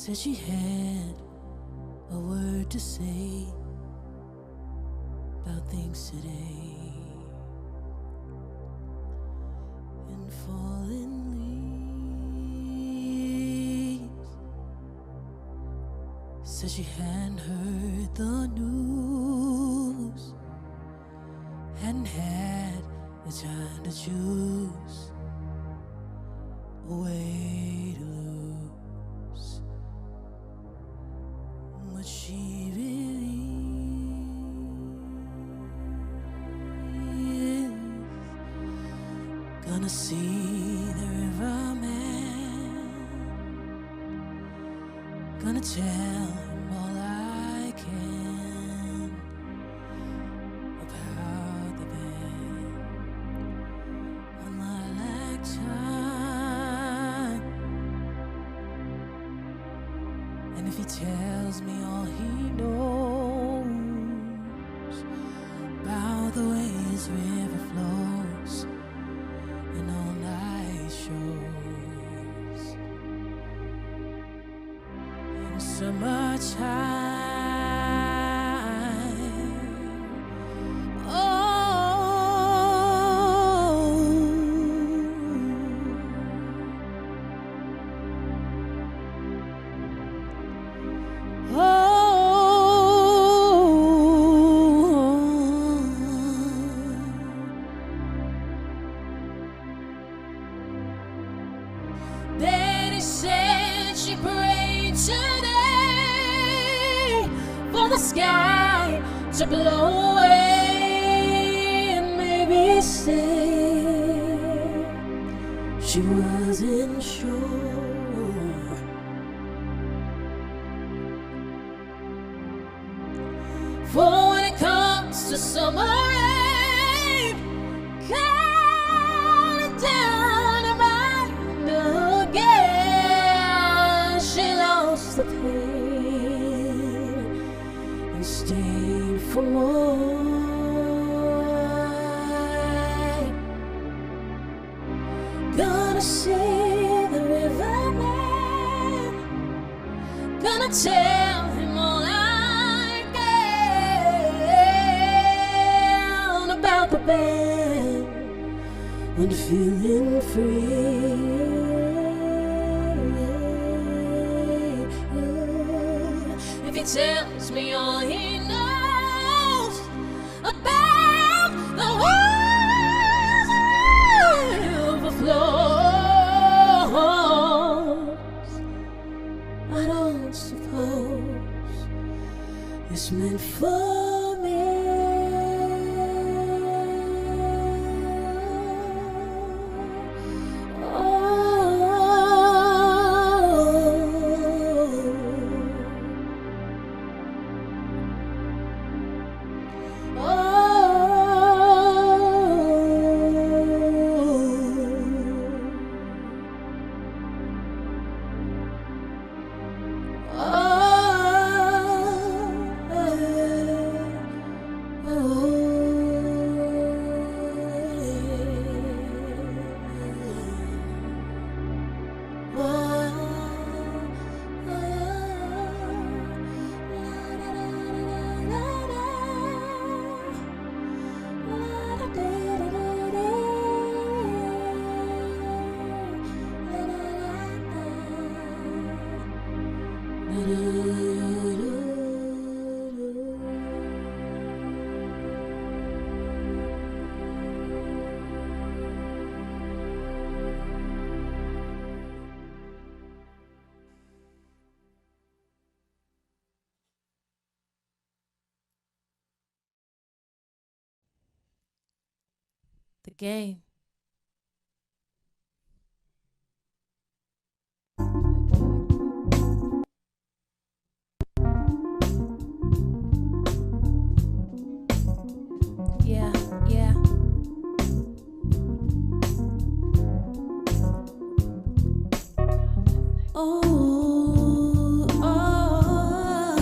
said she had a word to say about things today. And falling leaves, said she hadn't heard the news, hadn't had the time to choose a way to lose what she really is. Gonna see the riverman, gonna tell him all I can about the band on lilac time. And if he tells me all he knows about the way his river flows and all night shows in summertime. Then he said she prayed today for the sky to blow away, and maybe say she wasn't sure. For when it comes to summer rain, calling down her mind again, she lost the pain and stayed for more. Gonna see the riverman, gonna tell him all I can about the band when feeling free. If he tells me all he knows about the ways river flows, I don't suppose it's meant for me. The game. Yeah, yeah. Oh, oh,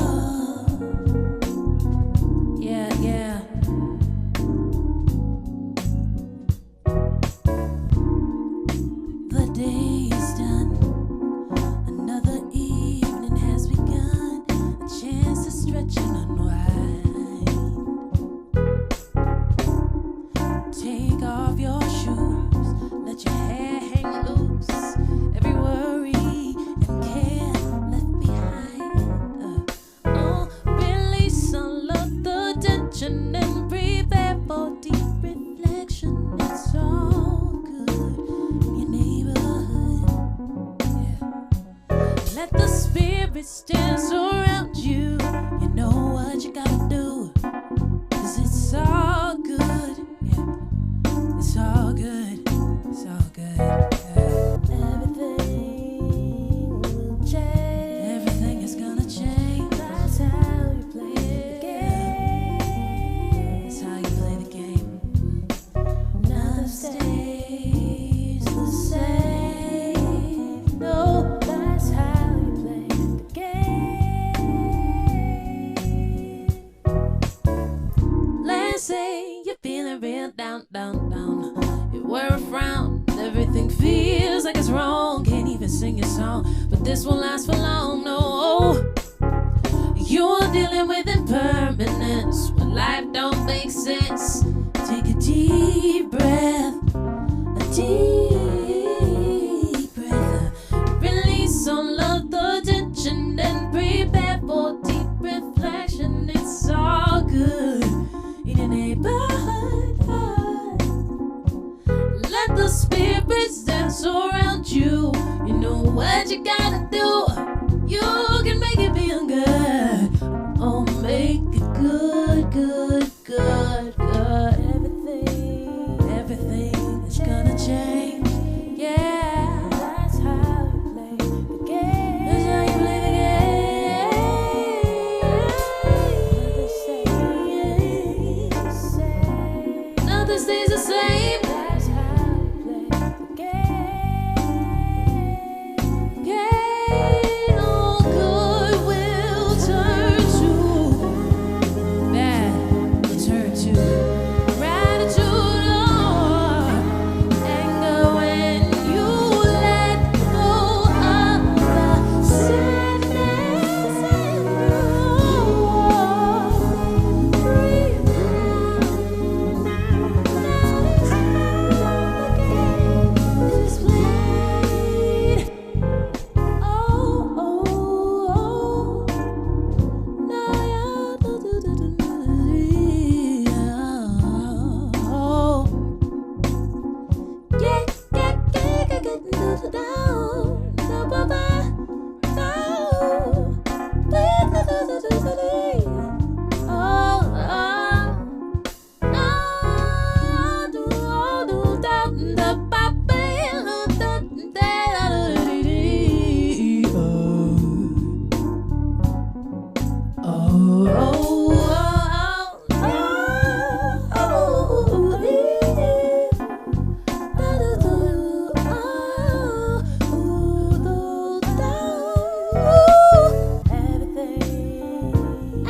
yeah, yeah. The day is done, another evening spirit stands around you. You know what you gotta do, 'cause it's all good. Yeah, it's all good. It's all good. Yeah. Everything will change. Everything is gonna change. That's how you play the game. That's how you play the game. Nothing stays the same. No, that's how you play the game. Let's say you're feeling real down, down, down. You wear a frown, everything feels like it's wrong. Can't even sing your song, but this won't last for long, no. You're dealing with impermanence when life don't make sense. Take a deep breath, a deep breath. Release all of the tension and prepare for deep reflection. It's all good in your neighborhood. Let the spirits dance around you. You know what you gotta do. You can make it feel good. Oh, make it good, good, good, good. Everything is gonna change. Yeah, that's how you play the game. That's how you play the game. Nothing stays the same. That's how you play the game. Gain all good will turn to bad, will turn to gratitude or anger when you let go of the sadness and breathe is played. Oh, oh, oh. Now you're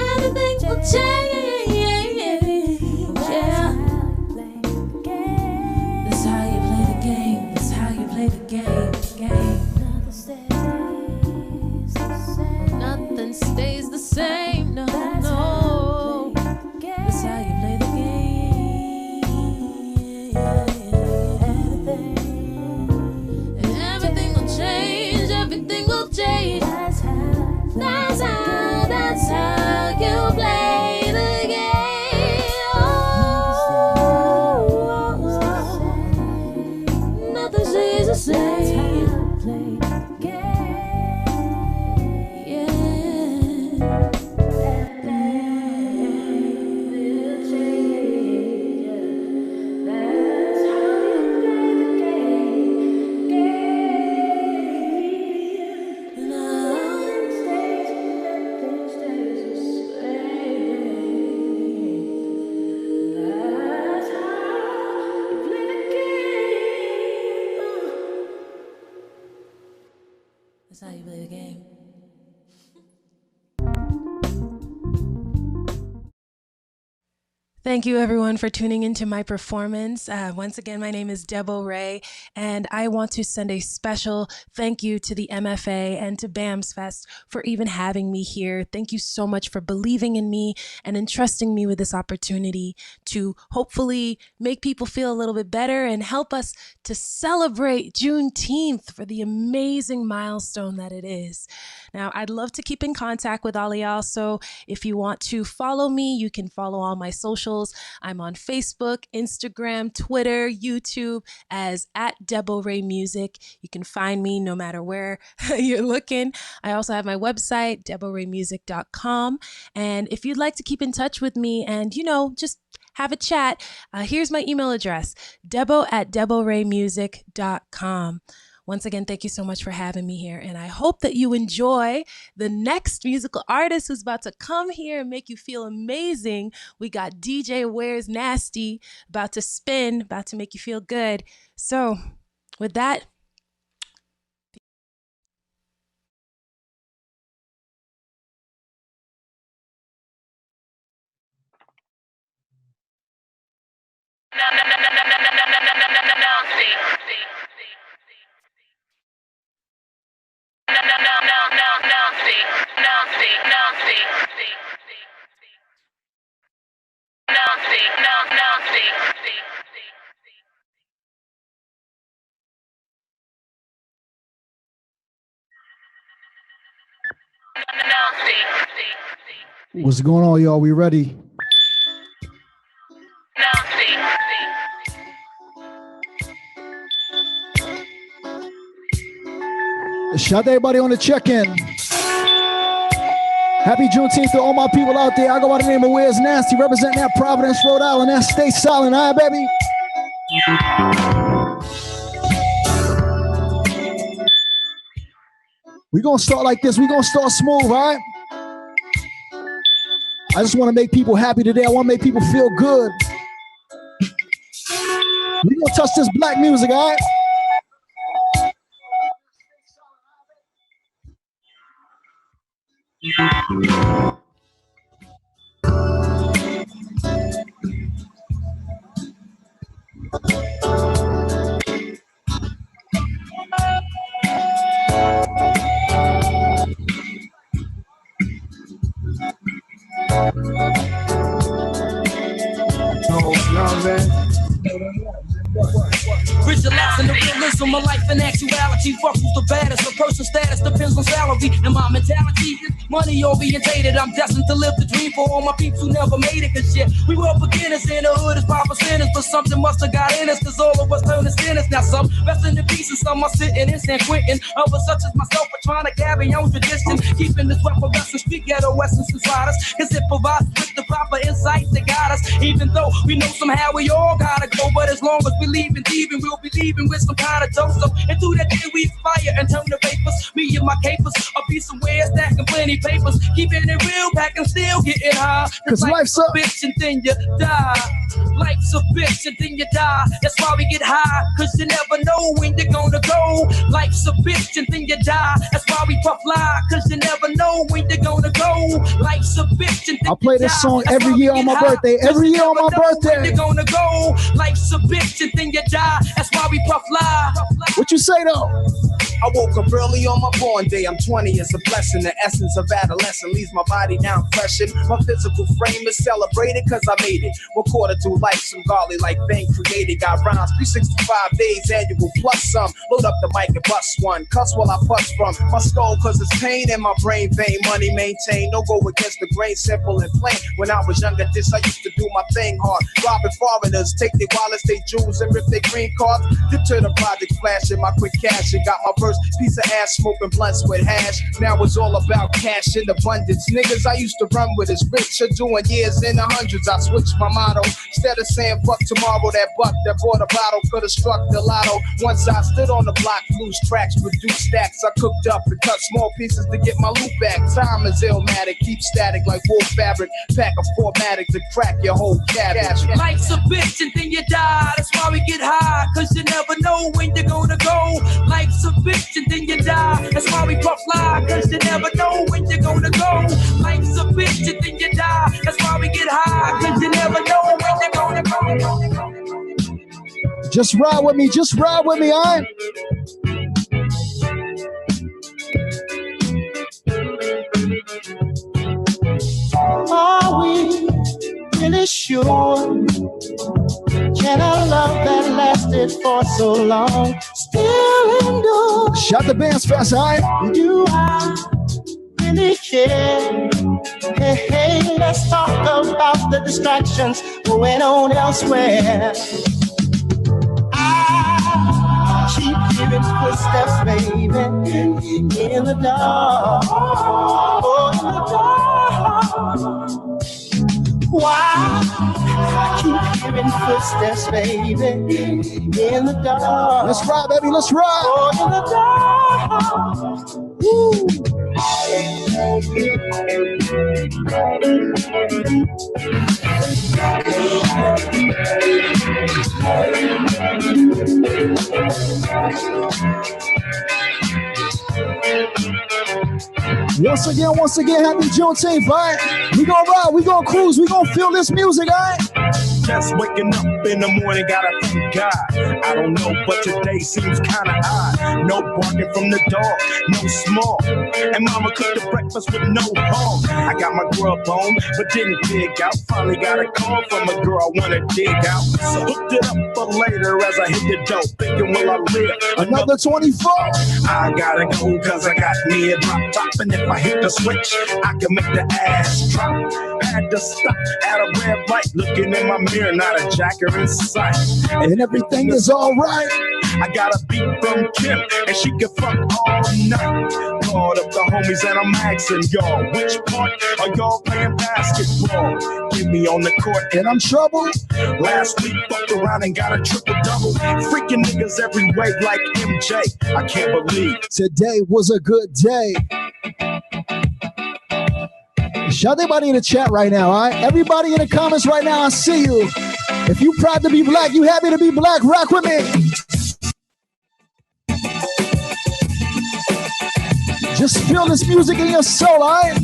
everything will change. Yeah. That's how you play the game. That's how you play the game. Nothing stays the same. No, no. That's how you play the game. Everything will change. Everything will change. That's how you play the game. Nothing stays the same. That's how you play the game. Thank you, everyone, for tuning into my performance. Once again, my name is Debo Ray, and I want to send a special thank you to the MFA and to BAMS Fest for even having me here. Thank you so much for believing in me and entrusting me with this opportunity to hopefully make people feel a little bit better and help us to celebrate Juneteenth for the amazing milestone that it is. Now, I'd love to keep in contact with all of y'all, so if you want to follow me, you can follow all my social socials. I'm on Facebook, Instagram, Twitter, YouTube as @DeboRayMusic. You can find me no matter where you're looking. I also have my website, DeboRayMusic.com. And if you'd like to keep in touch with me and, just have a chat, here's my email address, debo@DeboRayMusic.com. Once again, thank you so much for having me here. And I hope that you enjoy the next musical artist who's about to come here and make you feel amazing. We got DJ Where's Nasty about to spin, about to make you feel good. So with that, What's going on, y'all? We ready? Shout out to everybody on the check-in. Happy Juneteenth to all my people out there. I go by the name of Where's Nasty, representing that Providence, Rhode Island. That stay silent, all right, baby? We're going to start like this. We're going to start smooth, all right? I just want to make people happy today. I want to make people feel good. We're going to touch this black music, all right? Visualizing the realism of life and actuality. Ruffles the baddest. A person's status depends on salary. And my mentality is money orientated. I'm destined to live the dream for all my peeps who never made it. Cause we were beginners in the hood as 5%ers. But something must have got in us. Cause all of us turn to sinners. Now some resting in peace and some are sitting in San Quentin. Others such as myself are trying to carry on tradition. Keeping this weapon wrestling street ghetto essence inside us. Cause it provides with the proper insight that guide us. Even though we know somehow we all gotta go. But as long as we leave and thieving, we'll be leaving with some kind of dose. So into that day we aspire and turn the vapors. Me and my capers, I'll be somewhere stacking plenty papers. Keeping it real, back and still getting high. Cause life's a bitch and then you die. Life's a bitch and then you die. That's why we get high. Cause you never know when you're gonna go. Life's a bitch and then you die. That's why we puff lie. Cause you never know when you're gonna go. Life's a bitch and then I play this song every year on my birthday. Every year on my birthday. You're gonna go. Life's a bitch and then you die. That's why we puff lie. What you say though? I woke up early on my born day. I'm 20, it's a blessing. The essence of adolescence leaves my body now freshened. My physical frame is celebrated cause I made it. 1/4 through life, some godly like thing created. Got rhymes 365 days annual plus some. Load up the mic and bust one. Cuss while I puss from my skull cause it's pain in my brain vein. Money maintained, no go against the grain, simple and plain. When I was younger, this I used to do my thing hard. Robbing foreigners, take their wallets, they jewels, and rip their green cards. Dip to the project, flashing my quick cash and got my first piece of ass smoking blunts with hash. Now it's all about cash in abundance. Niggas I used to run with is rich or doing years in the hundreds. I switched my motto. Instead of saying fuck tomorrow, that buck that bought a bottle could have struck the lotto. Once I stood on the block, loose tracks, produced stacks. I cooked up and cut small pieces to get my loot back. Time is illmatic, keep static like wool fabric. Pack a 4matic to crack your whole cabbage. Life's a bitch and then you die. That's why we get high. Cause you never know when you're gonna go. Life's a bitch and then you die. That's why we puff lie. Cause you never know when you're gonna go. Life's a bitch and then you die. That's why we get high. Cause you never know when you're gonna go. Just ride with me, alright? Are we really sure? Can a love that lasted for so long still endure? Shout the bands fast, alright? Do I really care? Hey, hey, let's talk about the distractions going on elsewhere. I keep hearing footsteps, baby, in the dark. Oh, in the dark. Why? I keep hearing footsteps, baby, in the dark. Let's ride, baby, let's ride. Oh, in the dark. Woo. Once again, happy Juneteenth, all right? We gonna ride, we gonna cruise, we gonna feel this music, all right? Just waking up in the morning, gotta thank God. I don't know, but today seems kinda odd. No barking from the dog, no small. And mama cooked the breakfast with no hog. I got my grub on, but didn't dig out. Finally got a call from a girl I wanna dig out. So hooked it up for later as I hit the dope. Thinking, will I live another 24? I gotta go, cause I got me a drop top. And if I hit the switch, I can make the ass drop. Had to stop at a red light, looking in my mirror, not a jacker in sight. And everything is alright. I got a beat from Kim, and she can fuck all night. Called up the homies and I'm asking y'all, which part are y'all playing basketball? Get me on the court and I'm trouble. Last week fucked around and got a triple-double. Freaking niggas every way like MJ. I can't believe today was a good day. Shout everybody in the chat right now, all right? Everybody in the comments right now, I see you. If you proud to be black, you happy to be black, rock with me. Just feel this music in your soul, all right?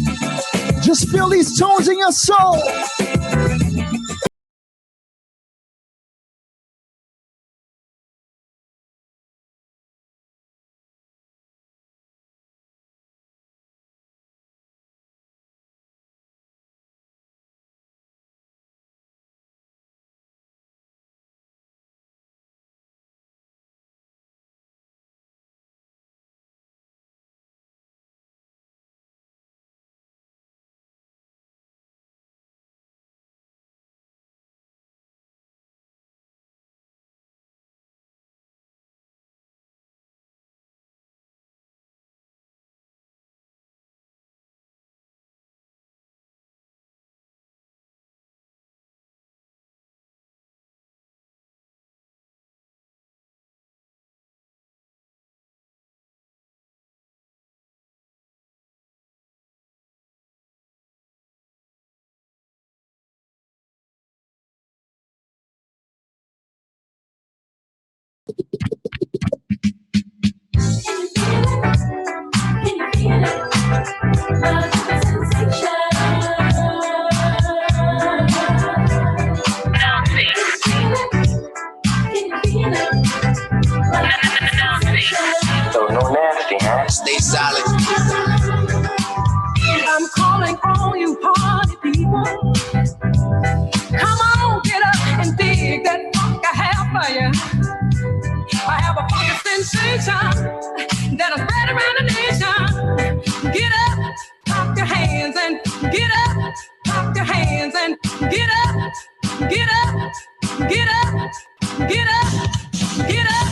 Just feel these tones in your soul. Stay solid. I'm calling all you party people. Come on, get up and dig that funk I have for you. I have a funky sensation that'll spread around the nation. Get up, clap your hands and get up, clap your hands and get up, get up, get up, get up, get up.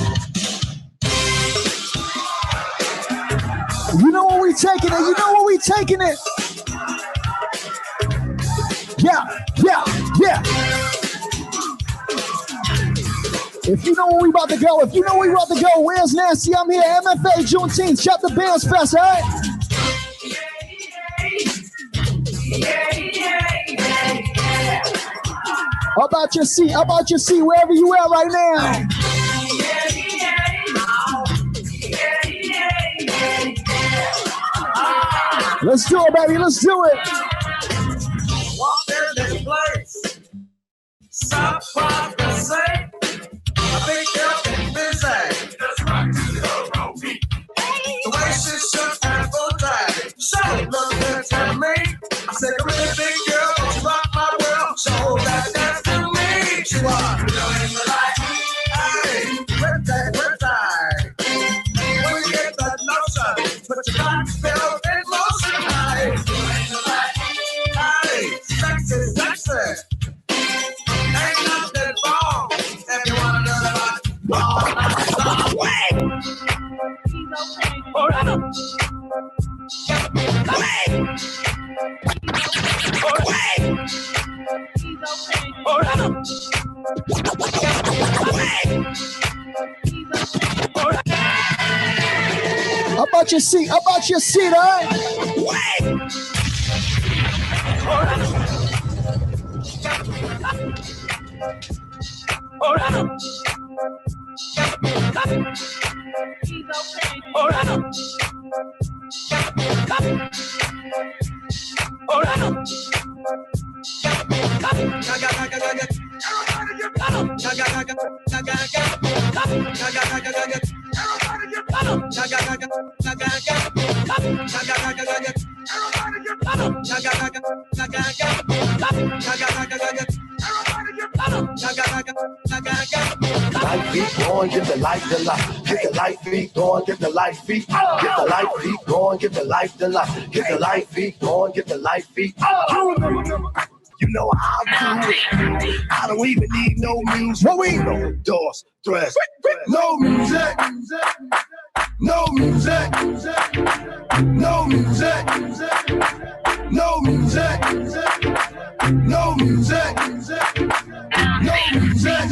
You know where we taking it. You know where we taking it. Yeah, yeah, yeah. If you know where we about to go, if you know where we about to go, where's Nasty? I'm here. MFA Juneteenth Chapter Bands Fest, all right? About your seat, wherever you at right now. Let's do it, baby. Let's do it. Walk in this place. Stop what I say. I think you're busy. Just rock to the road beat. The way she shook and full time. So look at me. I said, come here, big girl. You rock my world. Show that dance to me. She was doing the light. Hey, red tie. When you get that notion, put your back bill in motion. Hey, doing the light. Up out your seat, all right? Life beat going, get the life the life. Get the life beat going, get the life beat. Get the life beat going, get the life the life. Get the life beat going, get the life beat. You know how I do it. I don't even need no music. What we know? Doors, threats. No music. No music. No music. No music. No music. No music.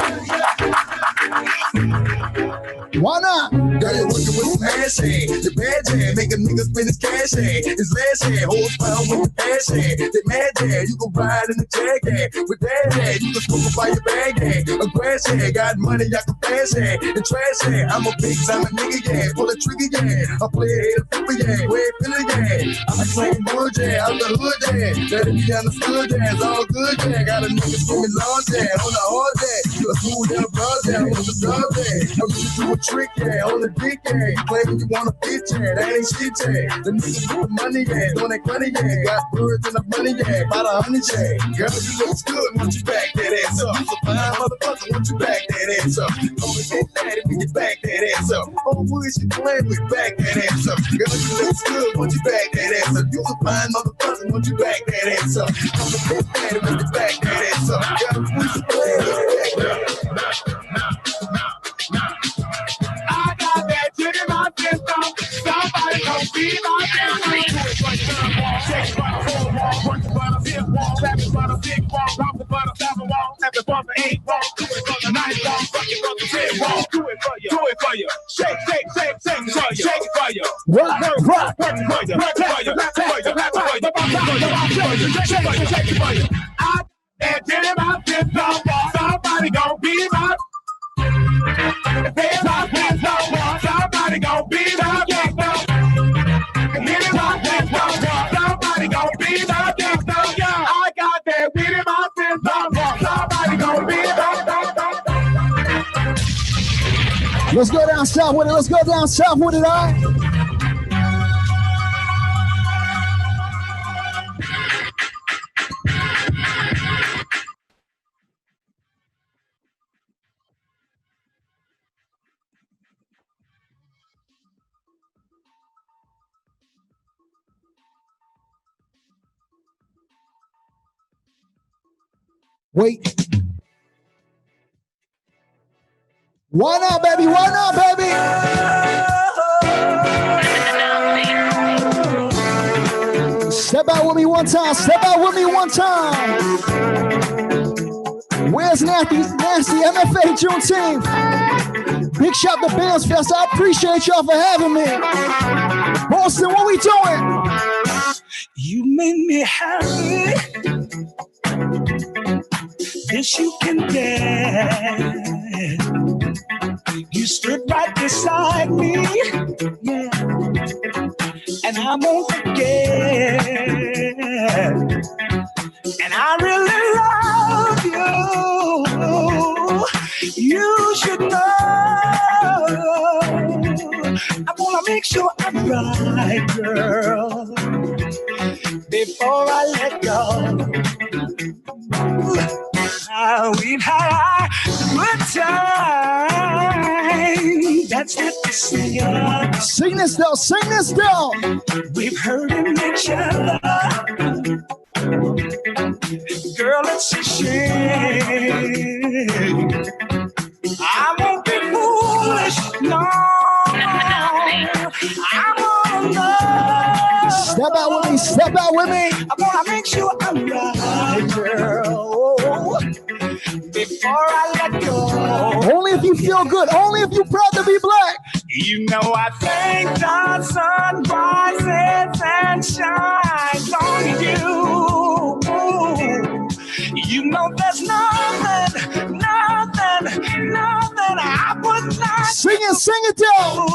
Why not? Girl, you're working with some ass hand. The bad jam, make a nigga spend his cash hand. His last hand, holds pound with the cash hand. The mad jam, you can ride in the jag hand. With that hand, you can smoke by your bag hand. A grass hand, got money, I can fast hand. And trash hand, I'm a big time nigga, yeah. Pull a trigger, yeah. I play a head flipper, yeah. Way feeling, yeah. I'm a same wood, yeah. Out the hood, yeah. Let it be understood, yeah. It's all good, yeah. Got a nigga swimming long, yeah. On the hard, yeah. You a smooth down buzz, yeah. On the dub, yeah. I'm gonna do a trick, yeah. On the dick, yeah. Claiming you want a bitch, yeah. That ain't shit, yeah. The niggas with the money, yeah. Doing that money, yeah. Got birds and the money, yeah. About 100, yeah. Girl, you looks good, won't you back that ass up? You a fine motherfucker, won't you back that ass up? Call me Big Daddy when you back that ass up. Oh, who is you playing with? Back that ass up. Girl, you looks good, won't you back that ass up? You a fine motherfucker, won't you back that ass up? Call me Big Daddy when you back that ass up. Girl, who is you playing with? Back I got that shit in my system. Somebody gon' be my system. Shake it by the whole wall, work it by the big wall, tap it by the big wall, rock it by the 7 wall, tap it by the 8 wall, do it for the 9 wall, fuck it from the 10 wall, do it for you, do it for you. Shake, shake, shake, shake for you, shake it for you. Rock, rock, work it for you, work it for you, work it for you, work it for you, shake it for you. I got that shit in my system. Somebody gon' be my. Somebody gon' be the gangster. Somebody gon' be the gangster. I got that weed in my system. Somebody gon' be the. Let's go down south with it. Let's go down south with it, all right? Wait. Why not, baby? Why not, baby? Step out with me one time. Step out with me one time. Where's Nasty MFA Juneteenth? Big shout to Bands Fest. I appreciate y'all for having me. Boston, what we doing? You made me happy. This you can get. You stood right beside me, yeah, and I won't forget. And I really love you. You should know. I wanna make sure I'm right, girl, before I let go. We've had a good time. That's what they say. Sing this though, sing this though. We've heard each other. Girl, it's a shame. I won't be foolish, no. I wanna Step out with me, step out with me. I wanna make sure I'm right, girl, before I let go. Only if you feel good, only if you're proud to be black. You know I think the sun rises and shines on you. You know there's nothing I would not sing it down.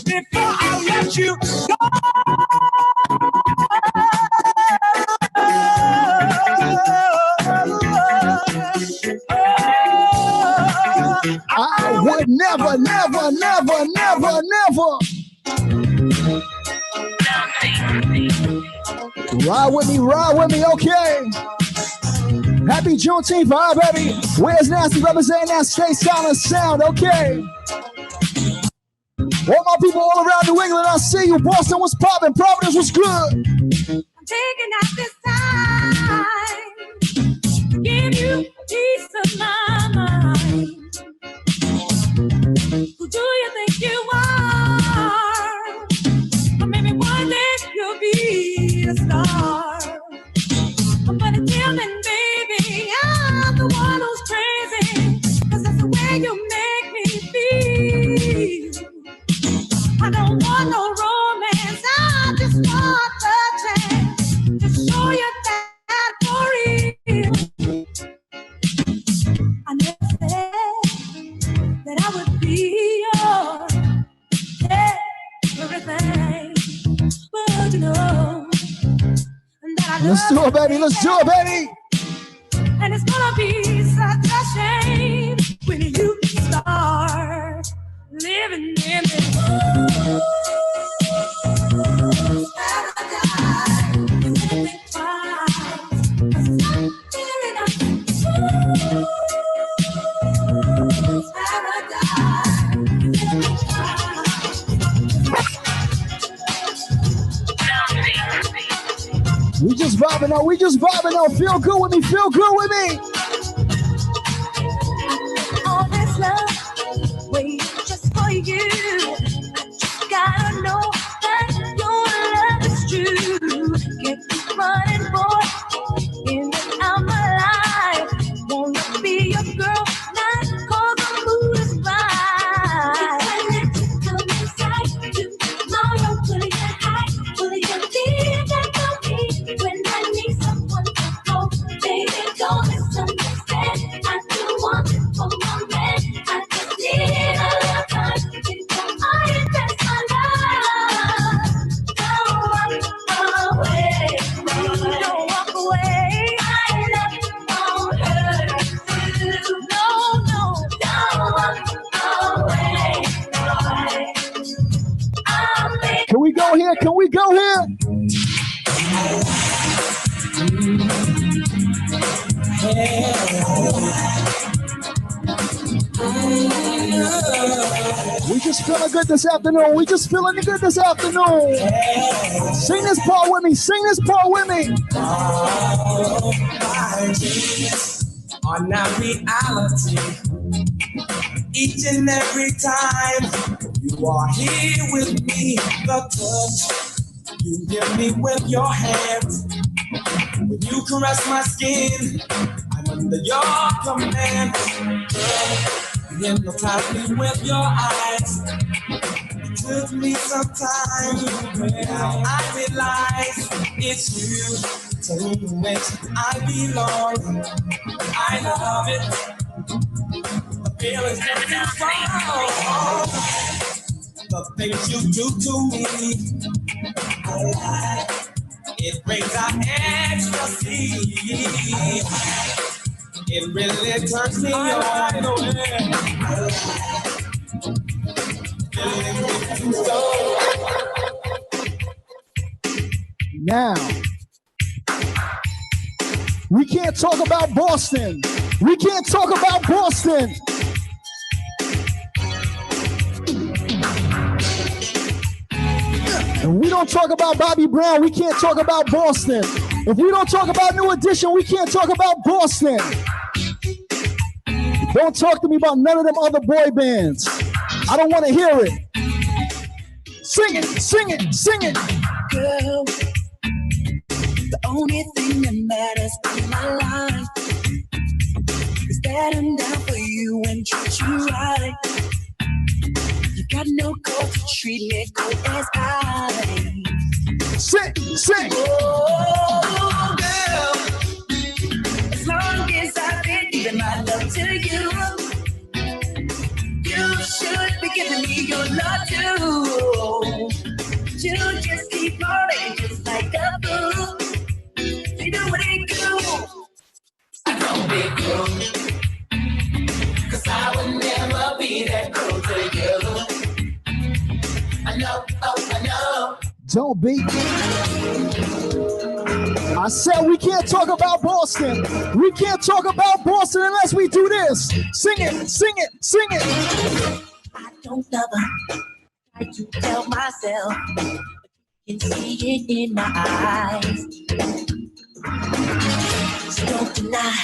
Before I let you go. I would never. Ride with me, okay. Happy Juneteenth, all right, baby. Where's Nasty representing that stay silent sound, okay. All my people all around New England, I see you. Boston was popping, Providence was good. I'm taking out this time to give you peace of my mind. Who do you think you are? Or maybe one day you'll be a star. But until then, baby, I'm the one who's crazy, 'cause that's the way you make me feel. I don't want no romance, I just want the chance to show you that for real. I never said that I would be your everything, but you know that I Let's do it, baby, let's do it, baby. And it's gonna be such a shame when you start living in this paradise. You wouldn't think twice, 'cause it's not fair enough. Paradise. You wouldn't think We just vibing out. Feel good with me, all this love, wait just for you. I just gotta know that your love is true. Keep running, boy, in and out my life. Wanna be your girl, not 'cause the mood is right. Come inside tomorrow, will you hide? Will you leave that for me when I need someone to hold? Baby, don't misunderstand. I do want it for my man. I just need a little time before I invest my love. Don't walk away. Don't walk away. My love won't hurt you. No. Don't walk away, boy. Can we go here? We just feeling good this afternoon. Sing this part with me. Are now reality. Each and every time you are here with me, the touch you give me with your hands. When you caress my skin, I'm under your command. Girl, you hypnotize me with your eyes. It took me some time, but now I realize it's you to which I belong. I love it. The feeling's just too strong. The things you do to me, I like. It brings out ecstasy. It really turns me on. Now, we can't talk about Boston. If we don't talk about Bobby Brown, we can't talk about Boston. If we don't talk about New Edition, we can't talk about Boston. Don't talk to me about none of them other boy bands. I don't want to hear it. Sing it, sing it, sing it. Girl, the only thing that matters in my life is that I'm down for you and treat you right. You got no cause to treat me cold as ice. Sing, sing. Oh, girl, as long as I've been giving my love to you, you should be giving me your love too. You just keep rolling just like a fool. You know what it do? I don't be cruel, 'cause I would never be that cruel to you. I know, oh, I know. Don't be. I said we can't talk about Boston. We can't talk about Boston unless we do this. Sing it, sing it, sing it. I don't ever try to tell myself, but you can see it in my eyes. So don't deny,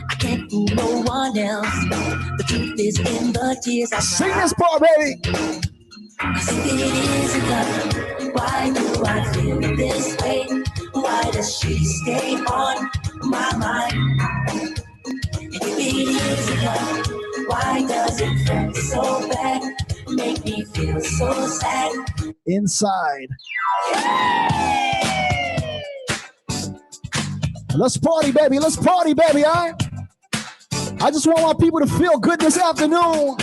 I can't fool no one else. The truth is in the tears I cry. Sing this part, baby. 'Cause if it isn't love, why do I feel this way? Why does she stay on my mind? And if it isn't love, why does it hurt so bad? Make me feel so sad. Inside. Let's party, baby. Let's party, baby, all right? I just want my people to feel good this afternoon.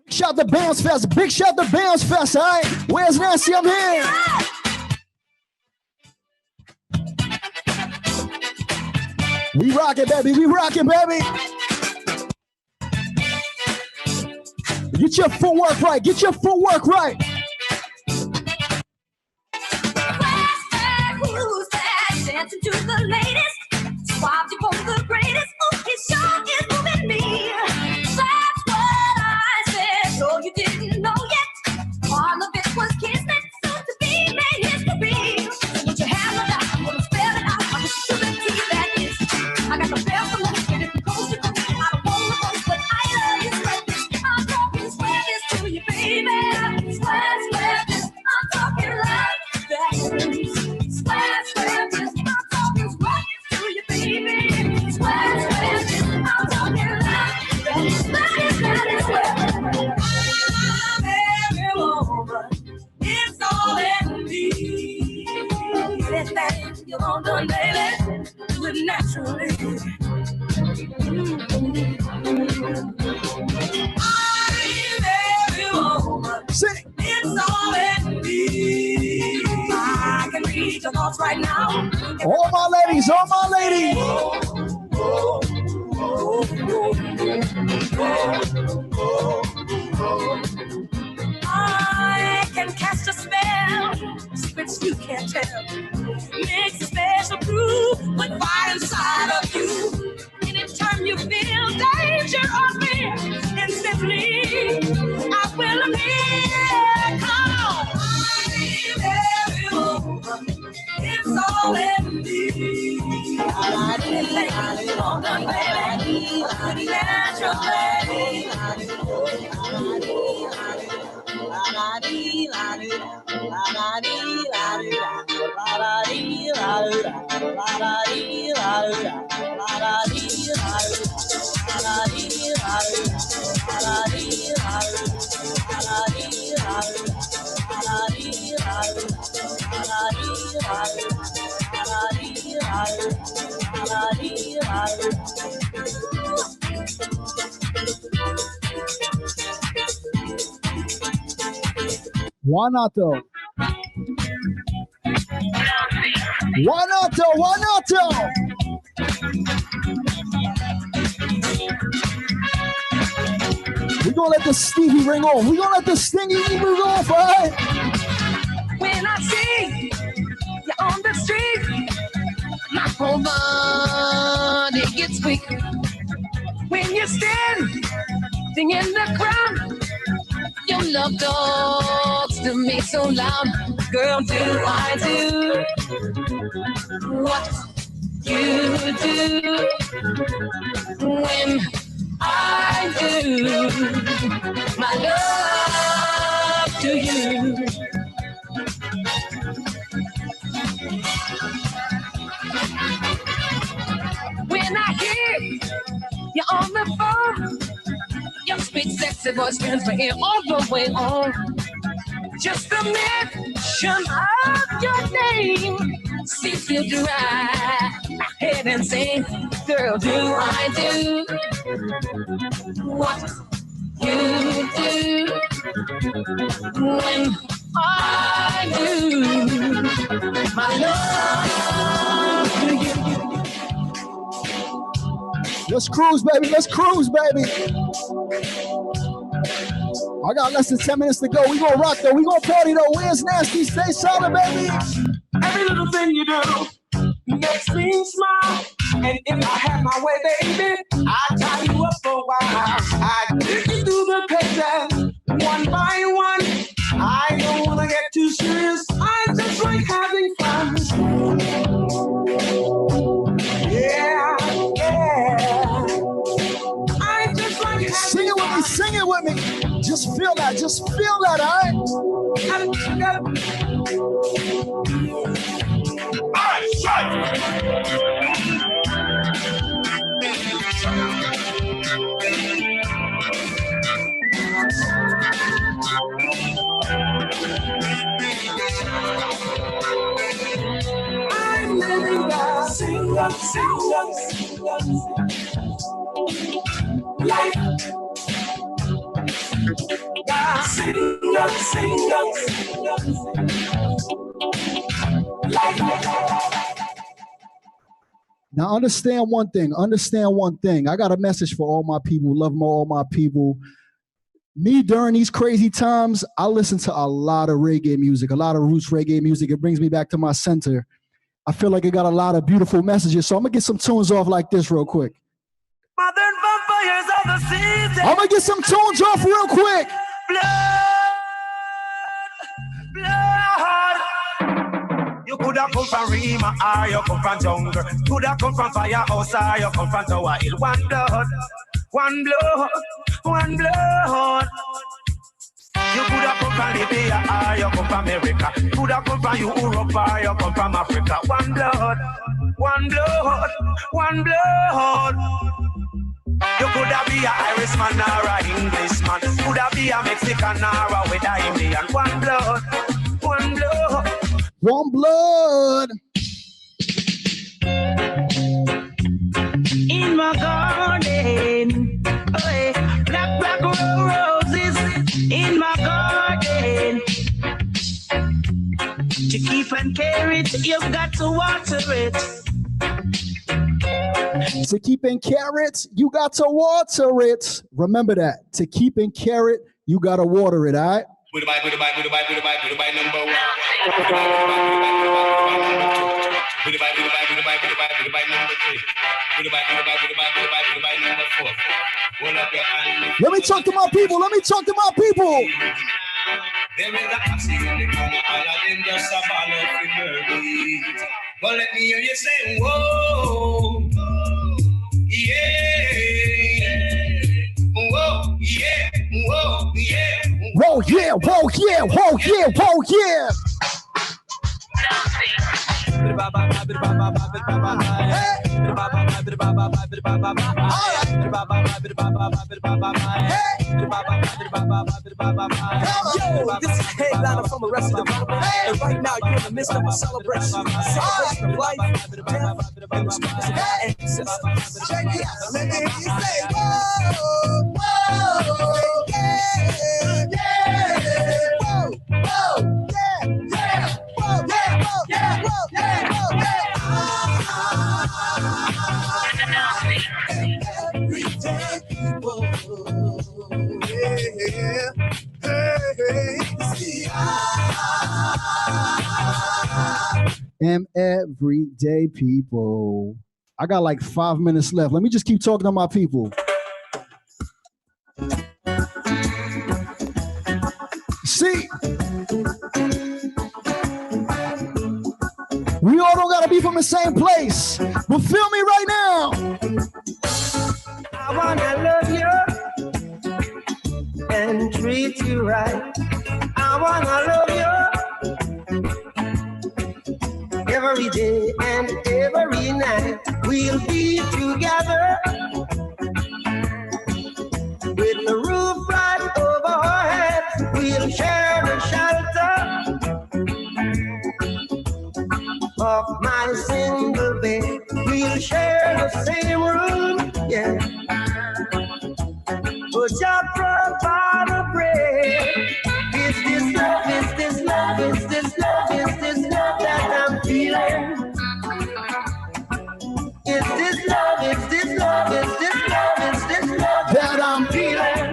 Big shout to Bounce Fest. Big shout to Bounce Fest, all right? Where's Nancy? I'm here. We rockin', baby. We rockin', baby. Get your footwork right. Get your footwork right. Who's that dancing to the latest? Swapped you for the greatest. Oh, he sure is moving me. That's what I said. So you didn't know yet. All of it was kismet. Soon to be made history. Put your hands on that. I'm gonna spell it out. I'm just gonna see that is. I got the best of luck. And if you coast to coast, I don't want to boast, but I love you. I'm talking square this to you, baby. Square, square this. I'm talking like that. Square, square this. I'm talking square this to you, baby. Square, square this. I'm talking like that. That is where I'm every woman. It's all in me. Anything you want done, baby, do it naturally. Sing. It's all in me. I can read your thoughts right now. All my ladies, all my ladies. I can cast a spell, which you can't tell. Makes a special groove with fire inside of you. Anytime you feel danger or fear, instantly I will appear. Come on. Every woman, it's all in me. I didn't think I was gonna, baby. Naturally. Why not though? Why not though? Why not though? We're gonna let the Stevie ring off. We're gonna let the Stingy ring off, all right? When I see you on the street, my whole body gets weak. When you're standing in the crowd, your love talks to me so loud. Girl, do I do what you do when I my love to you. When I hear you on the phone, your sweet sexy voice turns my ear all the way on. Just the mention of your name seems to drive my head insane. Girl, do I do what you do when I do my love to you? Let's cruise, baby. Let's cruise, baby. I got less than 10 minutes to go. We gonna rock though. We gonna party though. Where's Nasty? Stay solid, baby. Every little thing you do makes me smile. And if I had my way, baby, I'd tie you up for a while. I'd take you through the pages one by one. I don't wanna get too serious. I just like having fun. Yeah, yeah. I just like having Sing it with me, sing it with me. Just feel that, all right? I'm living the single life. Single life. Now understand one thing. I got a message for all my people. Love all my people. Me, during these crazy times, I listen to a lot of reggae music, a lot of roots reggae music. It brings me back to my center. I feel like it got a lot of beautiful messages. So I'm going to get some tunes off like this real quick. Modern vampires of the season. I'm going to get some tunes off real quick. Blood. You could have come from Rima or you come from jungle. Could have come from firehouse or you come from Tower Hill. One blood, one blood, one blood. You could have come from Libya or you come from America. Could have come from Europe or you come from Africa. One blood, one blood, one blood. You could have be an Irishman or an Englishman. Could have be a Mexican or a West Indian. One blood, one blood. One blood. In my garden, oh, black roses in my garden. To keep and care it, you've got to water it. To keep and care it, you got to water it. Remember that. To keep and care it, you got to water it, all right? Goodbye, number one. Goodbye, number three. Goodbye, number four. Hold up your hand. Let me talk to my people. There is a posse in the corner, all of them just a ball of birdies. But let me hear you say, whoa, yeah, whoa, yeah, whoa, yeah. Whoa, yeah, whoa, yeah, whoa, yeah, whoa, yeah. Yo, this is a headliner from the rest of the world. And right now you're in the midst of a celebration. A celebration of life, death, and the struggles of our ancestors. Check it out. Let me hear you say, whoa, whoa, yeah, yeah, whoa, whoa, yeah, yeah, whoa, yeah, whoa, yeah, whoa, yeah, whoa, yeah. Everyday people, yeah, hey, see, Am everyday people. I got like 5 minutes left. Let me just keep talking to my people. See, we all don't gotta be from the same place, but feel me right now. I wanna love you treat you right. I wanna love you every day and every night. We'll be together with the roof right over our heads. We'll share the shelter of my single bed. We'll share the same room, yeah. But just provide the bread. It's this love, it's this love, it's this love, it's this love that I'm feeling. It's this love, it's this love, it's this love, it's this love that I'm feeling.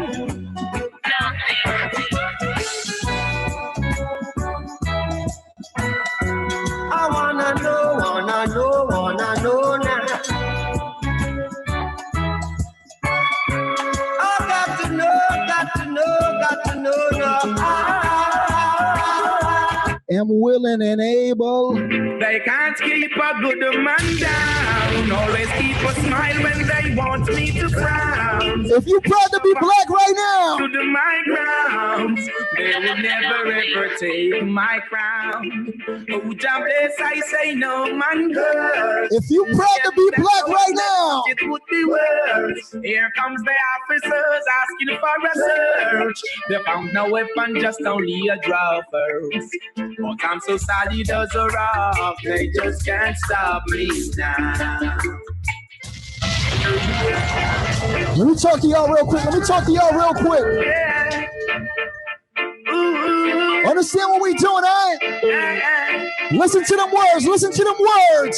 I wanna know now. I got to know now. Am willing and able. They can't keep a good man down. Always keep a smile when they want me to frown. If you proud to be black right now, to my ground, they will never ever take my crown. Oh, Jah bless, I say no man good. If you proud to be black right now, it would be worse. Here comes the officers asking for a search. They found no weapon, just only a drawers. But I'm so solid as a rock, they just can't stop me now. Let me talk to y'all real quick. Yeah. Understand what we doing, eh? Listen to them words.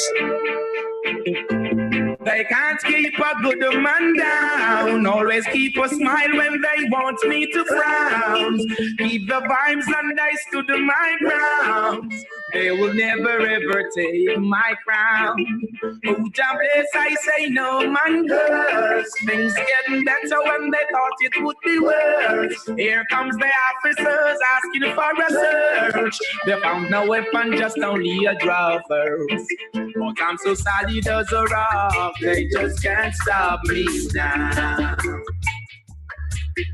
They can't keep a good man down. Always keep a smile when they want me to frown. Keep the vibes and I stood my ground. They will never ever take my crown. Oh, Jah bless, I say no man curse. Things getting better when they thought it would be worse. Here comes the officers asking for a search. They found no weapon, just only a drawers. But I'm so solid as a rock, they just can't stop me now.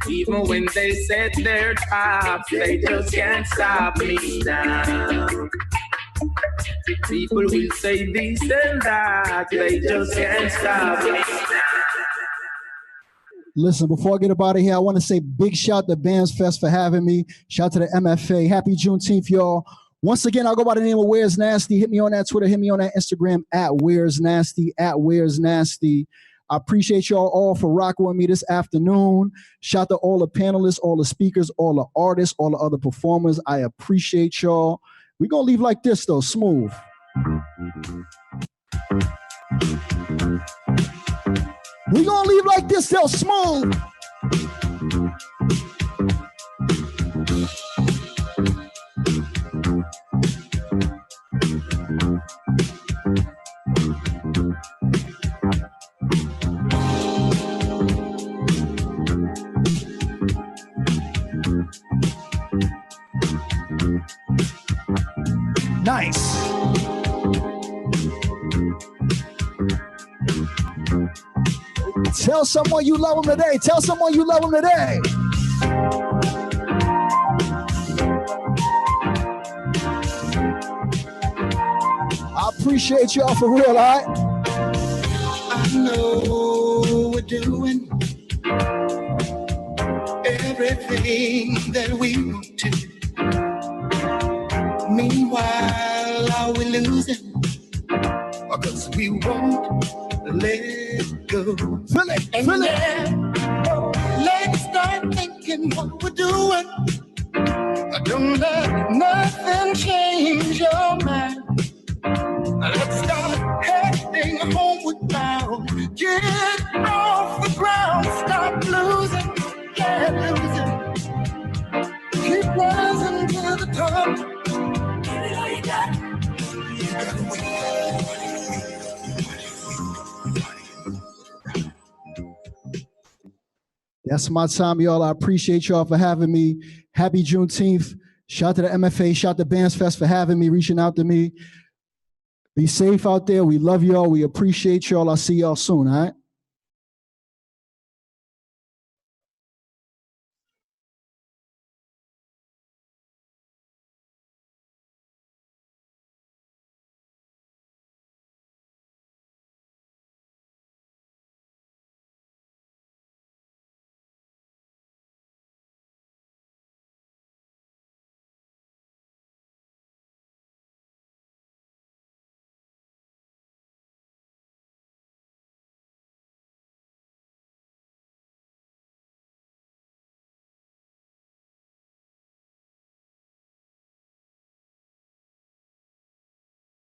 Even when they set their traps, they just can't stop me now. People will say this and that, they just can't stop me now. Listen, before I get up out of here, I want to say big shout to Bands Fest for having me. Shout to the MFA. Happy Juneteenth, y'all. Once again, I'll go by the name of Where's Nasty. Hit me on that Twitter. Hit me on that Instagram at Where's Nasty, at Where's Nasty. I appreciate y'all all for rocking with me this afternoon. Shout to all the panelists, all the speakers, all the artists, all the other performers. I appreciate y'all. We're going to leave like this, though, smooth. We're going to leave like this, though, smooth. Nice. Tell someone you love them today. Tell someone you love them today. I appreciate y'all for real, all right? I know we're doing everything that we want to. Meanwhile, are we losing? Because we won't let go. Feel it. Let's start thinking what we're doing. Don't let nothing change your mind. Let's start heading homeward bound. Get off the ground. Stop losing. Yeah, losing. Keep rising to the top. That's my time, y'all. I appreciate y'all for having me. Happy Juneteenth. Shout out to the MFA. Shout out to Bands Fest for having me, reaching out to me. Be safe out there. We love y'all. We appreciate y'all. I'll see y'all soon, all right?